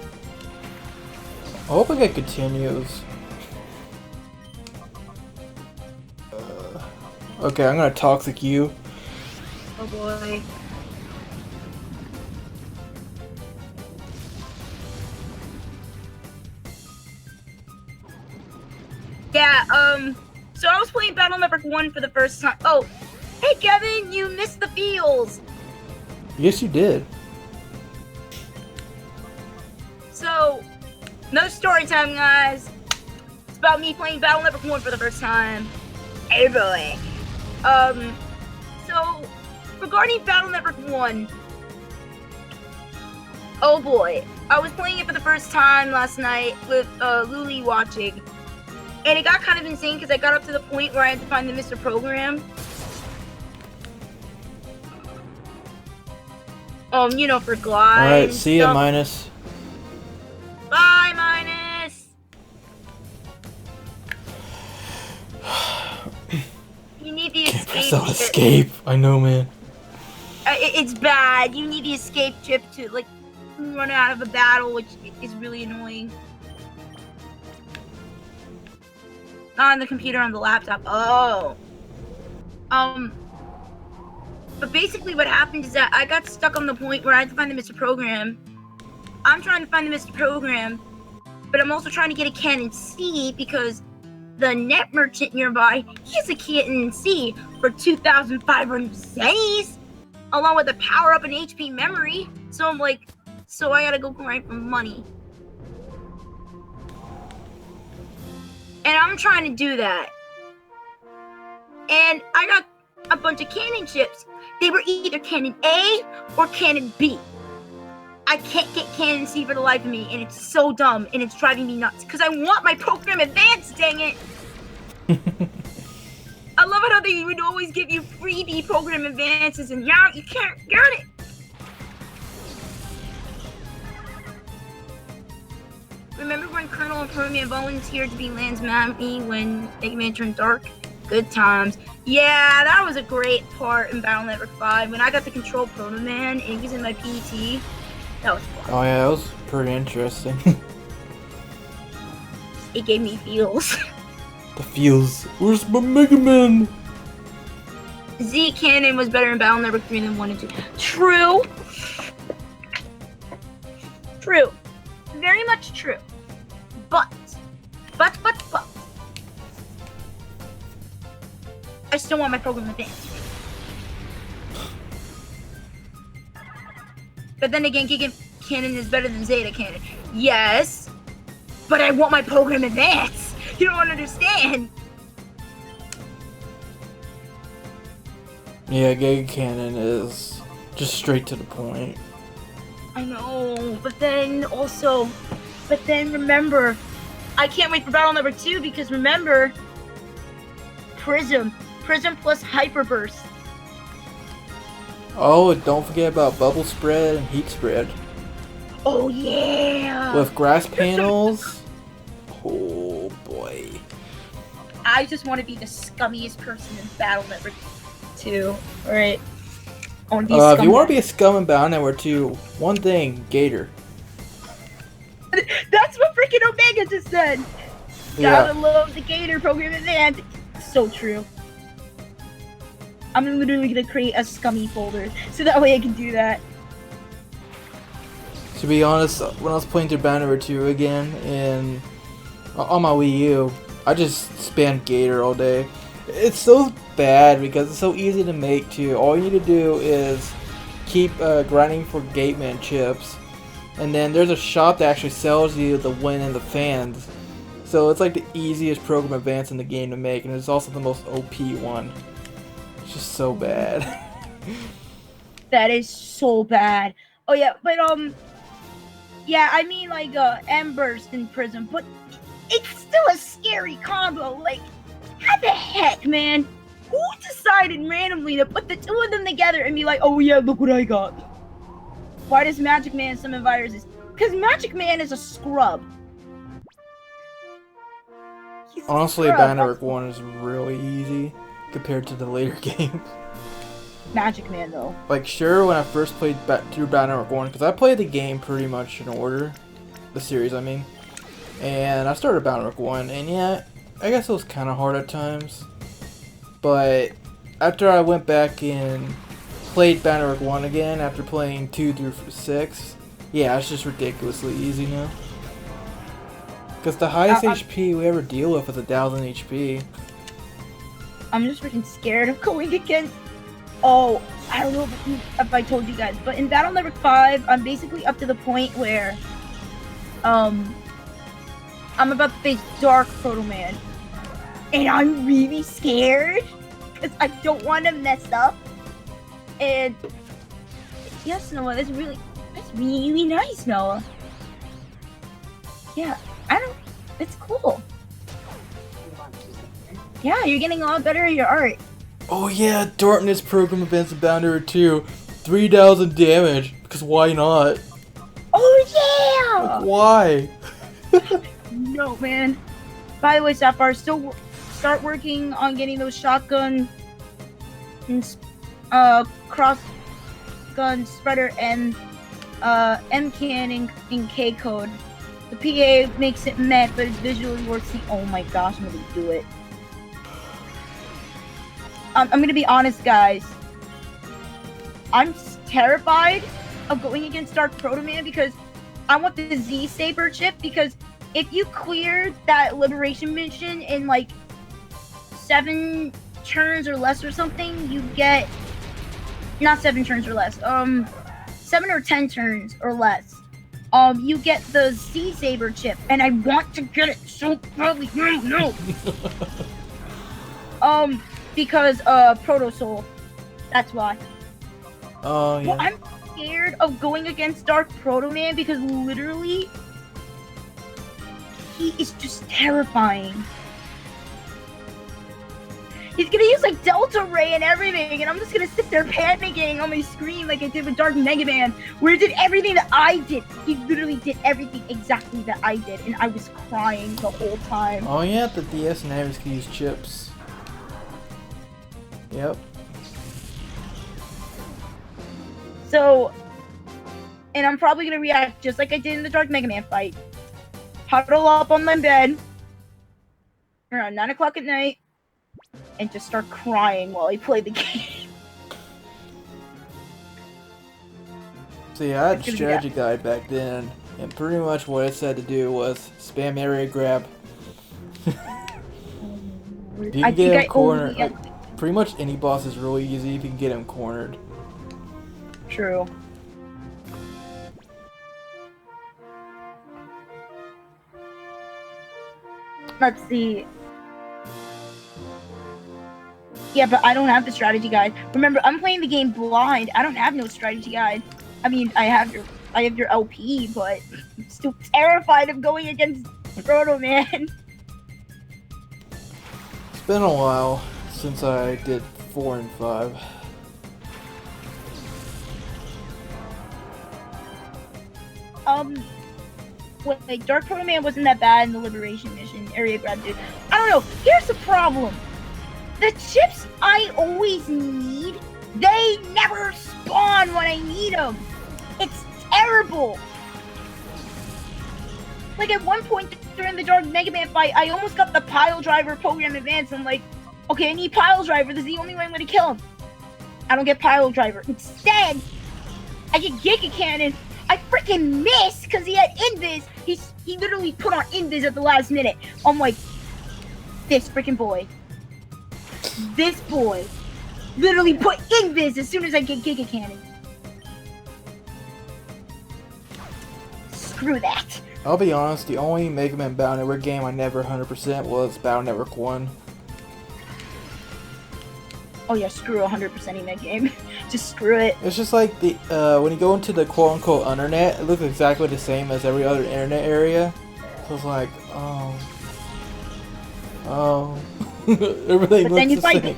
S2: I hope it continues. Okay, I'm gonna toxic you.
S1: Oh boy. Yeah, so I was playing Battle Network 1 for the first time. Oh, hey Kevin, you missed the feels!
S2: Yes, you did.
S1: So, no story time, guys. It's about me playing Battle Network 1 for the first time. Hey boy. So, regarding Battle Network 1, oh boy, I was playing it for the first time last night with Luli watching. And it got kind of insane because I got up to the point where I had to find the Mr. Program. You know, for Glide.
S2: Alright, see ya, Minus.
S1: Bye, Minus! You need the
S2: Can't press
S1: escape
S2: out
S1: chip.
S2: escape. I know, man.
S1: It's bad. You need the escape chip to, like, run out of a battle, which is really annoying. Not on the computer, on the laptop. Oh. But basically what happened is that I got stuck on the point where I had to find the Mr. Program. I'm trying to find the Mr. Program, but I'm also trying to get a Cannon C because the net merchant nearby, he has a Cannon C for 2,500 zennies, along with a power-up and HP memory. So I'm like, so I gotta go grind for money. And I'm trying to do that. And I got a bunch of cannon chips. They were either Cannon A or Cannon B. I can't get Cannon C for the life of me, and it's so dumb, and it's driving me nuts. Because I want my program advanced, dang it! I love it how they would always give you freebie program advances, and now you can't get it! Remember when Colonel and Permian volunteered to be Land's Mammy when Eggman turned dark? Good times. Yeah, that was a great part in Battle Network 5. When I got to control Proto Man and he was in my PET, that was fun.
S2: Oh yeah, that was pretty interesting.
S1: It gave me feels.
S2: The feels. Where's my Mega Man?
S1: Z Cannon was better in Battle Network 3 than 1 and 2. True. True. Very much true. But. I still want my program advanced. But then again, Giga Cannon is better than Zeta Cannon. Yes. But I want my program advanced. You don't understand.
S2: Yeah, Giga Cannon is just straight to the point.
S1: I know, but then remember, I can't wait for Battle Number 2 because remember, Prism plus Hyper Burst.
S2: Oh, and don't forget about Bubble Spread and Heat Spread.
S1: Oh yeah!
S2: With grass panels. Oh boy.
S1: I just want to be the scummiest person in Battle Network 2. Alright. I want to be a
S2: If you want to
S1: scumbag.
S2: be a scum in Battle Network 2, one thing, Gator.
S1: That's what freaking Omega just said.
S2: Yeah.
S1: Gotta love the Gator program advanced. So true. I'm literally gonna create a scummy folder so that way I can do that.
S2: To be honest, when I was playing through Battle Network 2 again on my Wii U, I just spammed Gator all day. It's so bad because it's so easy to make too. All you need to do is keep grinding for Gateman chips, and then there's a shop that actually sells you the win and the fans. So it's like the easiest program advance in the game to make, and it's also the most OP one. It's just so bad.
S1: That is so bad. Oh yeah, but yeah, I mean like Emberst in Prism, but it's still a scary combo. Like, how the heck, man? Who decided randomly to put the two of them together and be like, oh yeah, look what I got? Why does Magic Man summon viruses? Because Magic Man is a scrub. He's
S2: Honestly,
S1: a scrub.
S2: Battle Network 1 is really easy compared to the later games.
S1: Magic Man though.
S2: Like, sure, when I first played through Battle Network 1, because I played the game pretty much in order, the series I mean, and I started Battle Network 1, and yeah, I guess it was kind of hard at times, but after I went back and played Battle Network 1 again, after playing 2 through 6, yeah, it's just ridiculously easy now. Because the highest HP we ever deal with is 1000 HP.
S1: I'm just freaking scared of going against. Oh, I don't know if I told you guys, but in Battle Network 5, I'm basically up to the point where, I'm about to face Dark Proto Man, and I'm really scared because I don't want to mess up. And yes, Noah, that's really nice, Noah. Yeah, it's cool. Yeah, you're getting a lot better at your art.
S2: Oh yeah, Darkness program events in Battle Network 2, 3000 damage, because why not?
S1: Oh yeah!
S2: Like, why?
S1: No, man. By the way, Sapphire, still start working on getting those shotgun and cross gun spreader and M can in K code. The PA makes it meh, but it visually works. Oh my gosh, I'm gonna do it. I'm gonna be honest, guys. I'm terrified of going against Dark Proto Man because I want the Z Saber chip, because if you clear that liberation mission in like 7 turns or less or something, you get not 7 turns or less, 7 or 10 turns or less. You get the Z Saber chip, and I want to get it so badly. No. Because Proto Soul. That's why.
S2: Oh yeah.
S1: Well, I'm scared of going against Dark Proto Man because literally he is just terrifying. He's gonna use like Delta Ray and everything, and I'm just gonna sit there panicking on my screen like I did with Dark Mega Man, where he did everything that I did. He literally did everything exactly that I did, and I was crying the whole time.
S2: Oh yeah, the DS and Navis can use chips. Yep.
S1: So, and I'm probably gonna react just like I did in the Dark Mega Man fight. Huddle up on my bed around 9 o'clock at night and just start crying while I play the game.
S2: See, I had a strategy guide back then, and pretty much what it said to do was spam area grab. If you can get him cornered, pretty much any boss is really easy if you can get him cornered.
S1: True. Let's see. Yeah, but I don't have the strategy guide. Remember, I'm playing the game blind. I don't have no strategy guide. I mean, I have your LP, but I'm still terrified of going against Proto Man.
S2: It's been a while since I did 4 and 5.
S1: Wait, Dark Proto Man wasn't that bad in the Liberation Mission area grab dude. I don't know. Here's the problem. The chips I always need, they never spawn when I need them. It's terrible. Like at one point during the Dark Mega Man fight, I almost got the Pile Driver Program Advance. I'm like, okay, I need Pile Driver. This is the only way I'm going to kill him. I don't get Pile Driver. Instead, I get Giga Cannon. I freaking missed because he had Invis. He literally put on Invis at the last minute. I'm like, this freaking boy. This boy literally put Invis as soon as I get Giga Cannon. Screw that.
S2: I'll be honest, the only Mega Man Battle Network game I never 100% was Battle Network 1.
S1: Oh yeah, screw 100%ing that game. Just screw it.
S2: It's just like the when you go into the quote-unquote internet, it looks exactly the same as every other internet area. So it's like, everything looks the same.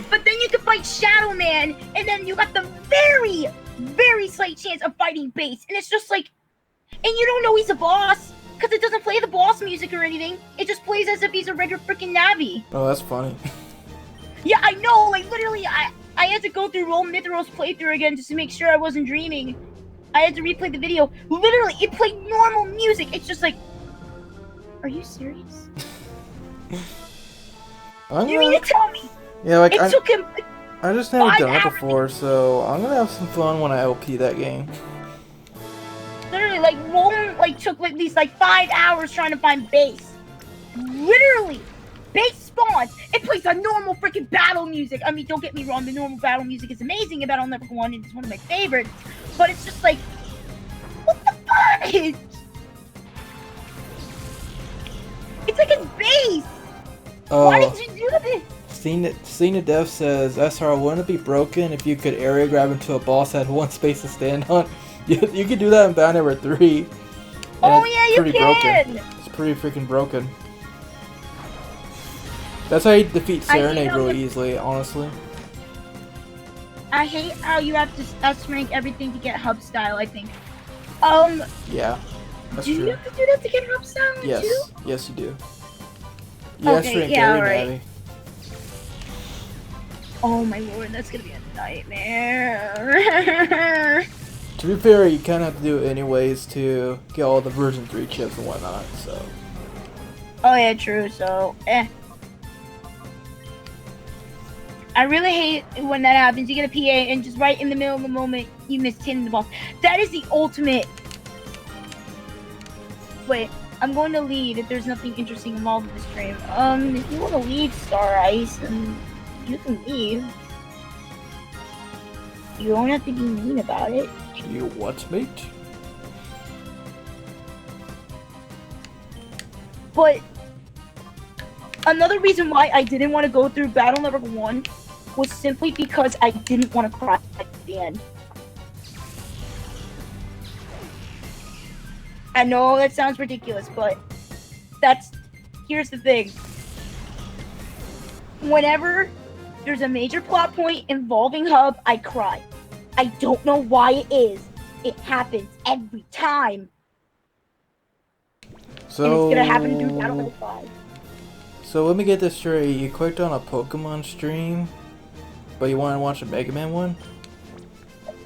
S1: But then you can fight Shadow Man, and then you got the very, very slight chance of fighting Base, and it's just like, and you don't know he's a boss because it doesn't play the boss music or anything. It just plays as if he's a regular freaking Navi.
S2: Oh, that's funny.
S1: Yeah, I know. Like literally, I had to go through old Mithros playthrough again just to make sure I wasn't dreaming. I had to replay the video. Literally, it played normal music. It's just like, are you serious? You mean to tell me?
S2: Yeah, like
S1: it took him.
S2: I just never done it before, so I'm gonna have some fun when I LP that game.
S1: Literally, like Roland, like took at least like 5 hours trying to find Base. Literally. Base spawns. It plays a normal freaking battle music. I mean, don't get me wrong. The normal battle music is amazing in Battle Network 1. It's one of my favorites. But it's just like, what the fuck? It's like his base. Why did you do this?
S2: Cena Dev says, SR, wouldn't it be broken if you could area grab into a boss that had one space to stand on? You could do that in Battle Network 3.
S1: Oh yeah, you can.
S2: Broken. It's pretty freaking broken. That's how you defeat Serenade really easily, honestly.
S1: I hate how you have to S-rank everything to get hub style, I think.
S2: Yeah, that's
S1: true. Do you have to do that to get hub style
S2: yes.
S1: too?
S2: Yes, you do. You S-rank every Navi.
S1: Oh my lord, that's gonna be a nightmare.
S2: To be fair, you kind of have to do it anyways to get all the version 3 chips and whatnot, so.
S1: Oh yeah, true, so, I really hate when that happens. You get a PA and just right in the middle of the moment, you miss hitting the boss. That is the ultimate. Wait, I'm going to leave if there's nothing interesting involved in this stream. If you want to leave, Star Ice, then you can leave. You don't have to be mean about it.
S2: You what, mate?
S1: But another reason why I didn't want to go through Battle Network 1 was simply because I didn't want to cry at the end. I know that sounds ridiculous, but here's the thing. Whenever there's a major plot point involving Hub, I cry. I don't know why it is. It happens every time.
S2: So,
S1: and it's gonna happen through Battle Network 5.
S2: So let me get this straight. You clicked on a Pokemon stream, but you want to watch a Mega Man one?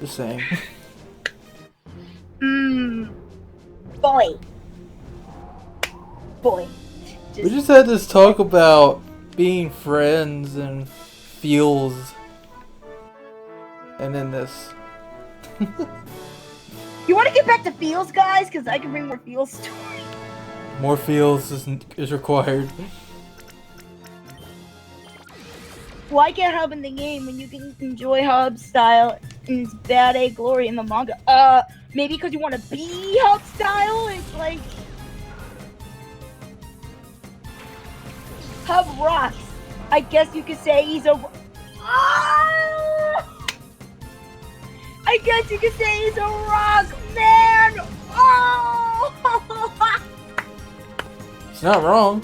S2: Just saying.
S1: Boy.
S2: We just had this talk about being friends and feels, and then this.
S1: You want to get back to feels, guys? Because I can bring more feels stories.
S2: More feels is required.
S1: Why get Hub in the game when you can enjoy Hub style in its bad A glory in the manga? Maybe because you want to be Hub style? It's like... Hub rocks. I guess you could say he's a... I guess you could say he's a rock man! Oh!
S2: It's not wrong.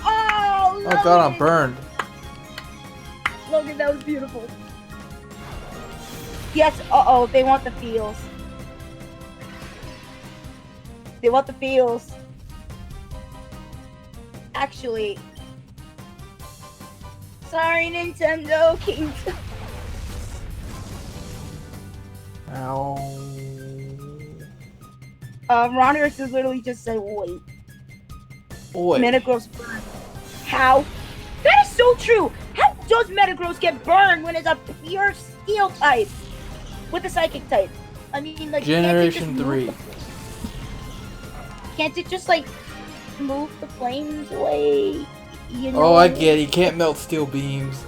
S1: Oh,
S2: oh god, I'm burned.
S1: Logan, that was beautiful. Yes, uh-oh, they want the feels. They want the feels. Actually, sorry, Nintendo King.
S2: Ow.
S1: Ronix is literally just said, wait.
S2: Boy.
S1: Metagross burn. How? That is so true. How does Metagross get burned when it's a pure steel type with a psychic type? I mean, like,
S2: Generation 3.
S1: Can't it just like move the flames away? You know?
S2: Oh, I get it. You can't melt steel beams.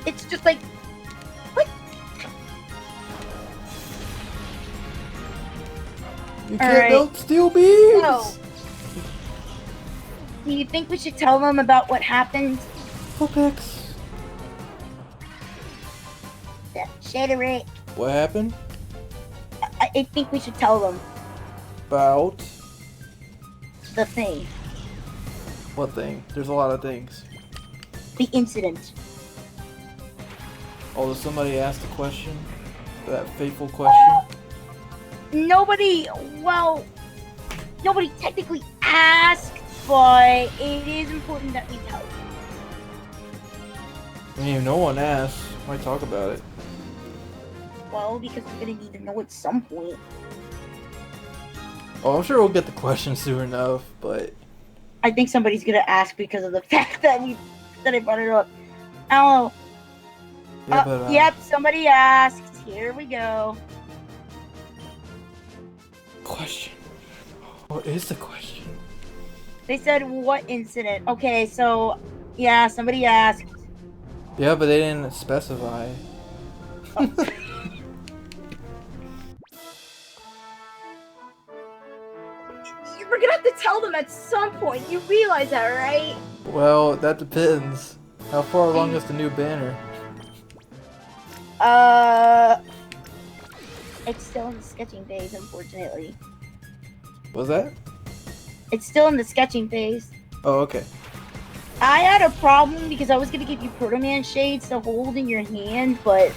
S1: It's just like, what?
S2: You can't melt steel beams.
S1: So, do you think we should tell them about what happened?
S2: Vulpix.
S1: ShadowRock.
S2: What happened?
S1: I think we should tell them
S2: About
S1: the thing.
S2: what thing? There's a lot of things.
S1: The incident.
S2: Oh, did somebody ask the question? That fateful question?
S1: Nobody technically asked, but it is important that we tell them.
S2: I mean, if no one asks, why talk about it?
S1: Well, because we're gonna need to know at some point.
S2: Oh, I'm sure we'll get the question soon enough, but
S1: I think somebody's gonna ask because of the fact that I brought it up. Oh.
S2: yeah, but
S1: Yep, somebody asked. Here we go.
S2: question. What is the question?
S1: They said, what incident? Okay, so, yeah, somebody asked.
S2: Yeah, but they didn't specify.
S1: We're gonna have to tell them at some point. You realize that, right?
S2: Well, that depends. How far along is the new banner?
S1: It's still in the sketching phase, unfortunately.
S2: Was that?
S1: It's still in the sketching phase.
S2: Oh, okay.
S1: I had a problem because I was gonna give you Proto Man shades to hold in your hand, but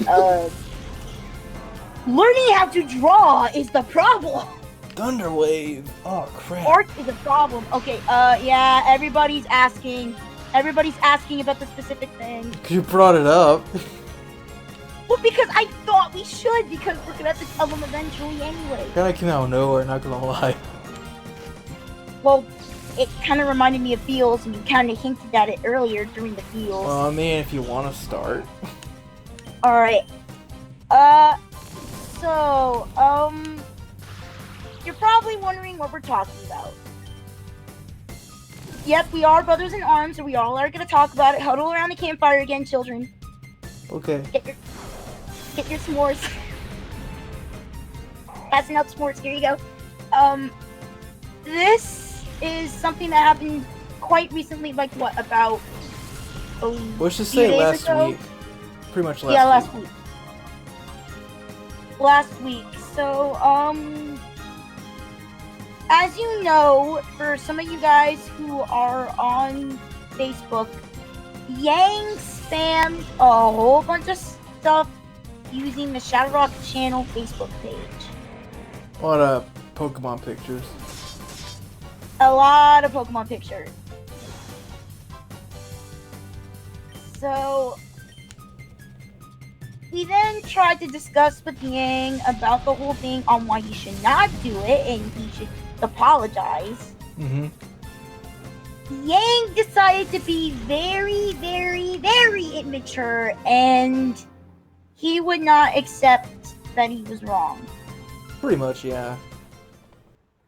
S1: learning how to draw is the problem.
S2: Thunderwave. Oh crap.
S1: Art is a problem. Okay, yeah, everybody's asking about the specific thing.
S2: You brought it up.
S1: Well, because I thought we should, because we're gonna have to tell them eventually anyway.
S2: Kinda came out of nowhere, not gonna lie.
S1: Well, it kind of reminded me of Feels, and you kind of hinted at it earlier during the Feels.
S2: Well, I mean, if you want to start.
S1: Alright. So, you're probably wondering what we're talking about. Yep, we are brothers in arms, and we all are gonna talk about it. Huddle around the campfire again, children.
S2: Okay.
S1: Get your s'mores. Passing out s'mores, here you go. This is something that happened quite recently, like what, about
S2: Let's just say last week. Pretty much last week.
S1: Yeah, last week. Last week. So, as you know, for some of you guys who are on Facebook, Yang spammed a whole bunch of stuff using the ShadowRock channel Facebook page.
S2: A lot of Pokemon pictures.
S1: A lot of Pokemon pictures. So, we then tried to discuss with Yang about the whole thing on why he should not do it and he should apologize.
S2: Mm-hmm.
S1: Yang decided to be very, very, very immature, and he would not accept that he was wrong.
S2: Pretty much, yeah.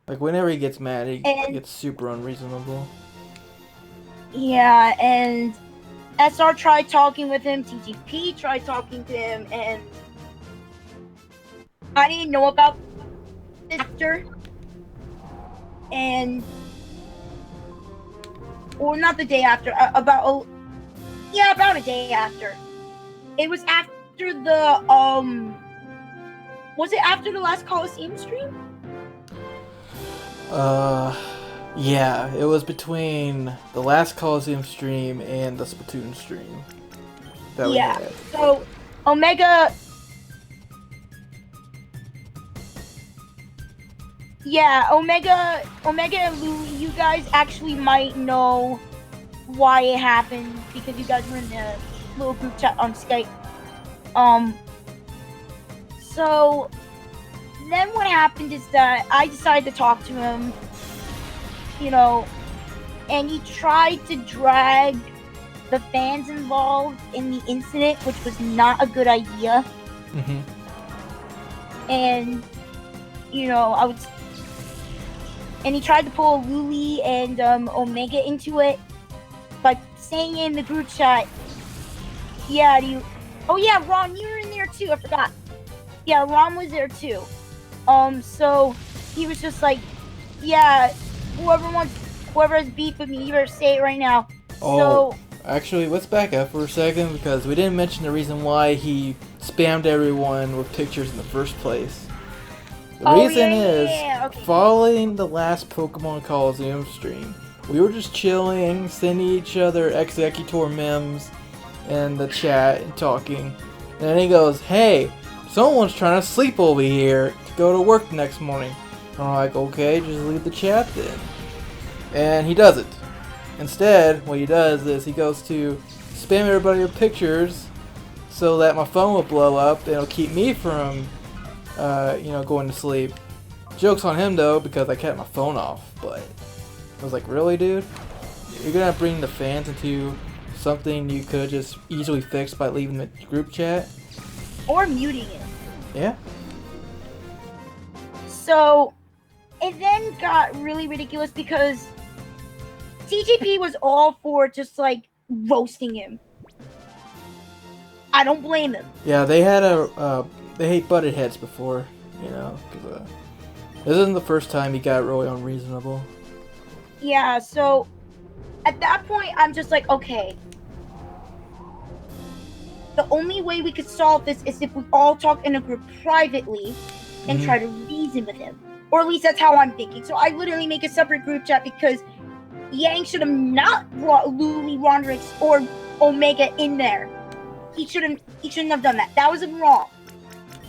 S2: Like, whenever he gets mad, he gets super unreasonable.
S1: Yeah, and SR tried talking with him, TTP tried talking to him, and I didn't know about this after. And or not the day after, about a day after. It was after the was it after the last Colosseum stream?
S2: Yeah, it was between the last Colosseum stream and the Splatoon stream that we had.
S1: So Omega Yeah, Omega and Louie, you guys actually might know why it happened because you guys were in the little group chat on Skype. So then what happened is that I decided to talk to him, you know, and he tried to drag the fans involved in the incident, which was not a good idea.
S2: Mm-hmm.
S1: And, you know, and he tried to pull Luli and Omega into it by saying in the group chat, yeah, oh yeah, Ron, you were in there too, I forgot. Yeah, Ron was there too. So he was just like, yeah, whoever has beef with me, you better say it right now.
S2: Oh, actually, let's back up for a second because we didn't mention the reason why he spammed everyone with pictures in the first place. The reason is,
S1: okay.
S2: following the last Pokemon Colosseum stream, we were just chilling, sending each other Executor memes in the chat and talking. And then he goes, hey, someone's trying to sleep over here to go to work the next morning. I'm like, okay, just leave the chat then. And he doesn't. Instead, what he does is he goes to spam everybody with pictures so that my phone will blow up and it'll keep me from going to sleep. Joke's on him though, because I kept my phone off, but I was like, really, dude? You're gonna bring the fans into something you could just easily fix by leaving the group chat?
S1: Or muting it.
S2: Yeah.
S1: So, it then got really ridiculous because TGP was all for just like roasting him. I don't blame him.
S2: Yeah, they had they hate butted heads before, because this isn't the first time he got really unreasonable.
S1: Yeah, so at that point, I'm just like, okay. The only way we could solve this is if we all talk in a group privately and try to reason with him. Or at least that's how I'm thinking. So I literally make a separate group chat because Yang should have not brought Luli, Rondrix, or Omega in there. He shouldn't have done that. That was wrong.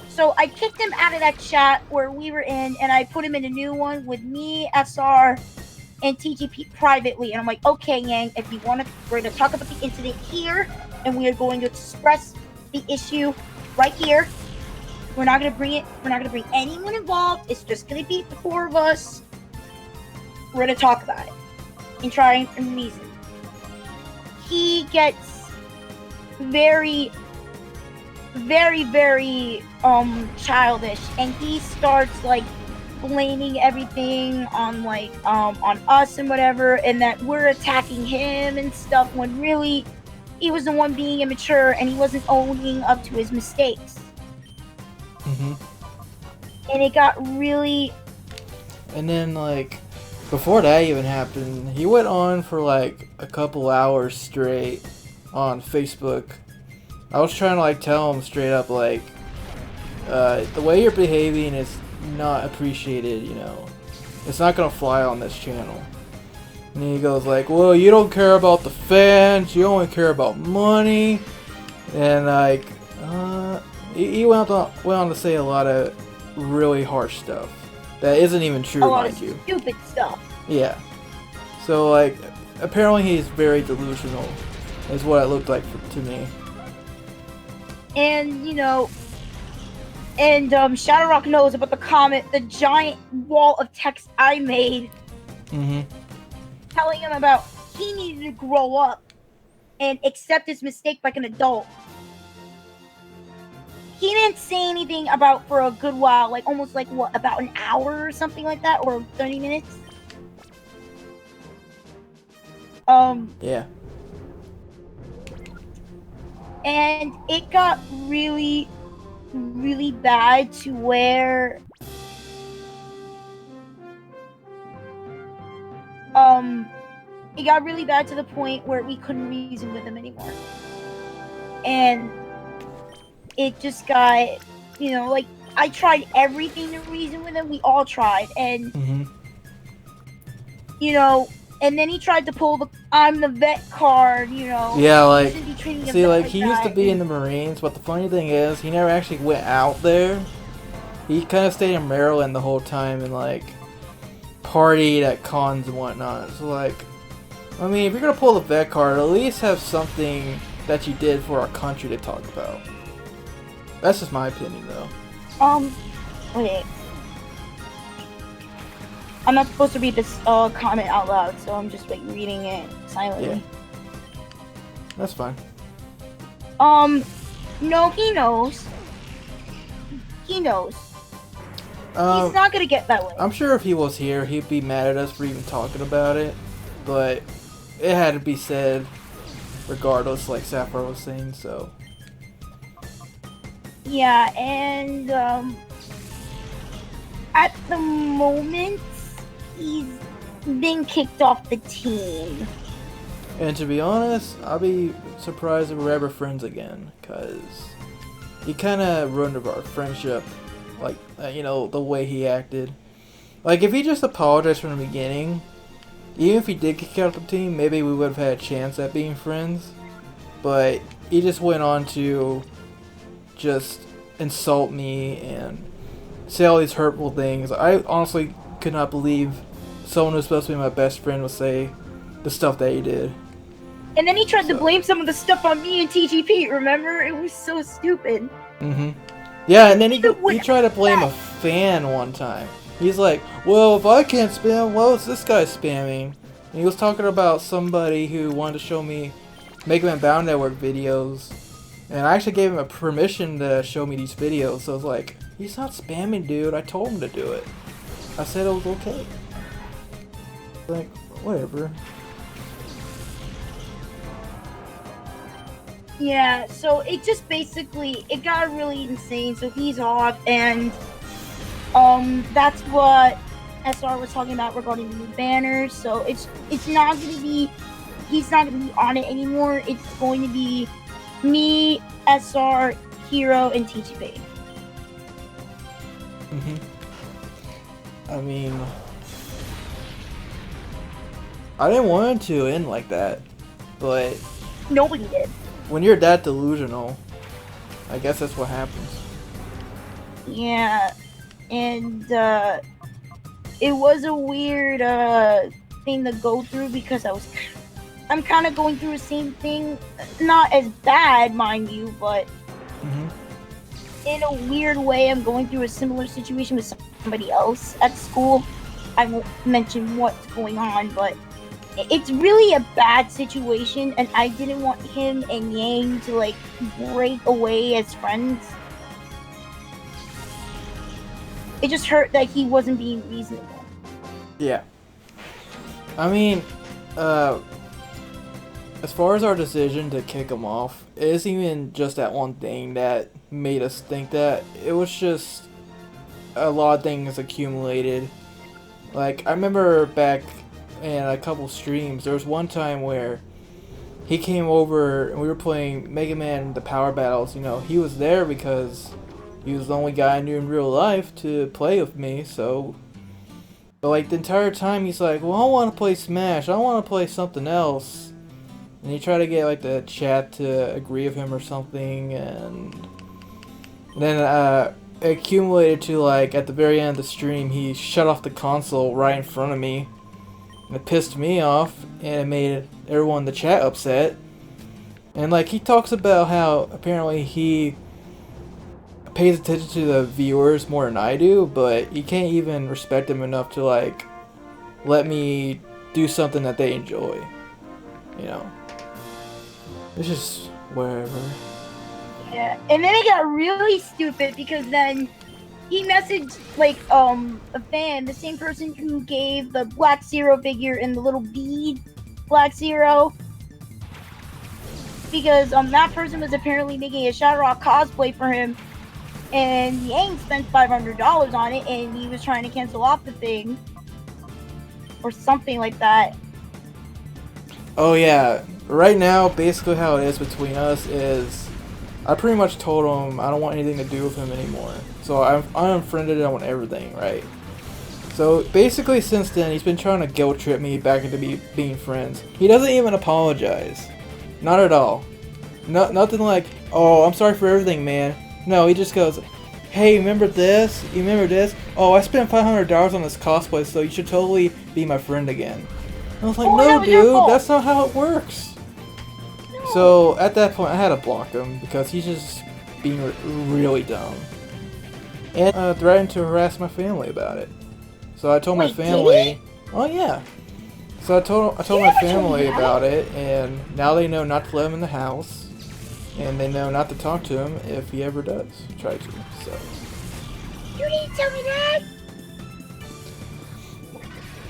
S1: So I kicked him out of that chat where we were in, and I put him in a new one with me, SR, and TGP privately. And I'm like, okay, Yang, if you want to, we're going to talk about the incident here, and we are going to express the issue right here. We're not going to bring anyone involved. It's just going to be the four of us. We're going to talk about it and try and reason. He gets very, very, very childish, and he starts like blaming everything on on us and whatever, and that we're attacking him and stuff, when really he was the one being immature and he wasn't owning up to his mistakes. And it got really...
S2: And then before that even happened, he went on for a couple hours straight on Facebook. I was trying to tell him straight up the way you're behaving is not appreciated, it's not gonna fly on this channel. And he goes well, you don't care about the fans, you only care about money, and he went on to say a lot of really harsh stuff that isn't even true, mind you.
S1: Stupid stuff.
S2: Yeah. So apparently he's very delusional, is what it looked like to me.
S1: And ShadowRock knows about the giant wall of text I made, telling him about he needed to grow up and accept his mistake like an adult. He didn't say anything about for a good while, almost about an hour or something like that, or 30 minutes.
S2: Yeah.
S1: And it got really, really bad to where it got really bad to the point where we couldn't reason with him anymore. And it just got, I tried everything to reason with him. We all tried. And, and then he tried to pull the I'm the vet card,
S2: Yeah, he used to be in the Marines, but the funny thing is, he never actually went out there. He kind of stayed in Maryland the whole time, and partied at cons and whatnot. So like, I mean, if you're gonna pull the vet card, at least have something that you did for our country to talk about. That's just my opinion, though.
S1: Wait. I'm not supposed to read this comment out loud, so I'm just like reading it silently.
S2: Yeah. That's fine.
S1: No, he knows. He knows. He's not gonna get that way.
S2: I'm sure if he was here, he'd be mad at us for even talking about it, but it had to be said regardless, like Sapphire was saying, so.
S1: Yeah, and at the moment, he's been kicked off the team.
S2: And to be honest, I'll be surprised if we're ever friends again, because he kind of ruined our friendship, like, you know, the way he acted. Like, if he just apologized from the beginning, even if he did kick out the team, maybe we would have had a chance at being friends. But he just went on to just insult me and say all these hurtful things. I honestly could not believe someone who's supposed to be my best friend would say the stuff that he did.
S1: And then he tried to blame some of the stuff on me and TGP, remember? It was so stupid.
S2: Mm-hmm. Yeah, and then he tried to blame a fan one time. He's like, well, if I can't spam, well, it's this guy spamming. And he was talking about somebody who wanted to show me Mega Man Battle Network videos. And I actually gave him a permission to show me these videos. So I was like, he's not spamming, dude. I told him to do it. I said it was okay. Like, whatever.
S1: Yeah, so it just basically, it got really insane, so he's off, and that's what SR was talking about regarding the new banners. So it's not going to be, he's not going to be on it anymore. It's going to be me, SR, Hero, and TGP.
S2: I mean, I didn't want it to end like that, but
S1: nobody did.
S2: When you're that delusional, I guess that's what happens.
S1: Yeah, and it was a weird thing to go through because I'm kind of going through the same thing, not as bad, mind you, but in a weird way, I'm going through a similar situation with somebody else at school. I won't mention what's going on, but it's really a bad situation, and I didn't want him and Yang to like break away as friends. It just hurt that he wasn't being reasonable.
S2: Yeah. I mean, as far as our decision to kick him off, it isn't even just that one thing that made us think that. It was just a lot of things accumulated. Like, I remember back in a couple streams, there was one time where he came over and we were playing Mega Man the Power Battles. You know, he was there because he was the only guy I knew in real life to play with me, so... But like the entire time he's like, well, I want to play Smash, I want to play something else. And he tried to get like the chat to agree with him or something, and then it accumulated to like at the very end of the stream he shut off the console right in front of me. And it pissed me off, and it made everyone in the chat upset. And like he talks about how apparently he pays attention to the viewers more than I do, but you can't even respect them enough to like let me do something that they enjoy. You know, it's just whatever.
S1: Yeah, and then it got really stupid because then he messaged like a fan, the same person who gave the Black Zero figure and the little bead Black Zero, because that person was apparently making a ShadowRock cosplay for him, and Yang spent $500 on it, and he was trying to cancel off the thing or something like that.
S2: Oh yeah, right now basically how it is between us is I pretty much told him I don't want anything to do with him anymore. So I unfriended him on everything, right? So basically since then he's been trying to guilt trip me back into being friends. He doesn't even apologize. Not at all. Nothing like, oh, I'm sorry for everything, man. No, he just goes, hey, remember this? You remember this? Oh, I spent $500 on this cosplay, so you should totally be my friend again. I was like,
S1: Oh,
S2: no,
S1: that was your
S2: dude,
S1: fault.
S2: that's not how it works.
S1: No.
S2: So at that point, I had to block him because he's just being really dumb, and threatened to harass my family about it. So I told my
S1: Wait,
S2: family. Oh yeah. So I told my
S1: never told
S2: family
S1: me that.
S2: about it, and now they know not to let him in the house, and they know not to talk to him if he ever does try to. So.
S1: You didn't tell me that.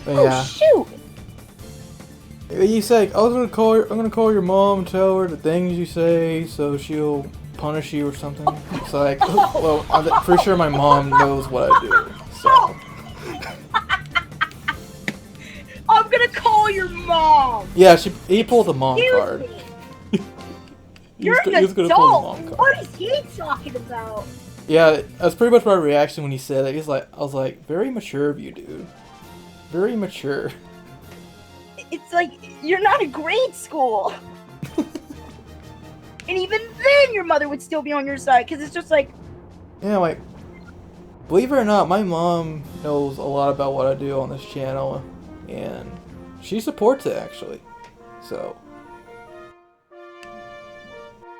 S2: But
S1: Oh
S2: yeah.
S1: shoot.
S2: You said I'm gonna call your mom and tell her the things you say so she'll punish you or something. It's like, well, I'm pretty sure my mom knows what I do. So.
S1: I'm gonna call your mom.
S2: Yeah, he pulled the mom
S1: Excuse
S2: card.
S1: me. You're an
S2: he was gonna pull the
S1: adult.
S2: mom card.
S1: What is he talking about?
S2: Yeah, that's pretty much my reaction when he said it. I was like, very mature of you, dude. Very mature.
S1: It's like you're not in grade school. And even then, your mother would still be on your side because it's just like,
S2: Yeah, like, believe it or not, my mom knows a lot about what I do on this channel, and she supports it actually. So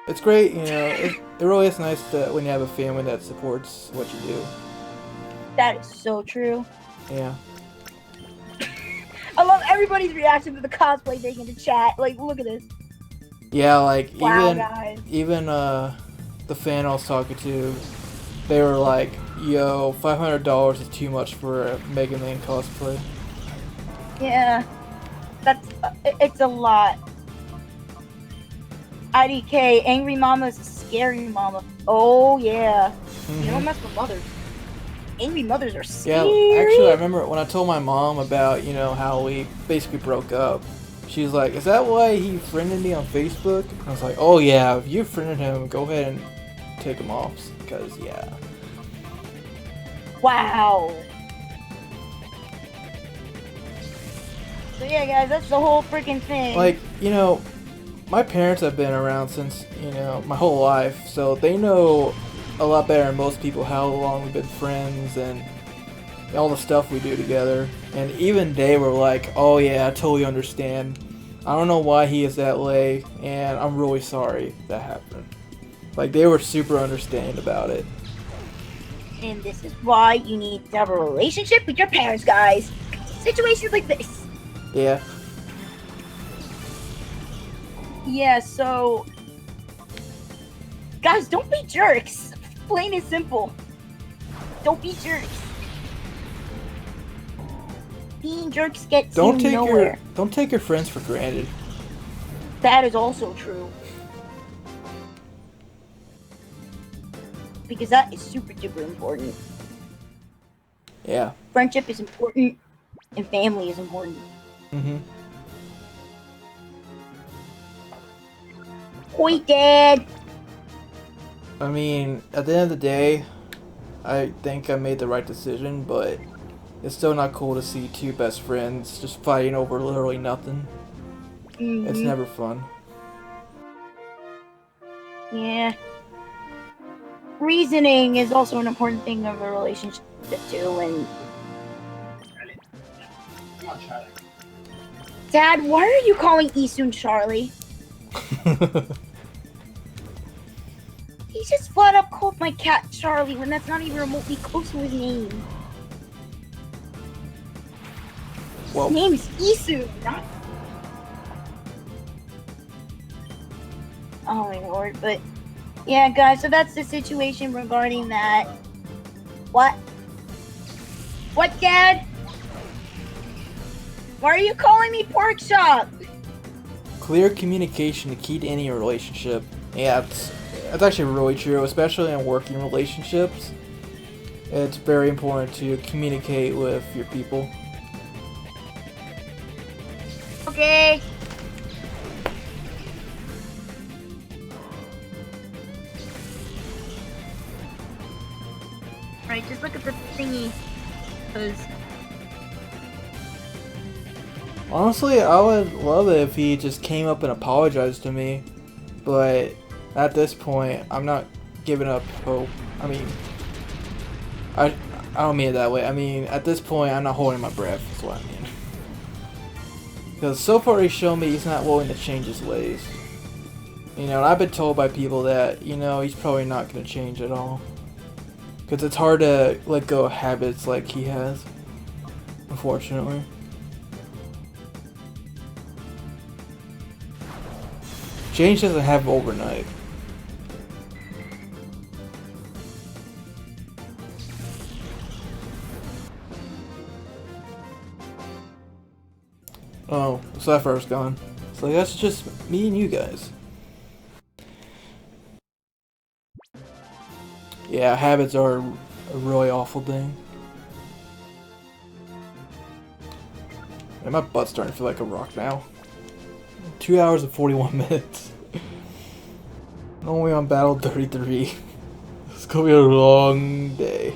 S2: it's great, you know. It really is nice that when you have a family that supports what you do.
S1: that is so true.
S2: Yeah.
S1: I love everybody's reaction to the cosplay thing in the chat. Like, look at this.
S2: Yeah, like
S1: Wow, guys.
S2: even the fan I was talking to, they were like, "Yo, $500 is too much for a Mega Man cosplay."
S1: Yeah, it's a lot. IDK, Angry Mama is a scary mama. Oh yeah.
S2: Mm-hmm.
S1: You don't mess with mothers. Angry mothers are
S2: Yeah,
S1: scary.
S2: actually, I remember when I told my mom about, you know, how we basically broke up. She was like, "Is that why he friended me on Facebook?" I was like, "Oh yeah, if you friended him, go ahead and take him off, because yeah."
S1: Wow. So yeah, guys, that's the whole freaking thing.
S2: Like, you know, my parents have been around since, you know, my whole life, so they know a lot better than most people how long we've been friends and all the stuff we do together. And even they were like, "Oh yeah, I totally understand. I don't know why he is that way, and I'm really sorry that happened." Like, they were super understanding about it.
S1: And this is why you need to have a relationship with your parents, guys. Situations like this.
S2: Yeah.
S1: Yeah, so guys, don't be jerks. Plain and simple. Don't be jerks. Being jerks gets you nowhere.
S2: Don't take your friends for granted.
S1: That is also true. Because that is super duper important.
S2: Yeah.
S1: Friendship is important, and family is important.
S2: Mm-hmm.
S1: Oi, Dad!
S2: I mean, at the end of the day, I think I made the right decision, but it's still not cool to see two best friends just fighting over literally nothing.
S1: Mm-hmm.
S2: It's never fun.
S1: Yeah. Reasoning is also an important thing of a relationship too, and Dad, why are you calling Isun Charlie? He just flat up called my cat Charlie when that's not even remotely close to his name.
S2: Well,
S1: His name is Isun, not... Oh my lord, but... Yeah, guys, so that's the situation regarding that. What? What, Dad? Why are you calling me Pork Chop?
S2: clear communication the key to any relationship. Yeah, that's actually really true, especially in working relationships. It's very important to communicate with your people.
S1: Okay. Right, just look at the thingy. Cause
S2: Honestly, I would love it if he just came up and apologized to me, but at this point, I'm not giving up hope. I mean, I don't mean it that way. I mean, at this point, I'm not holding my breath, is what I mean. Because so far he's shown me he's not willing to change his ways. You know, and I've been told by people that, you know, he's probably not going to change at all. Because it's hard to let go of habits like he has, unfortunately. Change doesn't happen overnight. Oh, the Sapphire's gone. So that's just me and you guys. Yeah, habits are a really awful thing. Man, my butt's starting to feel like a rock now. 2 hours and 41 minutes. Only on battle 33. It's gonna be a long day.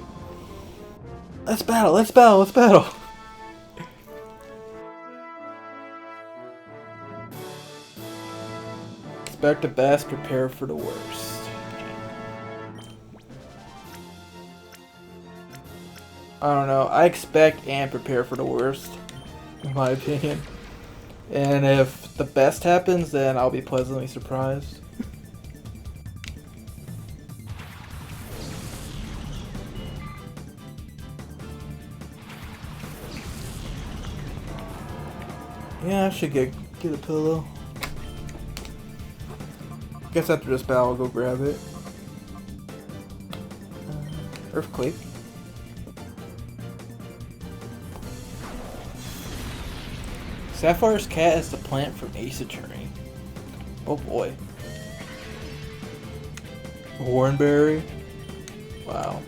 S2: Let's battle, let's battle, let's battle! Expect the best, prepare for the worst. I don't know, I expect and prepare for the worst, in my opinion. And if the best happens, then I'll be pleasantly surprised. Yeah, I should get a pillow. Guess after this battle, I'll go grab it. Earthquake. Sapphire's cat is the plant from Ace Attorney. Oh boy. Hornberry. Wow.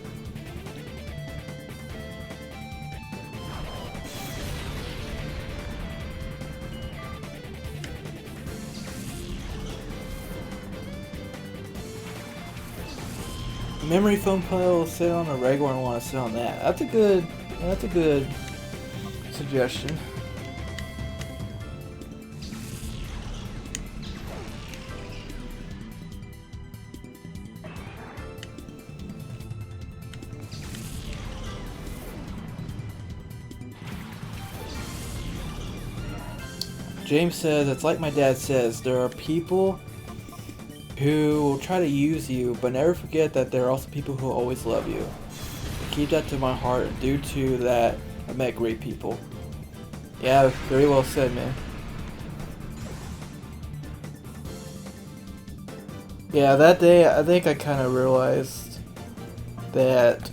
S2: Memory foam pile will sit on a regular and want to sit on that. That's a good suggestion. James says, it's like my dad says, there are people who will try to use you, but never forget that there are also people who always love you. I keep that to my heart, and due to that, I met great people. Yeah, very well said, man. Yeah, that day, I think I kind of realized that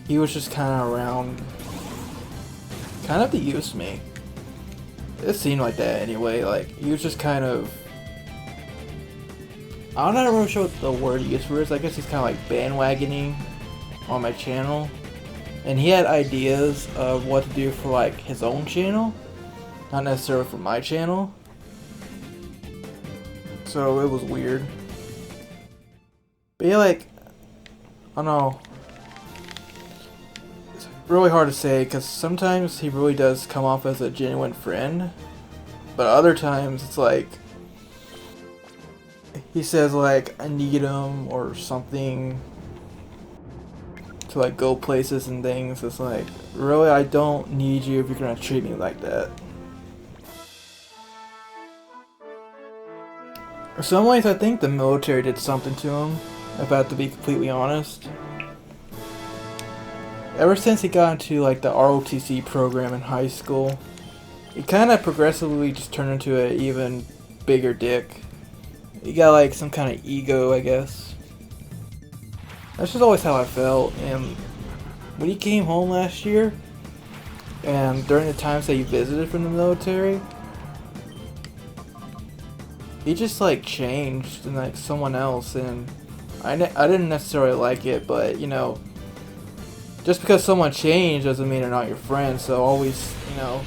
S2: he was just kind of around, kind of to use me. It seemed like that anyway, like, he was just kind of, I'm not really sure what the word he used for it. I guess he's kind of like bandwagoning on my channel. And he had ideas of what to do for like his own channel, not necessarily for my channel. So it was weird. But yeah, like, I don't know. It's really hard to say because sometimes he really does come off as a genuine friend. But other times it's like, he says like, I need him or something to like go places and things. It's like, really, I don't need you if you're gonna treat me like that. In some ways, I think the military did something to him, if I have to be completely honest. Ever since he got into like the ROTC program in high school, he kind of progressively just turned into an even bigger dick. He got like some kind of ego, I guess. That's just always how I felt. And when he came home last year, and during the times that he visited from the military, he just like changed and like someone else. And I didn't necessarily like it, but you know, just because someone changed doesn't mean they're not your friend. So always, you know,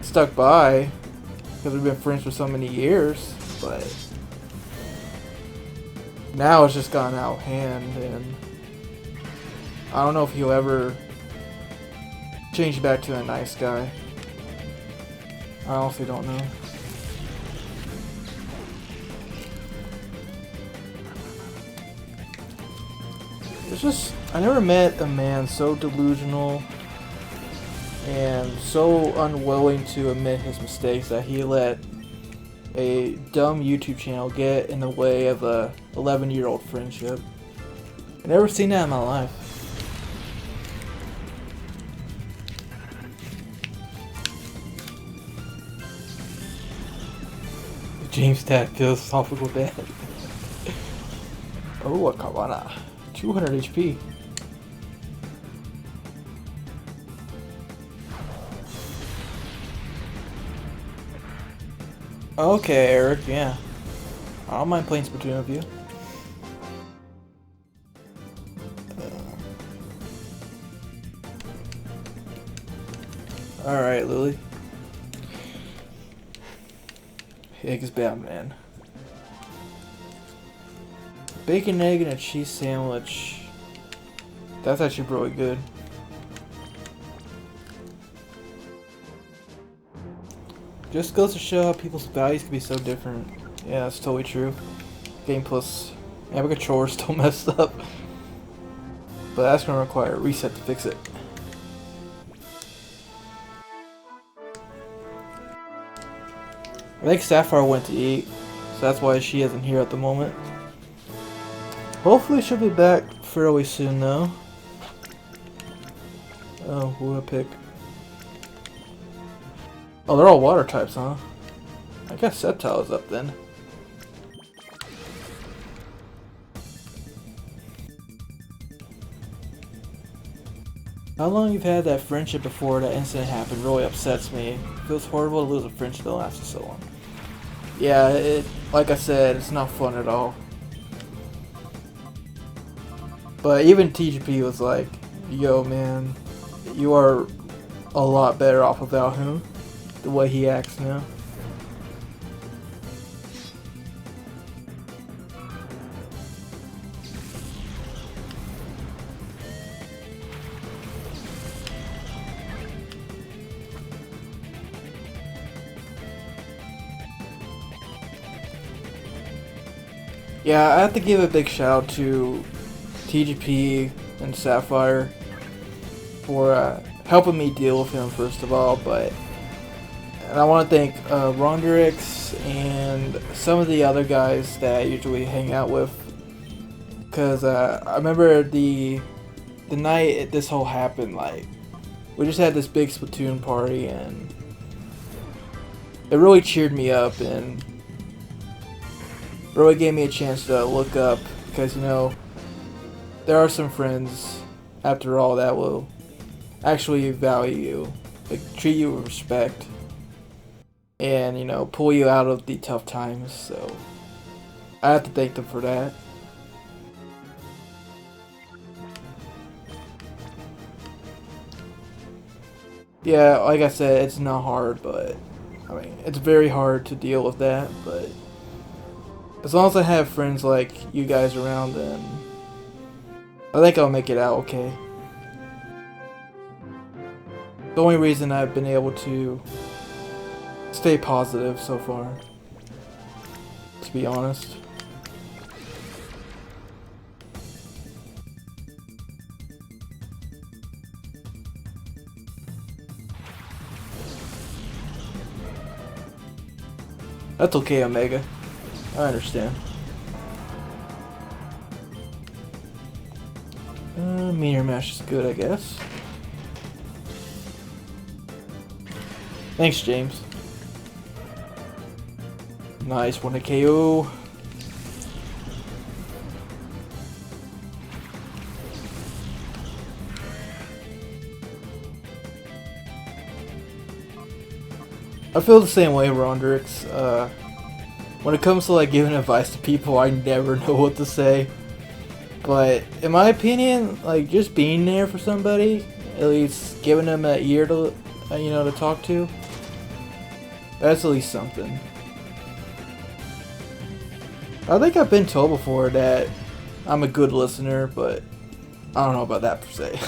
S2: stuck by because we've been friends for so many years. But now it's just gone out of hand, and I don't know if he'll ever change back to a nice guy. I honestly don't know. It's just, I never met a man so delusional and so unwilling to admit his mistakes that he let a dumb YouTube channel get in the way of a 11-year-old friendship. I've never seen that in my life. James Tat philosophical dad. Oh, a Kawana. 200 HP. Okay, Eric, yeah. I don't mind playing Splatoon with you. Alright, Lily. Eggs Batman. Bacon, egg, and a cheese sandwich. That's actually really good. Just goes to show how people's values can be so different. Yeah, that's totally true. Game Plus. Yeah, my controller's still messed up. But that's gonna require a reset to fix it. I think Sapphire went to eat, so that's why she isn't here at the moment. Hopefully she'll be back fairly soon though. Oh, who would I pick? Oh, they're all water types, huh? I guess Sceptile is up then. How long you've had that friendship before that incident happened really upsets me. It feels horrible to lose a friendship that lasted so long. Yeah, like I said, it's not fun at all. But even TGP was like, yo man, you are a lot better off without him. The way he acts now. Yeah, I have to give a big shout out to TGP and Sapphire for helping me deal with him first of all, and I want to thank Rondrix and some of the other guys that I usually hang out with, because I remember the night this whole happened, like, we just had this big Splatoon party and it really cheered me up and really gave me a chance to look up, because you know, there are some friends after all that will actually value you, like treat you with respect, and you know, pull you out of the tough times. So I have to thank them for that. Yeah, like I said, it's not hard, but I mean, it's very hard to deal with that, but as long as I have friends like you guys around, then I think I'll make it out okay. The only reason I've been able to stay positive so far, to be honest. That's okay, Omega. I understand. Meteor Mash is good, I guess. Thanks, James. Nice one to KO. I feel the same way, Rondrix. When it comes to like giving advice to people, I never know what to say. But in my opinion, like just being there for somebody, at least giving them an ear to, you know, to talk to, that's at least something. I think I've been told before that I'm a good listener, but I don't know about that per se.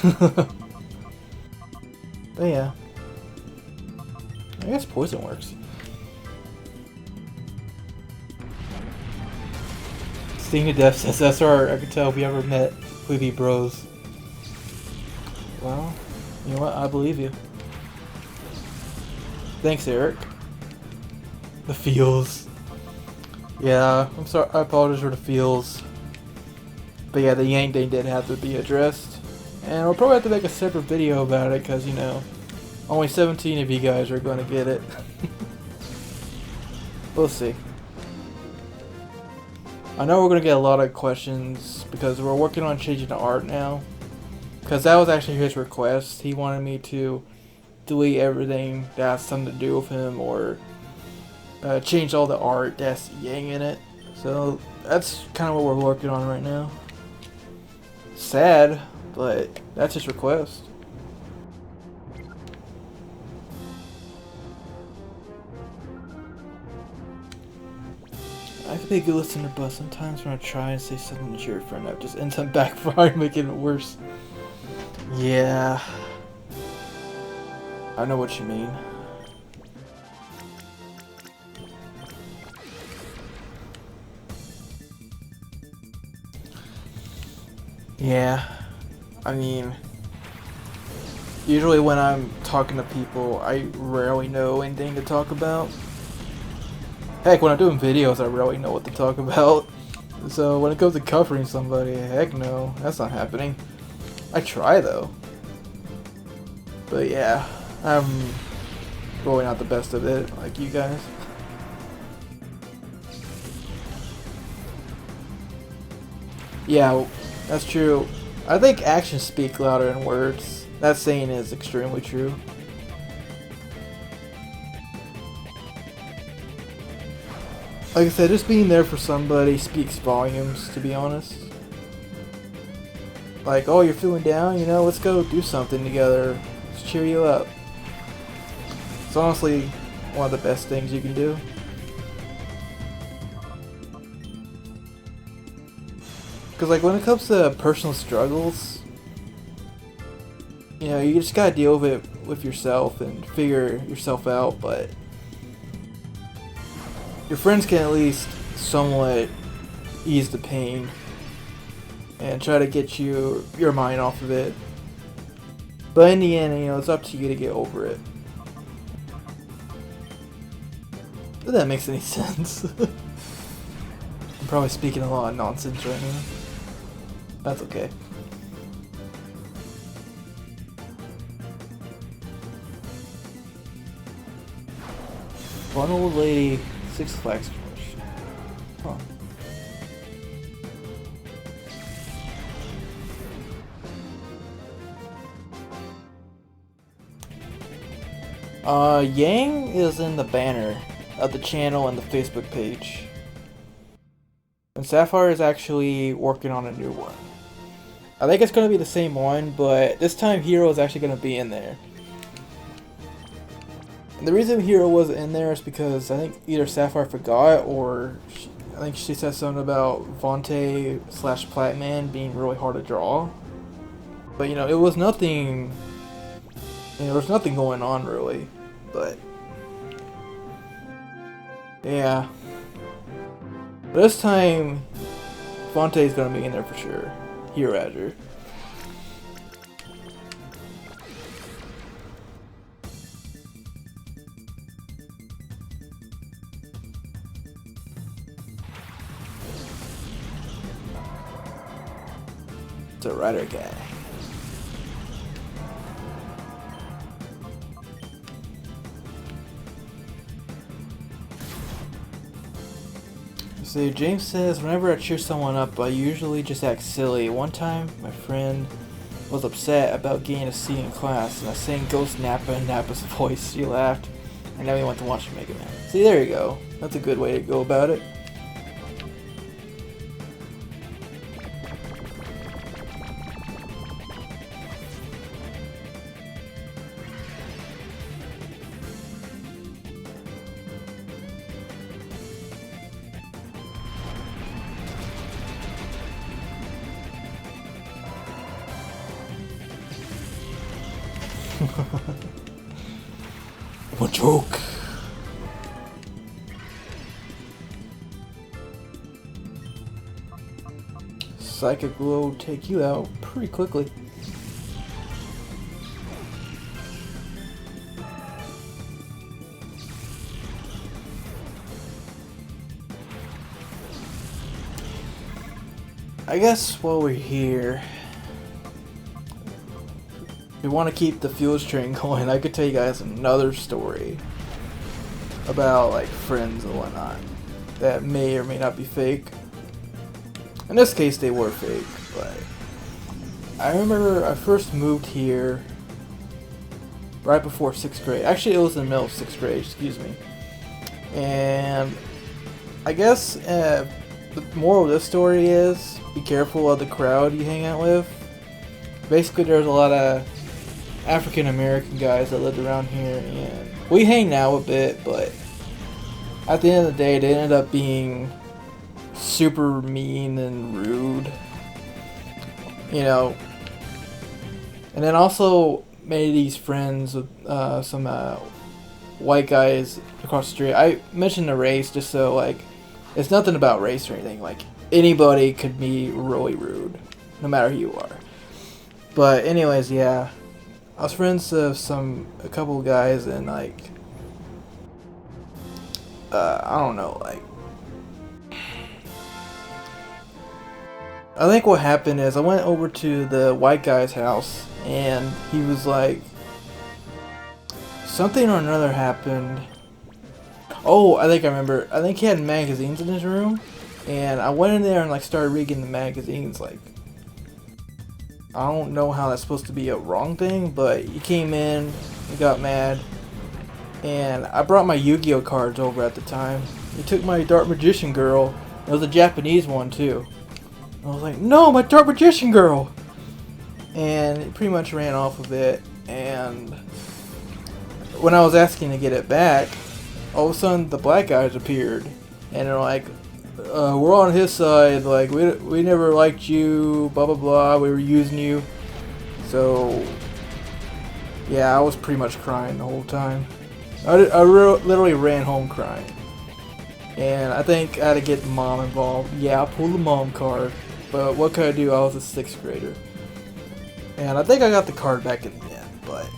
S2: But yeah, I guess poison works. Sting to Death says, SR, I can tell if we ever met We be bros. Well, you know what? I believe you. Thanks, Eric. The feels. Yeah, I'm sorry. I apologize for the feels. But yeah, the Yang thing did have to be addressed. And we'll probably have to make a separate video about it because, you know, only 17 of you guys are going to get it. We'll see. I know we're going to get a lot of questions because we're working on changing the art now. Because that was actually his request. He wanted me to delete everything that has something to do with him or change all the art that's Yang in it. So that's kind of what we're working on right now. Sad, but that's his request. I could be a good listener, but sometimes when I try and say something to your friend, it just ends up backfiring, making it worse. Yeah. I know what you mean. Yeah. I mean, usually when I'm talking to people, I rarely know anything to talk about. Heck, when I'm doing videos, I rarely know what to talk about. So when it comes to covering somebody, heck no, that's not happening. I try though. But yeah, I'm really not the best of it, like you guys. Yeah, that's true. I think actions speak louder than words. That saying is extremely true. Like I said, just being there for somebody speaks volumes, to be honest. Like, oh, you're feeling down? You know, let's go do something together. Let's cheer you up. It's honestly one of the best things you can do. Because, like, when it comes to personal struggles, you know, you just gotta deal with it with yourself and figure yourself out, but your friends can at least somewhat ease the pain and try to get your mind off of it. But in the end, you know, it's up to you to get over it. If that makes any sense. I'm probably speaking a lot of nonsense right now. That's okay. One old lady, Six Flags commercial. Huh. Yang is in the banner of the channel and the Facebook page. And Sapphire is actually working on a new one. I think it's going to be the same one, but this time Hero is actually going to be in there. And the reason Hero wasn't in there is because I think either Sapphire forgot or I think she said something about Vontae / Platman being really hard to draw. But you know, it was nothing. You know, there was nothing going on really. But yeah. But this time, Vontae's gonna be in there for sure. Hero Azure. It's a writer guy. So James says, whenever I cheer someone up, I usually just act silly. One time, my friend was upset about getting a C in class, and I sang Ghost Nappa in Nappa's voice. She laughed, and then we went to watch Mega Man. See, there you go. That's a good way to go about it. What joke? Psychic will take you out pretty quickly. I guess while we're here, if you want to keep the fuels train going, I could tell you guys another story about like friends and whatnot that may or may not be fake. In this case, they were fake, but I remember I first moved here right before 6th grade. Actually, it was in the middle of 6th grade, excuse me. And I guess the moral of this story is be careful of the crowd you hang out with. Basically, there's a lot of African American guys that lived around here, and we hang out a bit, but at the end of the day, they ended up being super mean and rude, you know. And then also made these friends with some white guys across the street. I mentioned the race just so, like, it's nothing about race or anything. Like, anybody could be really rude, no matter who you are. But anyways, yeah, I was friends with a couple of guys, and like, I don't know, like, I think what happened is I went over to the white guy's house, and he was like, something or another happened. Oh, I think I remember. I think he had magazines in his room, and I went in there and like started reading the magazines. Like, I don't know how that's supposed to be a wrong thing, but he came in, he got mad, and I brought my Yu-Gi-Oh cards over at the time. He took my Dark Magician girl. It was a Japanese one too. I was like, no, my Dark Magician girl! And he pretty much ran off of it, and when I was asking to get it back, all of a sudden the black guys appeared, and they're like, we're on his side, like, we never liked you, blah blah blah, we were using you. So yeah, I was pretty much crying the whole time. I literally ran home crying, and I think I had to get mom involved. Yeah, I pulled the mom card, but what could I do? I was a 6th grader, and I think I got the card back in the end. But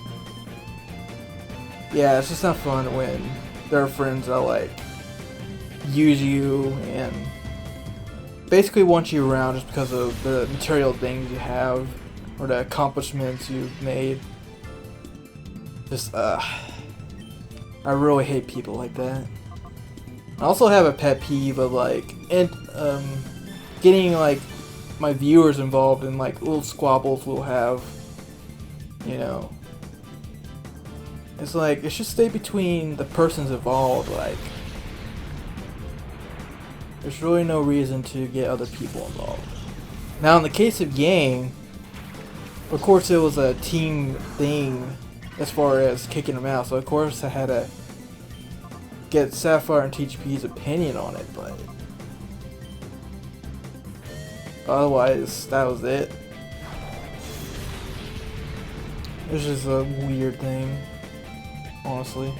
S2: yeah, it's just not fun when there are friends that like use you and basically want you around just because of the material things you have or the accomplishments you've made. Just I really hate people like that. I also have a pet peeve of like getting like my viewers involved in like little squabbles we'll have, you know. It's like, it should stay between the persons involved. Like, there's really no reason to get other people involved. Now, in the case of Game, of course it was a team thing as far as kicking them out, so of course I had to get Sapphire and TGP's opinion on it, but otherwise, that was it. It's just a weird thing, honestly.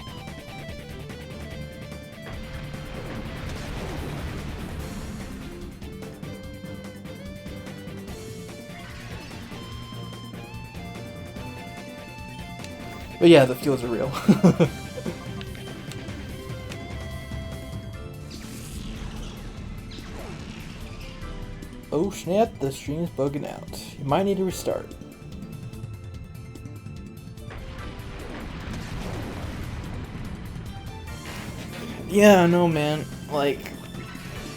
S2: But yeah, the fuels are real. Oh snap, the stream's bugging out. You might need to restart. Yeah, I know, man. Like,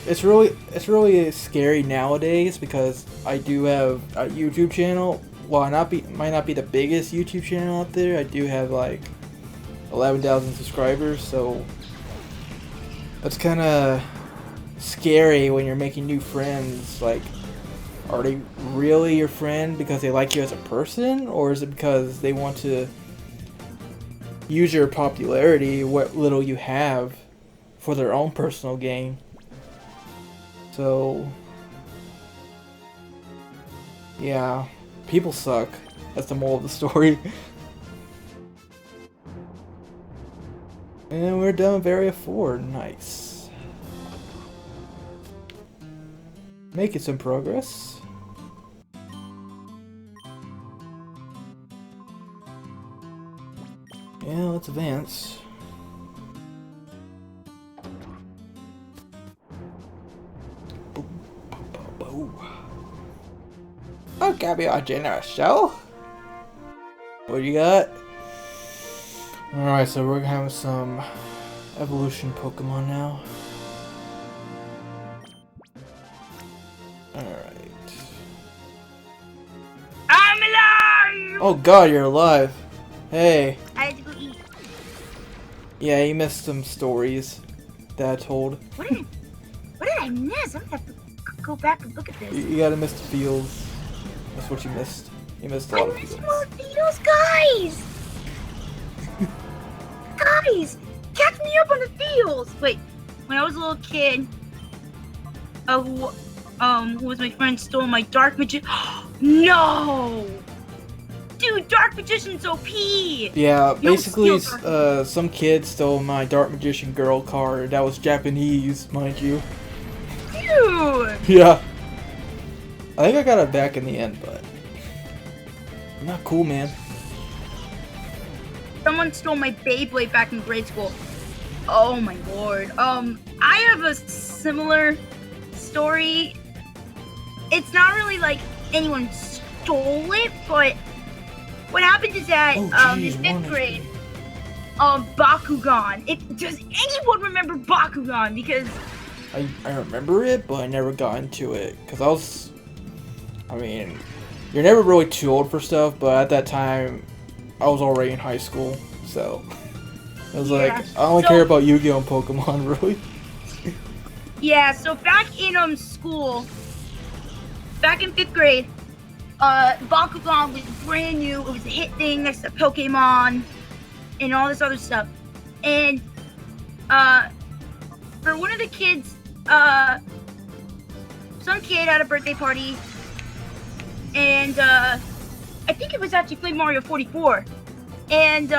S2: it's really scary nowadays because I do have a YouTube channel. While I might not be the biggest YouTube channel out there, I do have like 11,000 subscribers, so that's kind of scary when you're making new friends. Like, are they really your friend because they like you as a person, or is it because they want to use your popularity, what little you have, for their own personal gain? So yeah, people suck. That's the moral of the story. And we're done with Area 4. Nice. Making some progress. Yeah, let's advance. Okay, be our generous show. What do you got? Alright, so we're gonna have some evolution Pokemon now. Alright.
S1: I'm alive!
S2: Oh god, you're alive. Hey.
S1: I had to go eat.
S2: Yeah, you missed some stories that I told.
S1: What did I miss? I'm gonna have to go back and look at this.
S2: You gotta miss the fields. That's what you missed. You missed a lot of
S1: I missed
S2: fields.
S1: more fields, guys! Guys! Catch me up on the fields! Wait, when I was a little kid, who was my friend, stole my Dark Magician. No! Dude, Dark Magician's OP!
S2: Yeah,
S1: You don't
S2: basically,
S1: steal Dark
S2: some kid stole my Dark Magician girl card. That was Japanese, mind you.
S1: Dude!
S2: Yeah. I think I got it back in the end, but... Not cool, man.
S1: Someone stole my Beyblade back in grade school. Oh my lord. I have a similar story. It's not really like anyone stole it, but what happened is that in 5th grade, Bakugan. Does anyone remember Bakugan? Because
S2: I remember it, but I never got into it. Because I mean, you're never really too old for stuff, but at that time, I was already in high school, so I was like, I only care about Yu-Gi-Oh! And Pokemon, really.
S1: Yeah, so back in school, back in 5th grade, Bakugan was brand new. It was a hit thing next to Pokemon and all this other stuff. And for one of the kids, some kid had a birthday party, and I think it was actually Flame Mario 44, and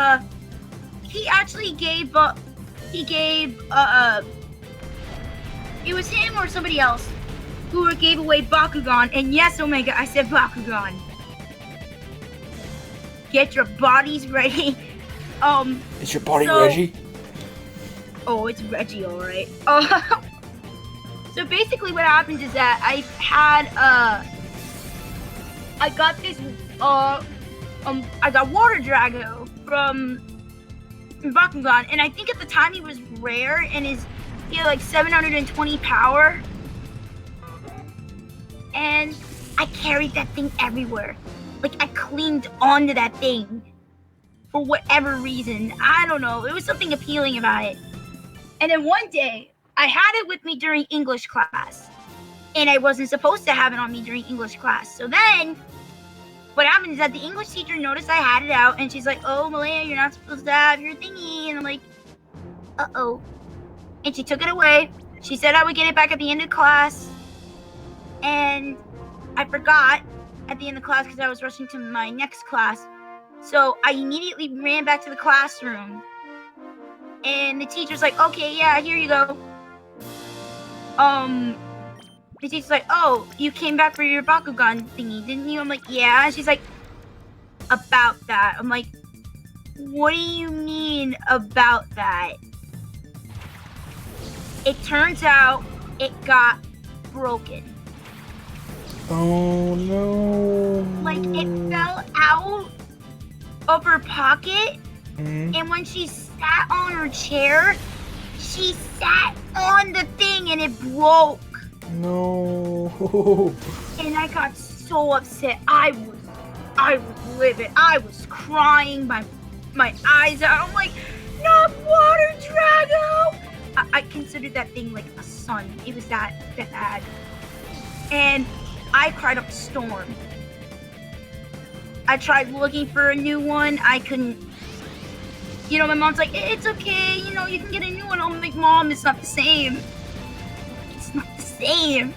S1: he actually gave it was him or somebody else who gave away Bakugan. And yes, Omega, I said Bakugan. Get your bodies ready.
S2: Is your body Reggie?
S1: Oh, it's Reggie, all right. So basically, what happens is that I got this I got Water Drago from Bakugan, and I think at the time he was rare, and he had like 720 power, and I carried that thing everywhere. Like, I clinged onto that thing for whatever reason. I don't know. There was something appealing about it. And then one day, I had it with me during English class, and I wasn't supposed to have it on me during English class. So then, what happened is that the English teacher noticed I had it out, and she's like, "Oh, Malaya, you're not supposed to have your thingy." And I'm like, "Uh-oh." And she took it away. She said I would get it back at the end of class, and I forgot at the end of class because I was rushing to my next class. So I immediately ran back to the classroom, and the teacher's like, "Okay, yeah, here you go." The teacher's like, "Oh, you came back for your Bakugan thingy, didn't you?" I'm like, "Yeah." And she's like, "About that." I'm like, "What do you mean about that?" It turns out it got broken.
S2: Oh no.
S1: Like, it fell out of her pocket, and when she sat on her chair, she sat on the thing and it broke.
S2: No.
S1: And I got so upset. I was livid. I was crying my eyes out. I'm like, "Not Water Drago!" I considered that thing like a son. It was that bad. And I cried up a storm. I tried looking for a new one. I couldn't. You know, my mom's like, "It's okay. You know, you can get a new one." I'm like, "Mom, it's not the same. It's not the same."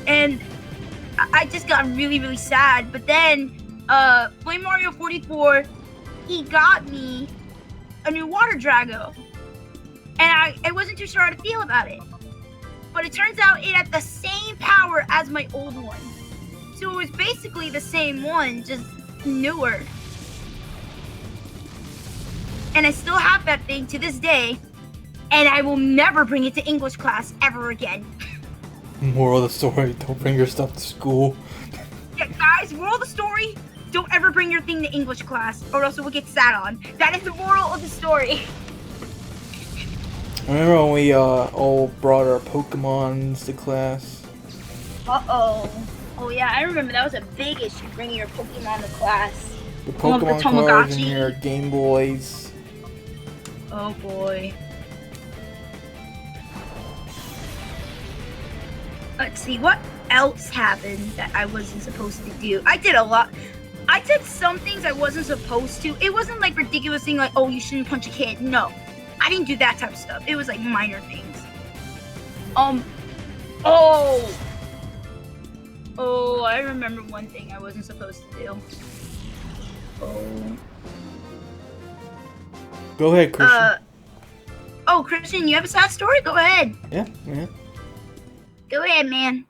S1: And I just got really, really sad. But then, Flame Mario 44, he got me a new Water Drago. And I wasn't too sure how to feel about it. But it turns out it had the same power as my old one. So it was basically the same one, just newer. and I still have that thing to this day, and I will never bring it to English class ever again.
S2: Moral of the story, don't bring your stuff to school.
S1: Yeah, guys, moral of the story, don't ever bring your thing to English class, or else it will get sat on. That is the moral of the story.
S2: Remember when we all brought our Pokemons to class?
S1: Uh-oh. Oh yeah, I remember that was a big issue, bringing your Pokemon to class.
S2: The Pokemon cards and your Game Boys.
S1: Oh boy. Let's see, what else happened that I wasn't supposed to do? I did a lot. I did some things I wasn't supposed to. It wasn't like ridiculous thing like, oh, you shouldn't punch a kid. No, I didn't do that type of stuff. It was like minor things. Oh, I remember one thing I wasn't supposed to do. Oh.
S2: Go ahead, Christian.
S1: Christian, you have a sad story? Go ahead.
S2: Yeah.
S1: Go ahead, man.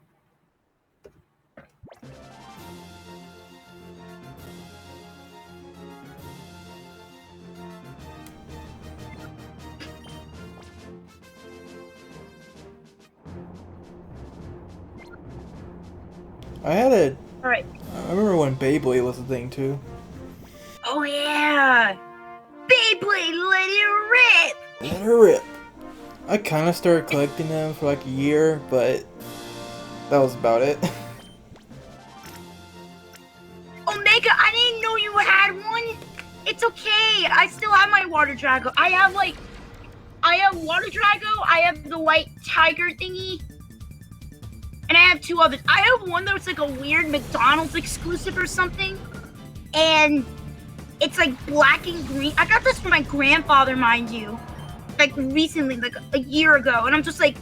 S1: Alright.
S2: I remember when Beyblade was a thing too.
S1: Oh yeah! Beyblade, let it rip!
S2: Let her rip. I kind of started collecting them for like a year, but that was about it.
S1: Omega, I didn't know you had one. It's okay. I still have my Water Drago. I have Water Drago. I have the white tiger thingy. And I have two others. I have one that's like a weird McDonald's exclusive or something. And it's like black and green. I got this from my grandfather, mind you. Like recently, like a year ago. And I'm just like,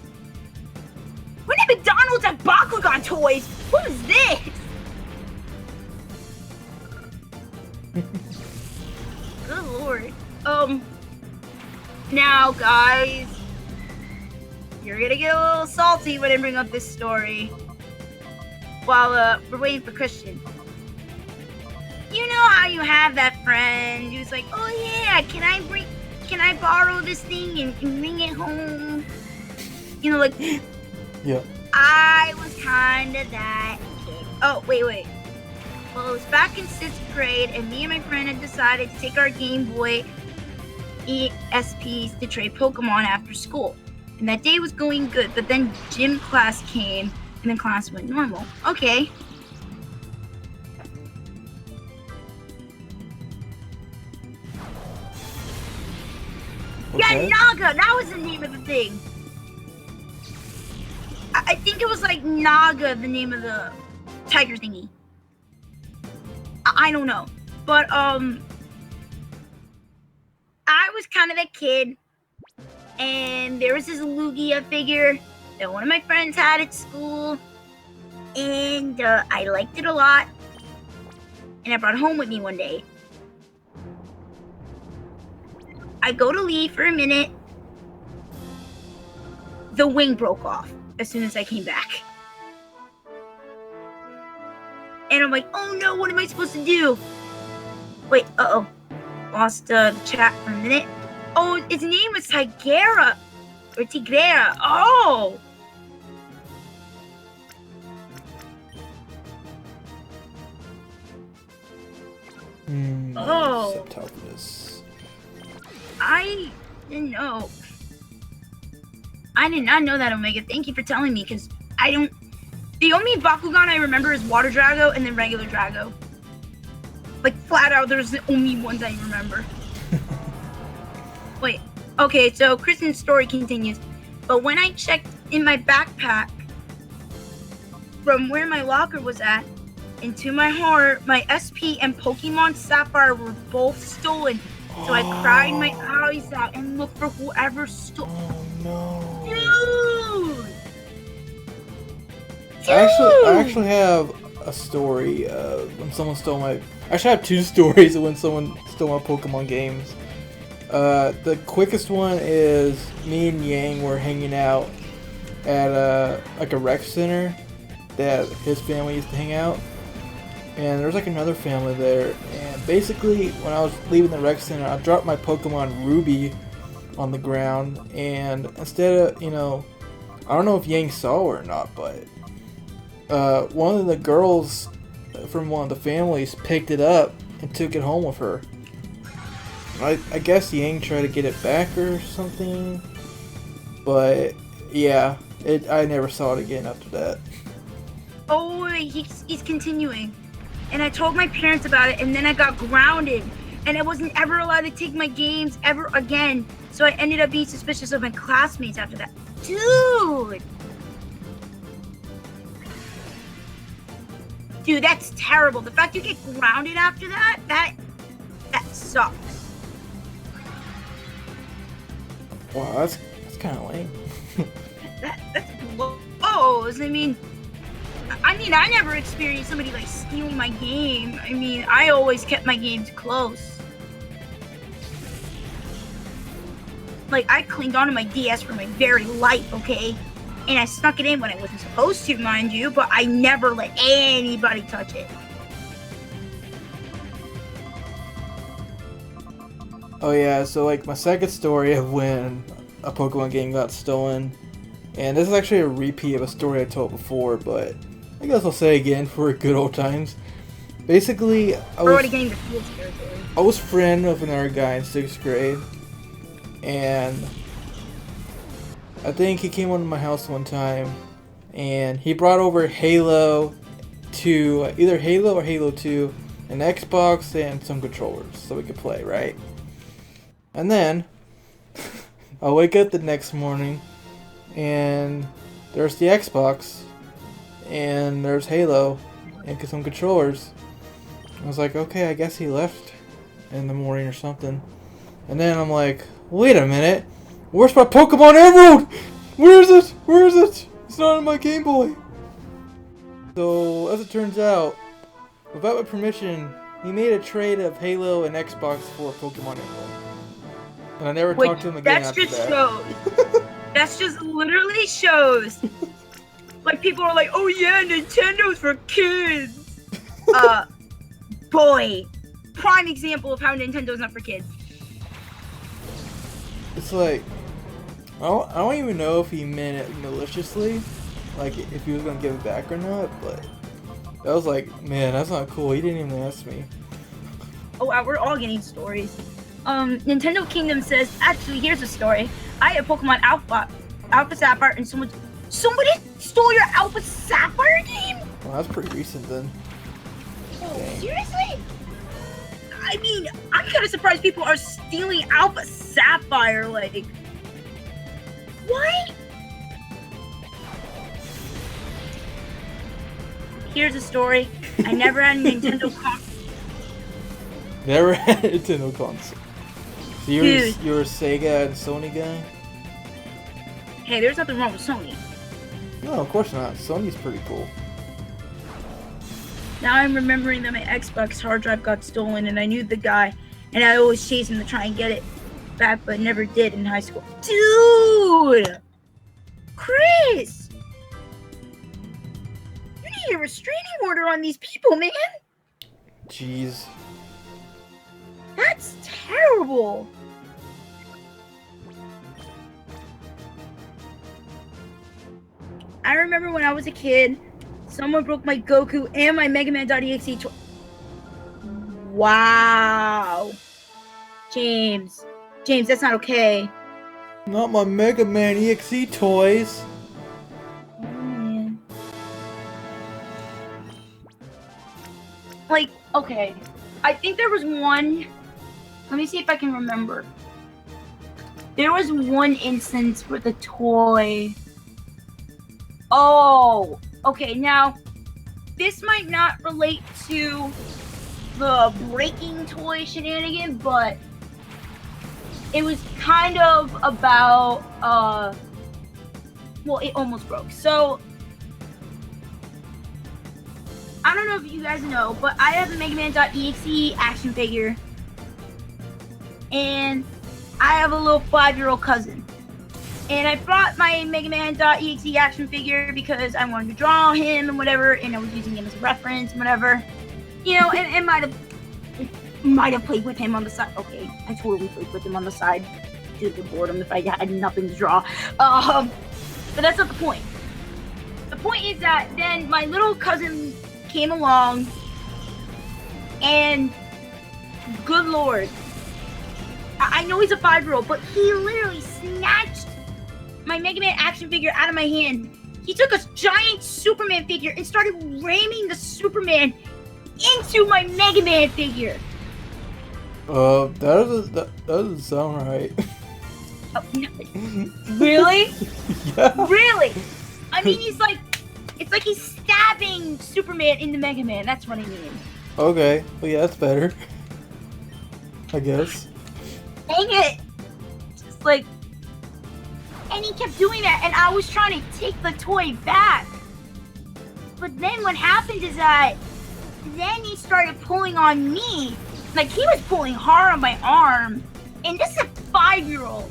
S1: when did McDonald's have Bakugan toys? What is this? Good lord. Now guys, you're gonna get a little salty when I bring up this story. While we're waiting for Christian. You know how you have that friend who's like, oh yeah, can I borrow this thing and bring it home? You know, like,
S2: yeah.
S1: I was kinda that kid. Oh, wait. Well, it was back in 6th grade, and me and my friend had decided to take our Game Boy ESPs to trade Pokemon after school. And that day was going good, but then gym class came, and then class went normal. Okay. Yeah, Naga! That was the name of the thing. I think it was like Naga, the name of the tiger thingy. I don't know. But, I was kind of a kid, and there was this Lugia figure that one of my friends had at school, and I liked it a lot, and I brought it home with me one day. I go to leave for a minute. The wing broke off as soon as I came back. And I'm like, oh no, what am I supposed to do? Wait, lost the chat for a minute. Oh, his name was Tigera. Or Tigrera. Oh!
S2: Subtopics.
S1: I didn't know. I did not know that, Omega. Thank you for telling me, because I don't... The only Bakugan I remember is Water Drago and then regular Drago. Like, flat out, there's the only ones I remember. Wait. Okay, so Kristen's story continues. But when I checked in my backpack from where my locker was at, into my heart, my SP and Pokemon Sapphire were both stolen. So I cried my eyes out and looked for whoever stole.
S2: Oh no.
S1: Dude!
S2: I actually have a story of when someone stole my... I actually have two stories of when someone stole my Pokemon games. The quickest one is me and Yang were hanging out at like a rec center that his family used to hang out. and there's like another family there. And basically, when I was leaving the rec center, I dropped my Pokemon Ruby on the ground, and instead of, I don't know if Yang saw her or not, but one of the girls from one of the families picked it up and took it home with her. I guess Yang tried to get it back or something, but yeah, I never saw it again after that.
S1: Oh, he's continuing. And I told my parents about it, and then I got grounded, and I wasn't ever allowed to take my games ever again. So I ended up being suspicious of my classmates after that. Dude! Dude, that's terrible. The fact you get grounded after that sucks.
S2: Wow, that's kind of lame.
S1: That's blows. I never experienced somebody like stealing my game. I always kept my games close. Like, I clinged onto my DS for my very life, okay? And I snuck it in when I wasn't supposed to, mind you, but I never let anybody touch it.
S2: Oh yeah, so like my second story of when a Pokemon game got stolen, and this is actually a repeat of a story I told before, but I guess I'll say again for good old times. Basically, I was friend of another guy in 6th grade, and I think he came over to my house one time, and he brought over Halo 2, either Halo or Halo 2, an Xbox and some controllers so we could play, right? And then I wake up the next morning, and there's the Xbox, and there's Halo, and some controllers. I was like, okay, I guess he left in the morning or something. And then I'm like, wait a minute, where's my Pokemon Emerald? Where is it? Where is it? It's not on my Game Boy. So, as it turns out, without my permission, he made a trade of Halo and Xbox for Pokemon Emerald. And I never talked to him again after that.
S1: Shows. That's just literally shows. Like, people are like, oh yeah, Nintendo's for kids. Boy, prime example of how Nintendo's not for kids.
S2: It's like, I don't even know if he meant it maliciously, like if he was gonna give it back or not, but that was like, man, that's not cool. He didn't even ask me.
S1: Oh wow, we're all getting stories. Nintendo Kingdom says, actually, here's a story. I had Pokemon Alpha Sapphire, and somebody stole your Alpha Sapphire game?
S2: Well, that's pretty recent then.
S1: Oh, seriously? I'm kind of surprised people are stealing Alpha Sapphire, like... What? Here's a story. I never had a Nintendo console.
S2: Never had a Nintendo console. So you're a Sega and Sony guy?
S1: Hey, there's nothing wrong with Sony.
S2: No, of course not. Sony's pretty cool.
S1: Now I'm remembering that my Xbox hard drive got stolen, and I knew the guy, and I always chased him to try and get it back, but never did in high school. Dude! Chris! You need a restraining order on these people, man!
S2: Jeez.
S1: That's terrible! I remember when I was a kid, someone broke my Goku and my Mega Man.exe toy. Wow. James, that's not okay.
S2: Not my Mega Man EXE toys.
S1: Oh, man. Like, okay. I think there was one... Let me see if I can remember. There was one instance with a toy... Oh, okay, now, this might not relate to the breaking toy shenanigan, but it was kind of about, well, it almost broke. So, I don't know if you guys know, but I have a Mega Man.exe action figure, and I have a little 5-year-old cousin. And I brought my Mega Man.exe action figure because I wanted to draw him and whatever, and I was using him as a reference and whatever. and might have played with him on the side. Okay, I totally played with him on the side due to boredom if I had nothing to draw. But that's not the point. The point is that then my little cousin came along, and good lord, I know he's a 5-year-old, but he literally snatched my Mega Man action figure out of my hand. He took a giant Superman figure and started ramming the Superman into my Mega Man figure.
S2: That doesn't sound right.
S1: Oh, no. Really?
S2: Yeah.
S1: Really? I mean, it's like he's stabbing Superman into Mega Man. That's what I mean.
S2: Okay. Well, yeah, that's better. I guess.
S1: Dang it! Just like, and he kept doing that, and I was trying to take the toy back. But then what happened is that then he started pulling on me. Like, he was pulling hard on my arm. And this is a 5-year-old.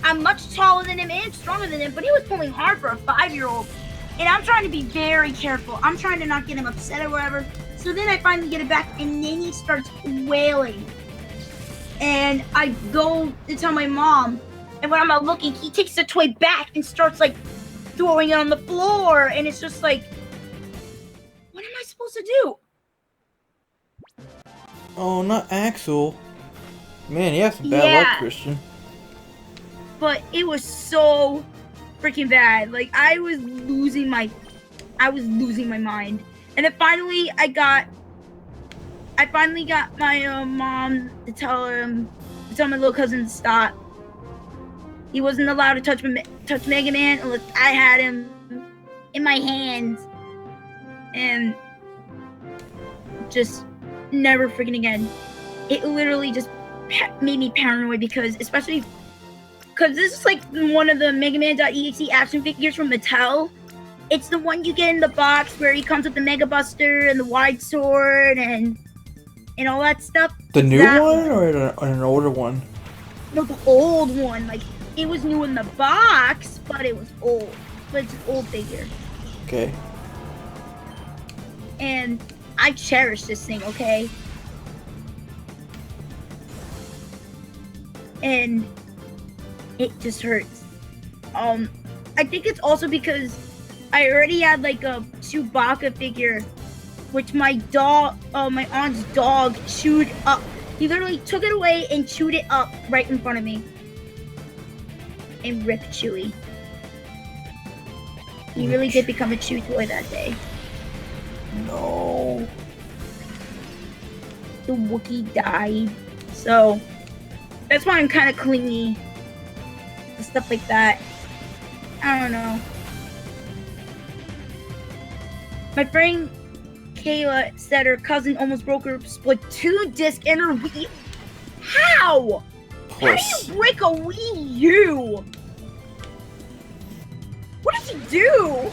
S1: I'm much taller than him and stronger than him, but he was pulling hard for a 5-year-old. And I'm trying to be very careful. I'm trying to not get him upset or whatever. So then I finally get it back, and then he starts wailing. And I go to tell my mom, and when I'm not looking, he takes the toy back and starts, like, throwing it on the floor. And it's just like, what am I supposed to do?
S2: Oh, not Axel. Man, you have some bad luck, Christian.
S1: But it was so freaking bad. Like, I was losing my mind. And then finally I finally got my mom to tell my little cousin to stop. He wasn't allowed to touch Mega Man unless I had him in my hands. And just never freaking again. It literally just made me paranoid because this is like one of the Mega Man.exe action figures from Mattel. It's the one you get in the box where he comes with the Mega Buster and the wide sword and all that stuff.
S2: The new one or an older one?
S1: No, the old one. Like, it was new in the box, but it was old. But it's an old figure.
S2: Okay.
S1: And I cherish this thing, okay? And it just hurts. I think it's also because I already had like a Chewbacca figure, which my aunt's dog chewed up. He literally took it away and chewed it up right in front of me. And ripped Chewie. He really did become a chew toy that day.
S2: No.
S1: The Wookiee died. So that's why I'm kind of clingy to stuff like that. I don't know. My friend Kayla said her cousin almost broke her Splatoon disc in her Wii. How? How do you break a Wii U? What did you do?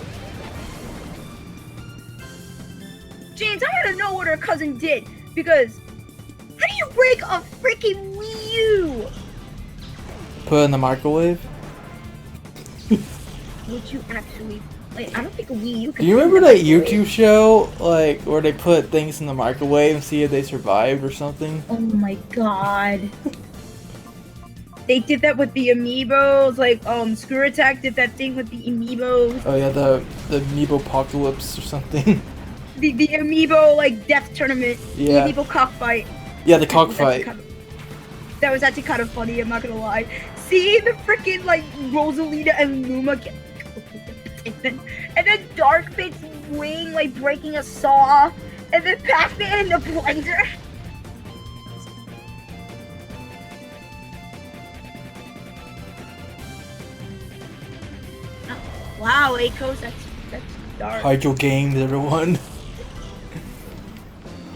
S1: James, I gotta know what her cousin did, because how do you break a freaking Wii U?
S2: Put it in the microwave?
S1: Would you actually... Like, I don't think a Wii U could...
S2: Do you remember that YouTube show, like, where they put things in the microwave and see if they survived or something?
S1: Oh my god. They did that with the amiibos, like, Screw Attack did that thing with the amiibos.
S2: Oh yeah, the amiibo apocalypse or something.
S1: The amiibo, like, death tournament.
S2: Yeah.
S1: The amiibo cockfight.
S2: Yeah, the cockfight.
S1: That was actually kind of funny, I'm not gonna lie. See the freaking, like, Rosalina and Luma get... And then Darkfit's wing, like, breaking a saw. And then Pac-Man in the blender. Oh, wow, Akos, that's dark.
S2: Hydro games, everyone.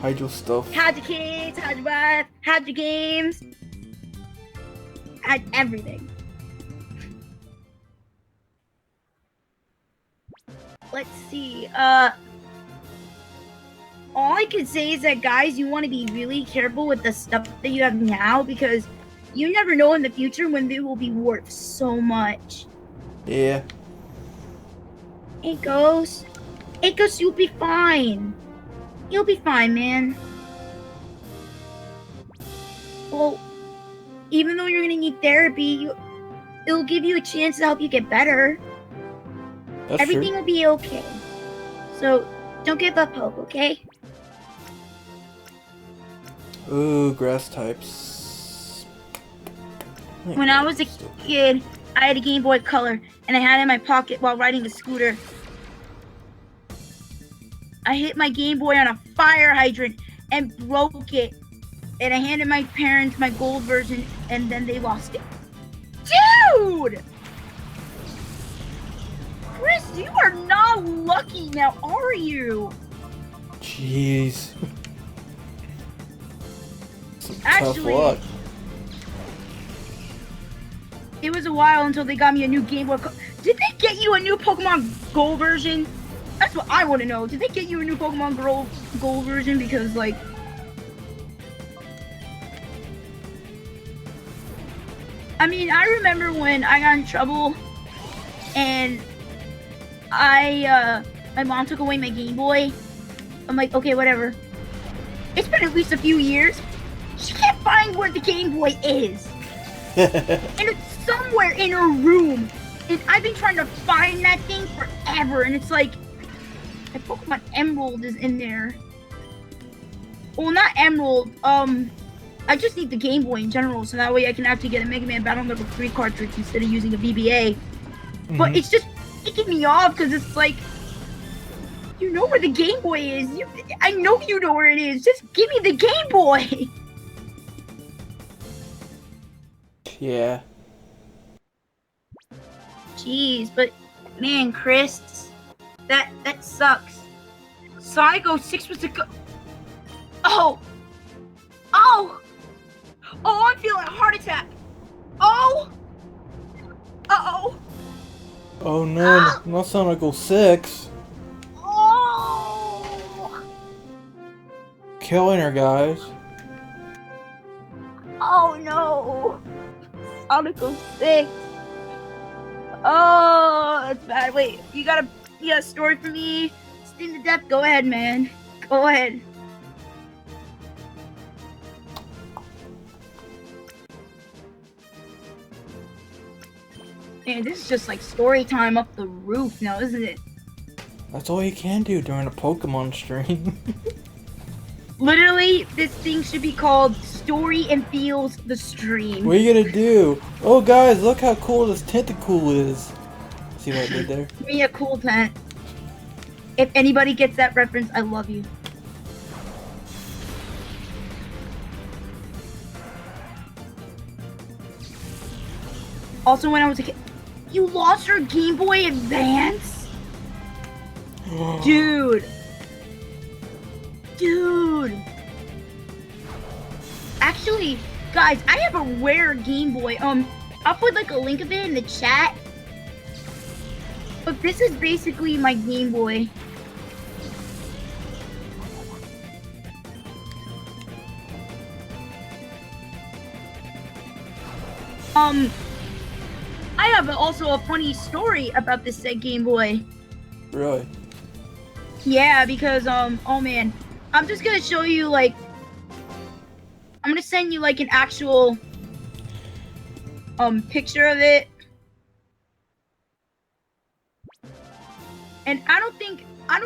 S2: Hydro stuff.
S1: Hydro kids, Hydro bath, Hydro games. Had everything. Let's see, all I can say is that, guys, you want to be really careful with the stuff that you have now, because you never know in the future when they will be worth so much.
S2: Yeah.
S1: Akos, you'll be fine. You'll be fine, man. Well, even though you're gonna need therapy, it'll give you a chance to help you get better.
S2: That's
S1: Everything
S2: true.
S1: will be okay. So, don't give up hope, okay?
S2: Ooh, grass types.
S1: When I was a kid, I had a Game Boy Color, and I had it in my pocket while riding a scooter. I hit my Game Boy on a fire hydrant and broke it. And I handed my parents my gold version, and then they lost it. Dude! Chris, you are not lucky now, are you?
S2: Jeez. Some
S1: Actually,
S2: tough luck.
S1: it was a while until they got me a new Game Boy. Did they get you a new Pokemon Go version? That's what I want to know. Did they get you a new Pokemon Go version? Because, like... I mean, I remember when I got in trouble and my mom took away my Game Boy. I'm like, okay, whatever. It's been at least a few years. She can't find where the Game Boy is. And it's somewhere in her room. And I've been trying to find that thing forever. And it's like, my Pokemon Emerald is in there. Well, not Emerald. I just need the Game Boy in general, so that way I can actually get a Mega Man Battle Number 3 cartridge instead of using a BBA. Mm-hmm. But it's just kicking me off because it's like, you know where the Game Boy is. I know you know where it is. Just give me the Game Boy.
S2: Yeah.
S1: Jeez, but man, Chris, that sucks. Psycho 6 was a go. Oh, I'm feeling a heart attack. Oh. Uh-oh.
S2: Oh no, not Sonic 6.
S1: Oh.
S2: Killing her, guys.
S1: Oh no. Sonic 6. Oh, that's bad. Wait, you got a story for me? Steam to death? Go ahead, man. Go ahead. Man, this is just like story time up the roof now, isn't it?
S2: That's all you can do during a Pokemon stream.
S1: Literally, this thing should be called Story and Feels the Stream.
S2: What are you gonna do? Oh guys, look how cool this tentacle is. See what I did there?
S1: Give me a cool tent. If anybody gets that reference, I love you. Also, when I was a kid, you lost your Game Boy Advance? Dude. Actually, guys, I have a rare Game Boy. I'll put like a link of it in the chat. But this is basically my Game Boy. I have also a funny story about this said Game Boy.
S2: Really?
S1: Yeah, because, oh man. I'm just gonna show you, like... I'm gonna send you, like, an actual, picture of it. And I don't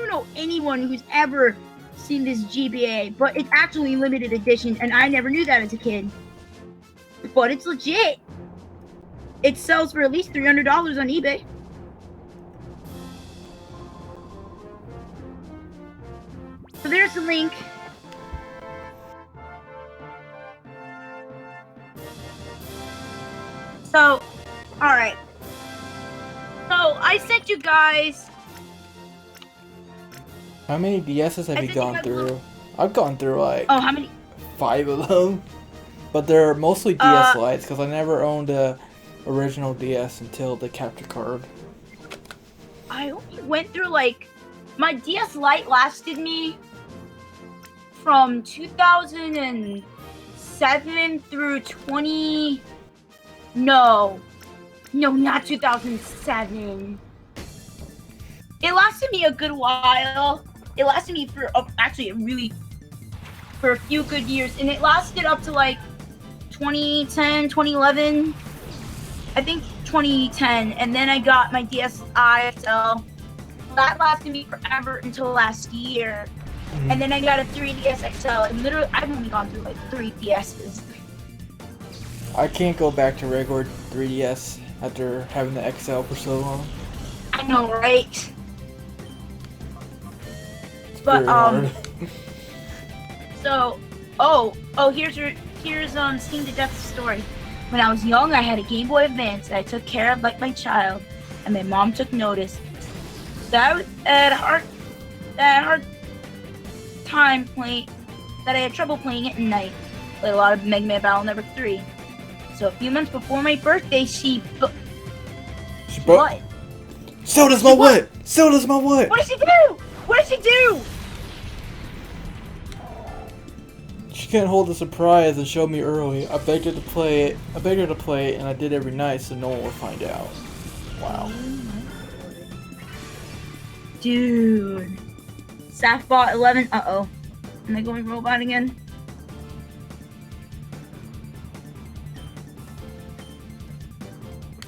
S1: know anyone who's ever seen this GBA, but it's actually limited edition, and I never knew that as a kid. But it's legit. It sells for at least $300 on eBay. So there's the link. So, alright. So, I sent you guys...
S2: How many DSs have you gone through? I've gone through like...
S1: Oh, how many?
S2: 5 of them. But they're mostly DS Lites, because I never owned a original DS until the capture card.
S1: I only went through like... My DS Lite lasted me from 2007 through 20... No, not 2007. It lasted me a good while. it lasted me for for a few good years, and it lasted up to like 2010, 2011. I think 2010, and then I got my DSi XL. That lasted me forever until last year. And then I got a 3DS XL, and literally, I've only gone through like 3 DSs.
S2: I can't go back to regular 3DS after having the XL for so long.
S1: I know, right?
S2: It's
S1: But
S2: very hard.
S1: So, here's Steam to Death story. When I was young, I had a Game Boy Advance that I took care of like my child, and my mom took notice. So I had a hard time playing. That I had trouble playing it at night. Played a lot of Mega Man Battle Network 3. So a few months before my birthday, what?
S2: So does my what? So does my what?
S1: What did she do? What did she do?
S2: She couldn't hold the surprise and showed me early. I begged her to play it. And I did every night so no one would find out. Wow.
S1: Dude. Safbot 11. Uh-oh. Am I going robot again?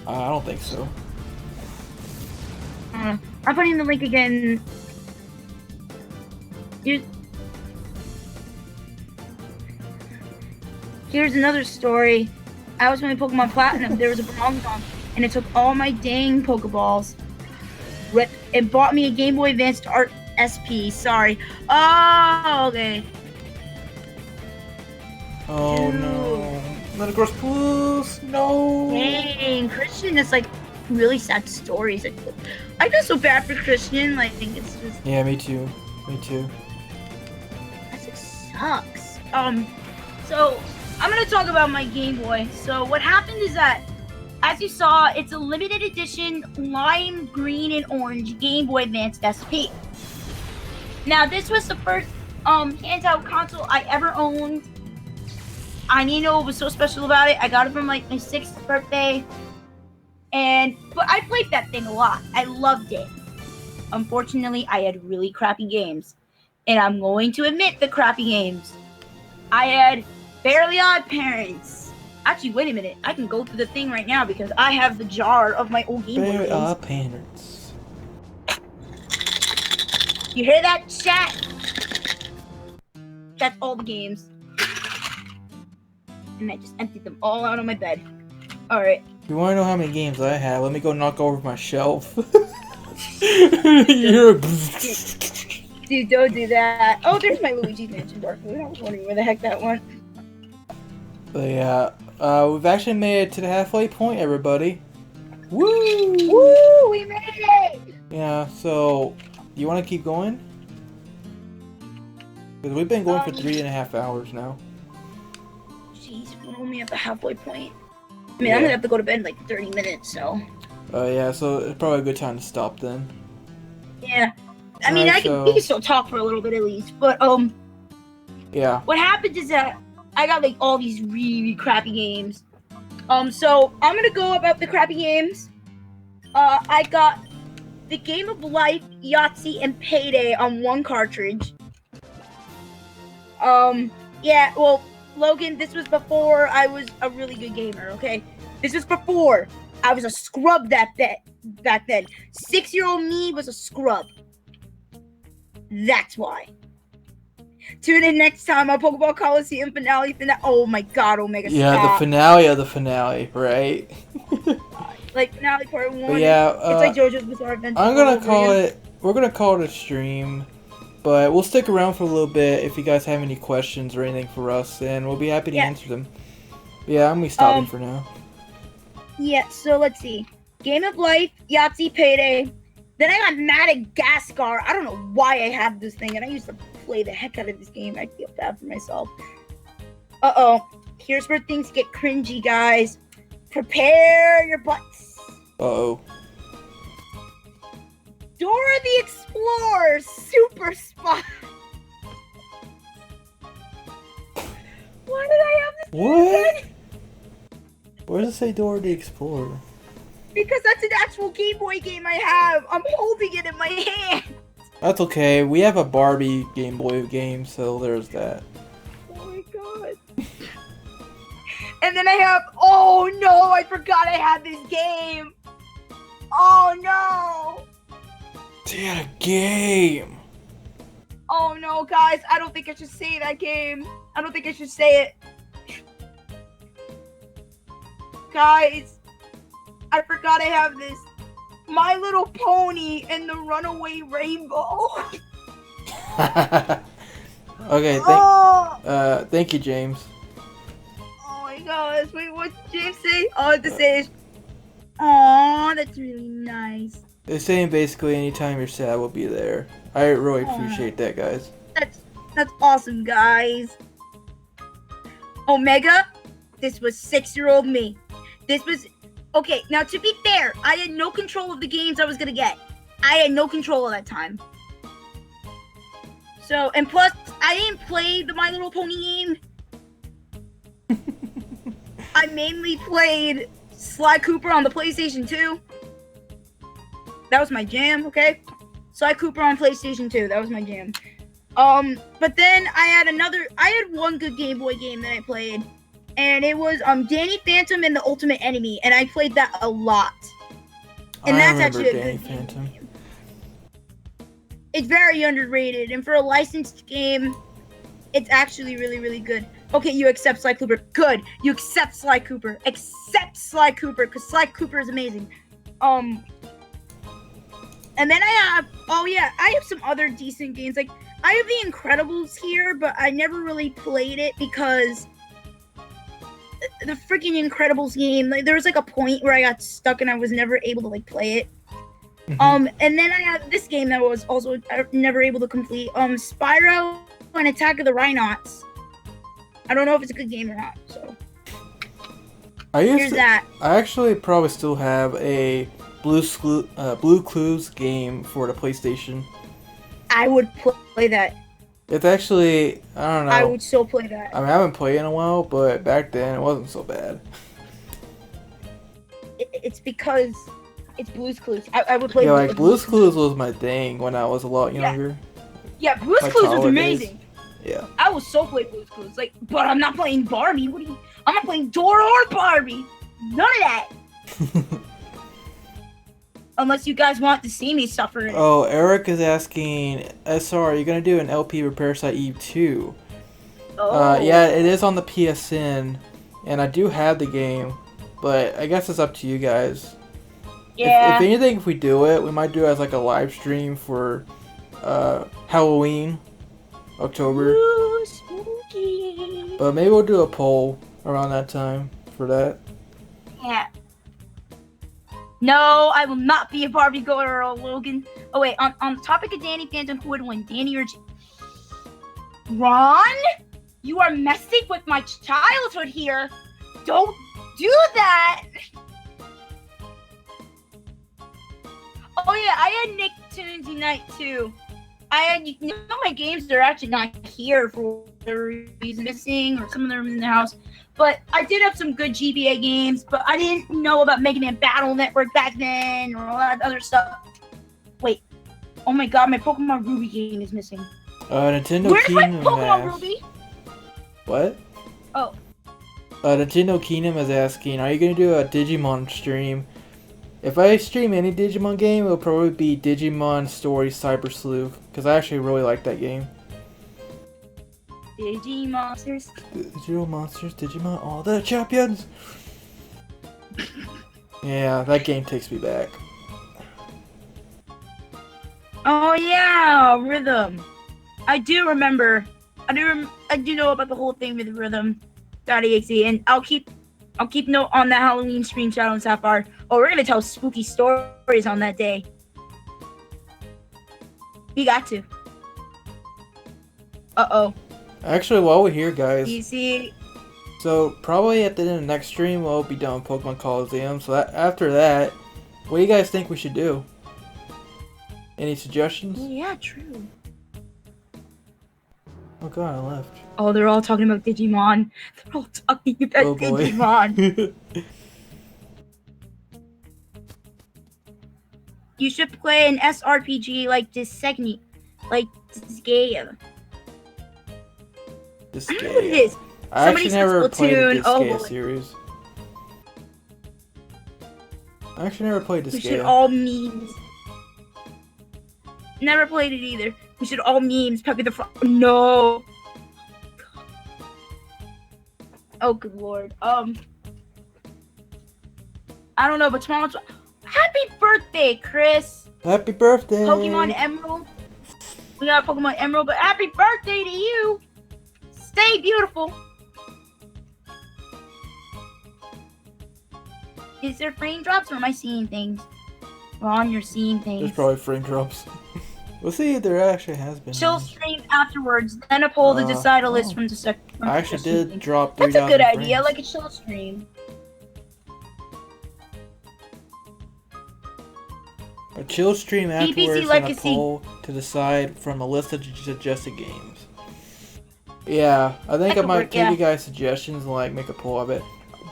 S2: I don't think so.
S1: I'm putting the link again. Here's another story. I was playing Pokemon Platinum. There was a Brendon, and it took all my dang Pokeballs. It bought me a Game Boy Advance to Art SP. Sorry. Oh, okay.
S2: Oh
S1: Dude.
S2: no. Metagross Plus! No!
S1: Dang, Christian is like really sad stories. I feel so bad for Christian. Like, it's just.
S2: Yeah, me too. Me too.
S1: That just sucks. So I'm gonna talk about my Game Boy. So what happened is that, as you saw, it's a limited edition lime green and orange Game Boy Advance SP. Now this was the first handheld console I ever owned. I didn't know what was so special about it. I got it from like my 6th birthday, but I played that thing a lot. I loved it. Unfortunately, I had really crappy games, and I'm going to admit the crappy games. I had Fairly Odd Parents. Actually, wait a minute. I can go through the thing right now because I have the jar of my old Game Boy games.
S2: Fairly Odd Parents.
S1: You hear that, chat? That's all the games. And I just emptied them all out on my bed. Alright.
S2: If you want to know how many games I have, let me go knock over my shelf. You're
S1: Dude, don't do that. Oh, there's my Luigi's Mansion Dark Moon. I was wondering where the heck that went.
S2: But yeah, we've actually made it to the halfway point, everybody. Woo!
S1: Woo! We made it!
S2: Yeah, so, you want to keep going? Because we've been going for 3.5 hours now.
S1: Jeez, we're only at the halfway point. I mean, I'm gonna have to go to bed in like 30 minutes, so.
S2: Yeah, so it's probably a good time to stop then.
S1: Yeah. I mean, we can still talk for a little bit at least, but,
S2: yeah.
S1: What happened is that I got like all these really crappy games. So I'm gonna go about the crappy games. I got the Game of Life, Yahtzee, and Payday on one cartridge. Yeah, well, Logan, this was before I was a really good gamer, okay? This was before I was a scrub back then. 6-year-old me was a scrub. That's why. Tune in next time on Pokemon Colosseum finale. Oh my god, Omega,
S2: yeah,
S1: stop.
S2: the finale of the finale, right?
S1: Like finale part 1.
S2: But yeah,
S1: it's like JoJo's Bizarre Adventure.
S2: We're gonna call it a stream, but we'll stick around for a little bit if you guys have any questions or anything for us, and we'll be happy to answer them. But yeah, I'm gonna be stopping for now.
S1: Yeah, so let's see. Game of Life, Yahtzee, Payday. Then I got Madagascar. I don't know why I have this thing, and I used to play the heck out of this game. I feel bad for myself. Uh-oh. Here's where things get cringy, guys. Prepare your butts.
S2: Uh-oh.
S1: Dora the Explorer Super Spot. Why did I have this?
S2: What? Where does it say Dora the Explorer?
S1: Because that's an actual Game Boy game I have. I'm holding it in my hand.
S2: That's okay. We have a Barbie Game Boy game, so there's that.
S1: Oh my god. And then I have, oh no, I forgot I had this game. Oh no.
S2: They had a game.
S1: Oh no, guys, I don't think I should say that game. I don't think I should say it. Guys, I forgot I have this. My Little Pony and the Runaway Rainbow.
S2: Okay, thank you, James.
S1: Oh my gosh, wait, what did James say? All I have to say is, aw, that's really nice.
S2: They're saying basically anytime you're sad, we'll be there. I really appreciate that, guys.
S1: That's awesome, guys. Omega, this was 6-year-old me. This was... Okay, now to be fair, I had no control of the games I was gonna get. I had no control at that time. So, and plus, I didn't play the My Little Pony game. I mainly played Sly Cooper on the PlayStation 2. That was my jam, okay? Sly Cooper on PlayStation 2, that was my jam. But then I had one good Game Boy game that I played. And it was Danny Phantom and the Ultimate Enemy, and I played that a lot. And that's actually a good Phantom game. It's very underrated, and for a licensed game, it's actually really, really good. Okay, you accept Sly Cooper. Good. You accept Sly Cooper. Accept Sly Cooper, because Sly Cooper is amazing. And then I have some other decent games. Like, I have The Incredibles here, but I never really played it because the freaking Incredibles game, like, there was like a point where I got stuck and I was never able to like play it. And then I have this game that was also never able to complete. Spyro and Attack of the Rhinots. I don't know if it's a good game or not. So here's that.
S2: I actually probably still have a Blue Clues game for the PlayStation.
S1: I would play that.
S2: It's actually, I don't know.
S1: I would still play that.
S2: I mean, I haven't played in a while, but back then it wasn't so bad.
S1: It's because it's Blue's Clues. I would play.
S2: Yeah, like Blue's Clues was my thing when I was a lot younger.
S1: Yeah, Blue's Clues was amazing.
S2: Yeah.
S1: I will so play Blue's Clues. Like, but I'm not playing Barbie. I'm not playing Dora or Barbie. None of that. Unless you guys want to see me suffer.
S2: Oh, Eric is asking, SR, are you going to do an LP Repair Site Eve 2?
S1: Oh.
S2: Yeah, it is on the PSN, and I do have the game, but I guess it's up to you guys.
S1: Yeah.
S2: If anything, if we do it, we might do it as like a live stream for Halloween, October.
S1: Ooh, spooky.
S2: But maybe we'll do a poll around that time for that.
S1: Yeah. No, I will not be a Barbie girl, Logan. Oh wait, on the topic of Danny Phantom, who would win, Danny or Ron? You are messing with my childhood here. Don't do that. Oh yeah, I had Nicktoons Unite too. My games are actually not here for whatever reason, missing, or some of them in the house. But I did have some good GBA games, but I didn't know about Mega Man Battle Network back then, or all that other stuff. Wait. Oh my god, my Pokemon Ruby game is missing.
S2: Nintendo
S1: Where's my
S2: Kingdom
S1: Pokemon Ruby?
S2: What?
S1: Oh.
S2: Nintendo Kingdom is asking, are you going to do a Digimon stream? If I stream any Digimon game, it'll probably be Digimon Story Cyber Sleuth, because I actually really like that game.
S1: Digimonsters.
S2: Digimon, all the champions! Yeah, that game takes me back.
S1: Oh yeah, Rhythm. I do remember. I do know about the whole thing with Rhythm.exe, and I'll keep note on that Halloween stream, Shadow and Sapphire. Oh, we're gonna tell spooky stories on that day. We got to. Uh-oh.
S2: Actually, while we're here, guys.
S1: Easy.
S2: So, probably at the end of the next stream, we'll be done with Pokemon Colosseum. So, after that, what do you guys think we should do? Any suggestions?
S1: Oh, yeah, true.
S2: Oh god, I left.
S1: Oh, they're all talking about Digimon. They're all talking about Digimon. You should play an SRPG like Dissegni. Like this game.
S2: This
S1: I don't know what it
S2: game.
S1: is.
S2: I
S1: Somebody
S2: actually
S1: said
S2: never played the
S1: Splatoon. Oh,
S2: Disgaea
S1: boy.
S2: series. I actually never played
S1: We should
S2: Disgaea.
S1: all memes. Never played it either. We should all memes. Peppy the Frog. No. Oh, good lord. I don't know, but tomorrow's. Happy birthday, Chris.
S2: Happy birthday!
S1: Pokemon Emerald. We got Pokemon Emerald, but happy birthday to you. Stay beautiful. Is there frame drops or am I seeing things? Ron, you're seeing things.
S2: There's probably frame drops. We'll see if there actually has been.
S1: Chill stream afterwards, then a poll to decide a list from the second.
S2: I actually did drop 3,000
S1: That's a good idea,
S2: frames.
S1: like a chill stream.
S2: A chill stream afterwards and a
S1: Legacy.
S2: poll to decide from a list of suggested games. Yeah, I think I might give you guys suggestions and like make a poll of it.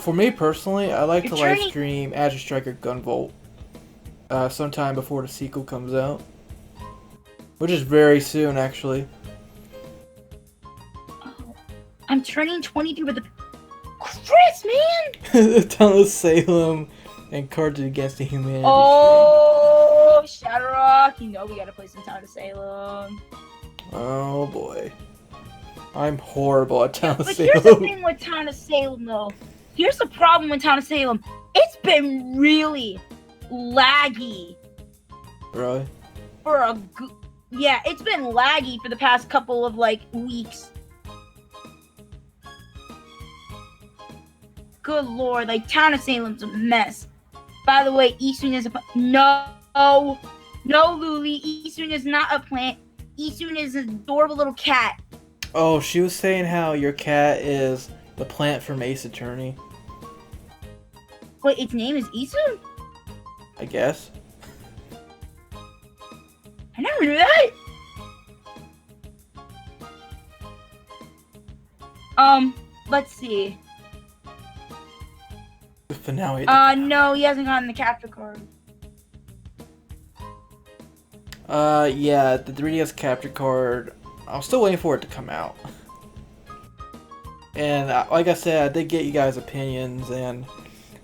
S2: For me personally, I like to live stream Azure Striker Gunvolt sometime before the sequel comes out. Which is very soon, actually.
S1: Oh, I'm turning 23 with the... Chris, man!
S2: Town of Salem and Cards Against the Humanity.
S1: Oh, ShadowRock. You know we gotta play some Town of Salem.
S2: Oh, boy. I'm horrible at Town of Salem.
S1: Here's the thing with Town of Salem, though. Here's the problem with Town of Salem. It's been really laggy.
S2: Really?
S1: For a good... Yeah, it's been laggy for the past couple of, like, weeks. Good lord, like, Town of Salem's a mess. By the way, Eastern is a... No, Luli, Eastern is not a plant. Eastern is an adorable little cat.
S2: Oh, she was saying how your cat is the plant from Ace Attorney.
S1: Wait, its name is Eastern?
S2: I guess.
S1: I never knew that. Let's see.
S2: The finale.
S1: No, he hasn't gotten the capture card.
S2: Yeah, the 3DS capture card. I'm still waiting for it to come out. And like I said, I did get you guys' opinions, and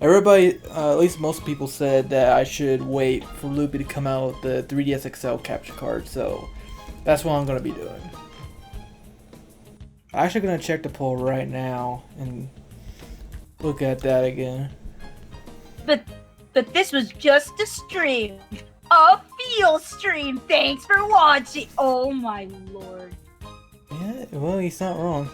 S2: everybody, at least most people, said that I should wait for Loopy to come out with the 3DS XL capture card, so that's what I'm going to be doing. I'm actually going to check the poll right now and look at that again.
S1: But this was just a stream. A field stream. Thanks for watching. Oh my lord.
S2: Yeah, well, he's not wrong.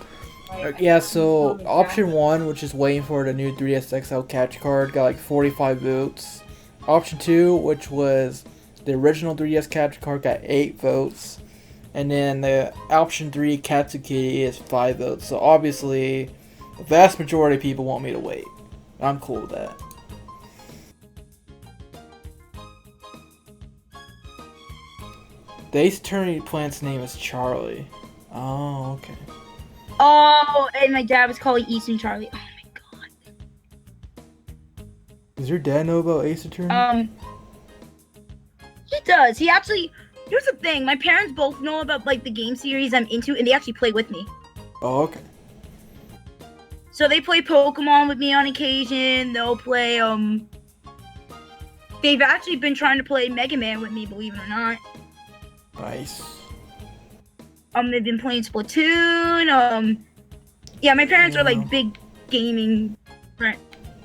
S2: Yeah, so option 1, which is waiting for the new 3DS XL capture card, got like 45 votes. Option 2, which was the original 3DS capture card, got 8 votes. And then the option 3, Katsukity, is 5 votes. So obviously, the vast majority of people want me to wait. I'm cool with that. The Ace Attorney plant's name is Charlie. Oh, okay.
S1: Oh, and my dad was calling Eastern Charlie. Oh my god.
S2: Does your dad know about Ace Attorney?
S1: He does. He actually... Here's the thing. My parents both know about, like, the game series I'm into, and they actually play with me.
S2: Oh, okay.
S1: So they play Pokemon with me on occasion. They'll play, They've actually been trying to play Mega Man with me, believe it or not.
S2: Nice.
S1: They've been playing Splatoon. Yeah, my parents are like big gaming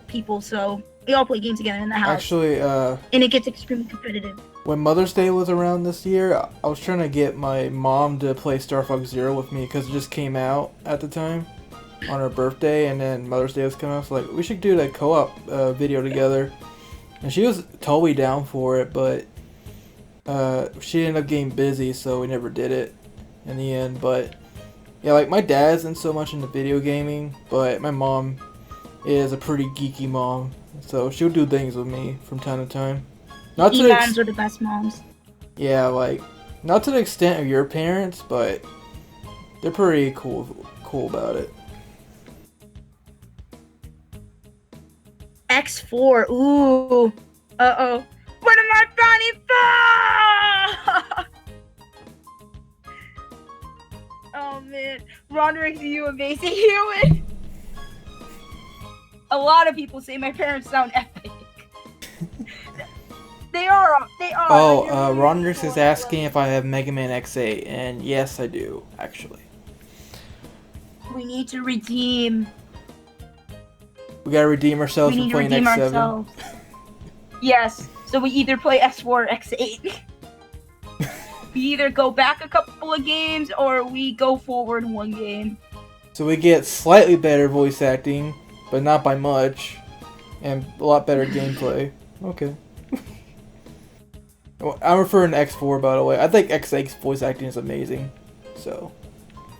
S1: people, so we all play games together in the house.
S2: Actually,
S1: and it gets extremely competitive.
S2: When Mother's Day was around this year, I was trying to get my mom to play Star Fox Zero with me because it just came out at the time on her birthday, and then Mother's Day was coming out. So like, we should do that co-op video together. And she was totally down for it, but she ended up getting busy, so we never did it in the end. But yeah, like my dad isn't so much into video gaming, but my mom is a pretty geeky mom, so she'll do things with me from time to time. Not to
S1: moms are the best moms.
S2: Yeah, like not to the extent of your parents, but they're pretty cool about it.
S1: X4. Ooh. Uh-oh. What am I man. Roderick's you a basic human. A lot of people say my parents sound epic. They are.
S2: Oh, Roderick is asking if I have Mega Man X8, and yes, I do, actually.
S1: We need to redeem.
S2: We gotta redeem ourselves from playing X7.
S1: Yes, so we either play X4 or X8. We either go back a couple of games or we go forward one game.
S2: So we get slightly better voice acting, but not by much, and a lot better gameplay. Okay. I'm referring to X4, by the way. I think X8's voice acting is amazing. So.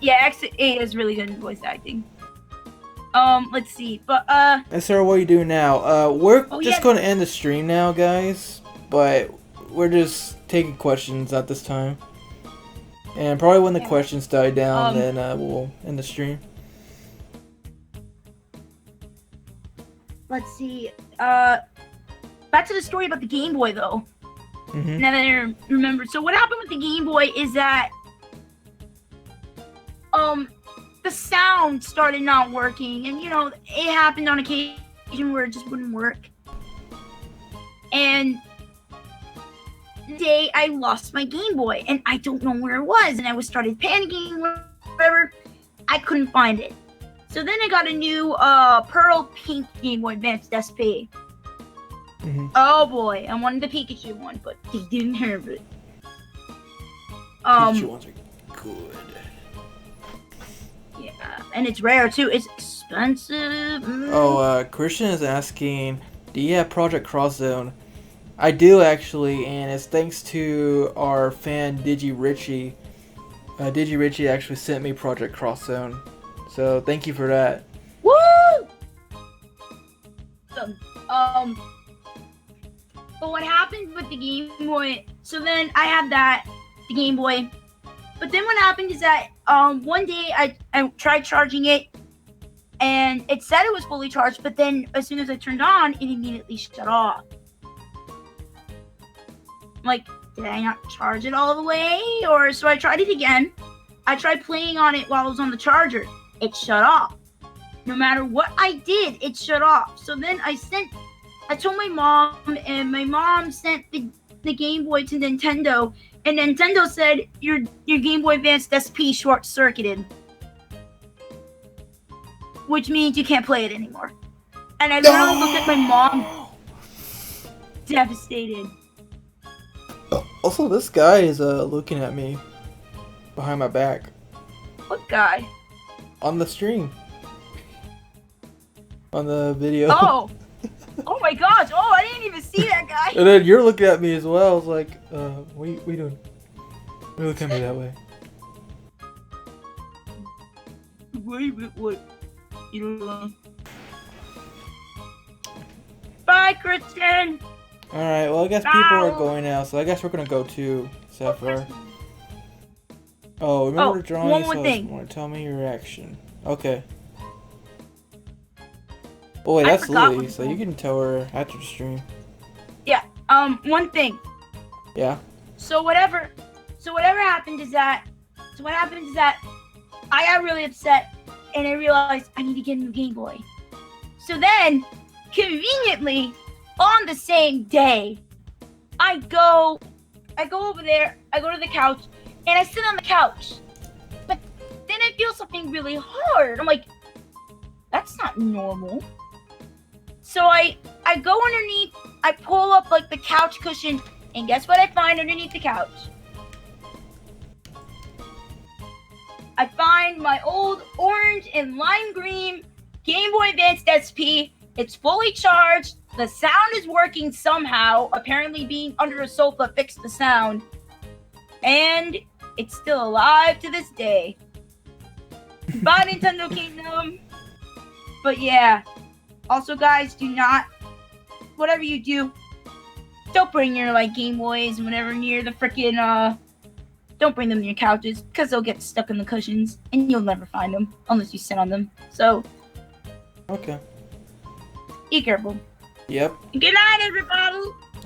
S1: Yeah, X8 is really good in voice acting. Let's see, but
S2: Sarah, what are you doing now? We're just gonna end the stream now, guys. But we're just taking questions at this time. And probably when the questions die down, then we'll end the stream.
S1: Let's see. Back to the story about the Game Boy, though.
S2: Mm-hmm.
S1: Now that I remember. So what happened with the Game Boy is that the sound started not working, and you know, it happened on occasion where it just wouldn't work. And the day I lost my Game Boy, and I don't know where it was, and I started panicking, whatever. I couldn't find it. So then I got a new pearl pink Game Boy Advance SP.
S2: Mm-hmm.
S1: Oh boy, I wanted the Pikachu one, but they didn't have it.
S2: Pikachu ones are good.
S1: Yeah, and it's rare too. It's expensive.
S2: Oh, Christian is asking, do you have Project Cross Zone? I do actually, and it's thanks to our fan Digi Richie. Digi Richie actually sent me Project Cross Zone, so thank you for that.
S1: Woo! But what happened with the Game Boy? So then I had the Game Boy. But then what happened is that one day I tried charging it, and it said it was fully charged, but then as soon as I turned on, it immediately shut off. Like, did I not charge it all the way? Or so I tried it again. I tried playing on it while it was on the charger. It shut off. No matter what I did, it shut off. So then I told my mom, and my mom sent the Game Boy to Nintendo, and Nintendo said your Game Boy Advance SP short-circuited, which means you can't play it anymore. And I literally looked at my mom, devastated.
S2: Also, this guy is looking at me behind my back
S1: What guy?
S2: on the stream, on the video.
S1: Oh. Oh my gosh! Oh, I didn't even see that guy.
S2: And then you're looking at me as well. I was like, what are you doing? Why you looking at me that way?
S1: What? You know. Bye, Christian.
S2: All right. Well, I guess people are going now, so I guess we're gonna go to Sapphire. Oh, remember drawing?
S1: One more thing.
S2: Want to tell me your reaction? Okay. Oh wait, that's Lily, so you can tell her after the stream.
S1: Yeah. One thing.
S2: Yeah.
S1: So whatever happened is that. I got really upset, and I realized I need to get a new Game Boy. So then, conveniently, on the same day, I go over there. I go to the couch, and I sit on the couch. But then I feel something really hard. I'm like, that's not normal. So I go underneath, I pull up like the couch cushion, and guess what I find underneath the couch? I find my old orange and lime green Game Boy Advance SP. It's fully charged. The sound is working somehow. Apparently being under a sofa fixed the sound. And it's still alive to this day. Bye, Nintendo Kingdom. But yeah. Also, guys, do not, whatever you do, don't bring your, like, Game Boys whenever near the frickin', don't bring them near couches, because they'll get stuck in the cushions, and you'll never find them, unless you sit on them. So,
S2: okay.
S1: Be careful.
S2: Yep.
S1: Good night, everybody!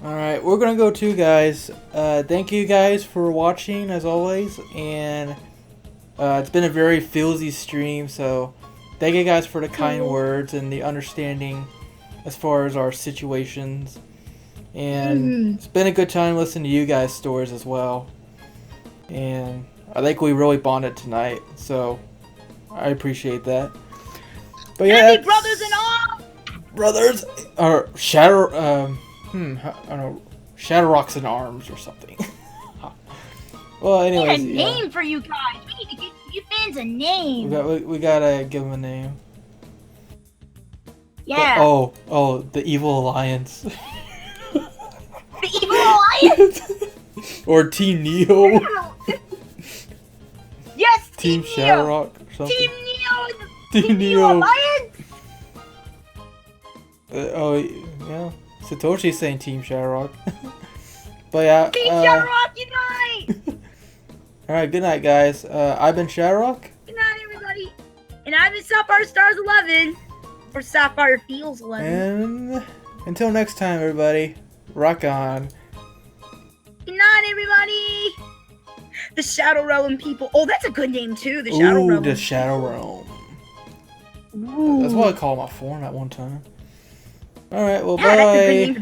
S2: Alright, we're gonna go too, guys. Thank you guys for watching, as always, and It's been a very feelsy stream, so thank you guys for the kind words and the understanding as far as our situations. And it's been a good time listening to you guys' stories as well. And I think we really bonded tonight, so I appreciate that. But yeah,
S1: happy brothers in arms!
S2: Brothers, or I don't know, ShadowRock's in arms or something. Well, anyways,
S1: we need a name for you guys. We need to give you fans a name.
S2: We gotta give them a name.
S1: Yeah.
S2: Oh, the Evil Alliance.
S1: The Evil Alliance.
S2: Or Team Neo.
S1: Yes,
S2: Team
S1: Neo.
S2: ShadowRock or something.
S1: Team Neo.
S2: Team
S1: Neo
S2: Neo.
S1: Alliance.
S2: Yeah. Satoshi's saying Team ShadowRock. But yeah.
S1: Team ShadowRock unite.
S2: Alright, good night, guys. I've been ShadowRock.
S1: Good night, everybody. And I've been Sapphire Stars 11. Or Sapphire Feels 11.
S2: And until next time, everybody, rock on.
S1: Good night, everybody. The Shadow Realm people. Oh, that's a good name, too. The Shadow Realm.
S2: The Shadow Realm.
S1: Ooh.
S2: That's what I called my form at one time. Alright, well,
S1: Yeah,
S2: bye.
S1: that's a good name for the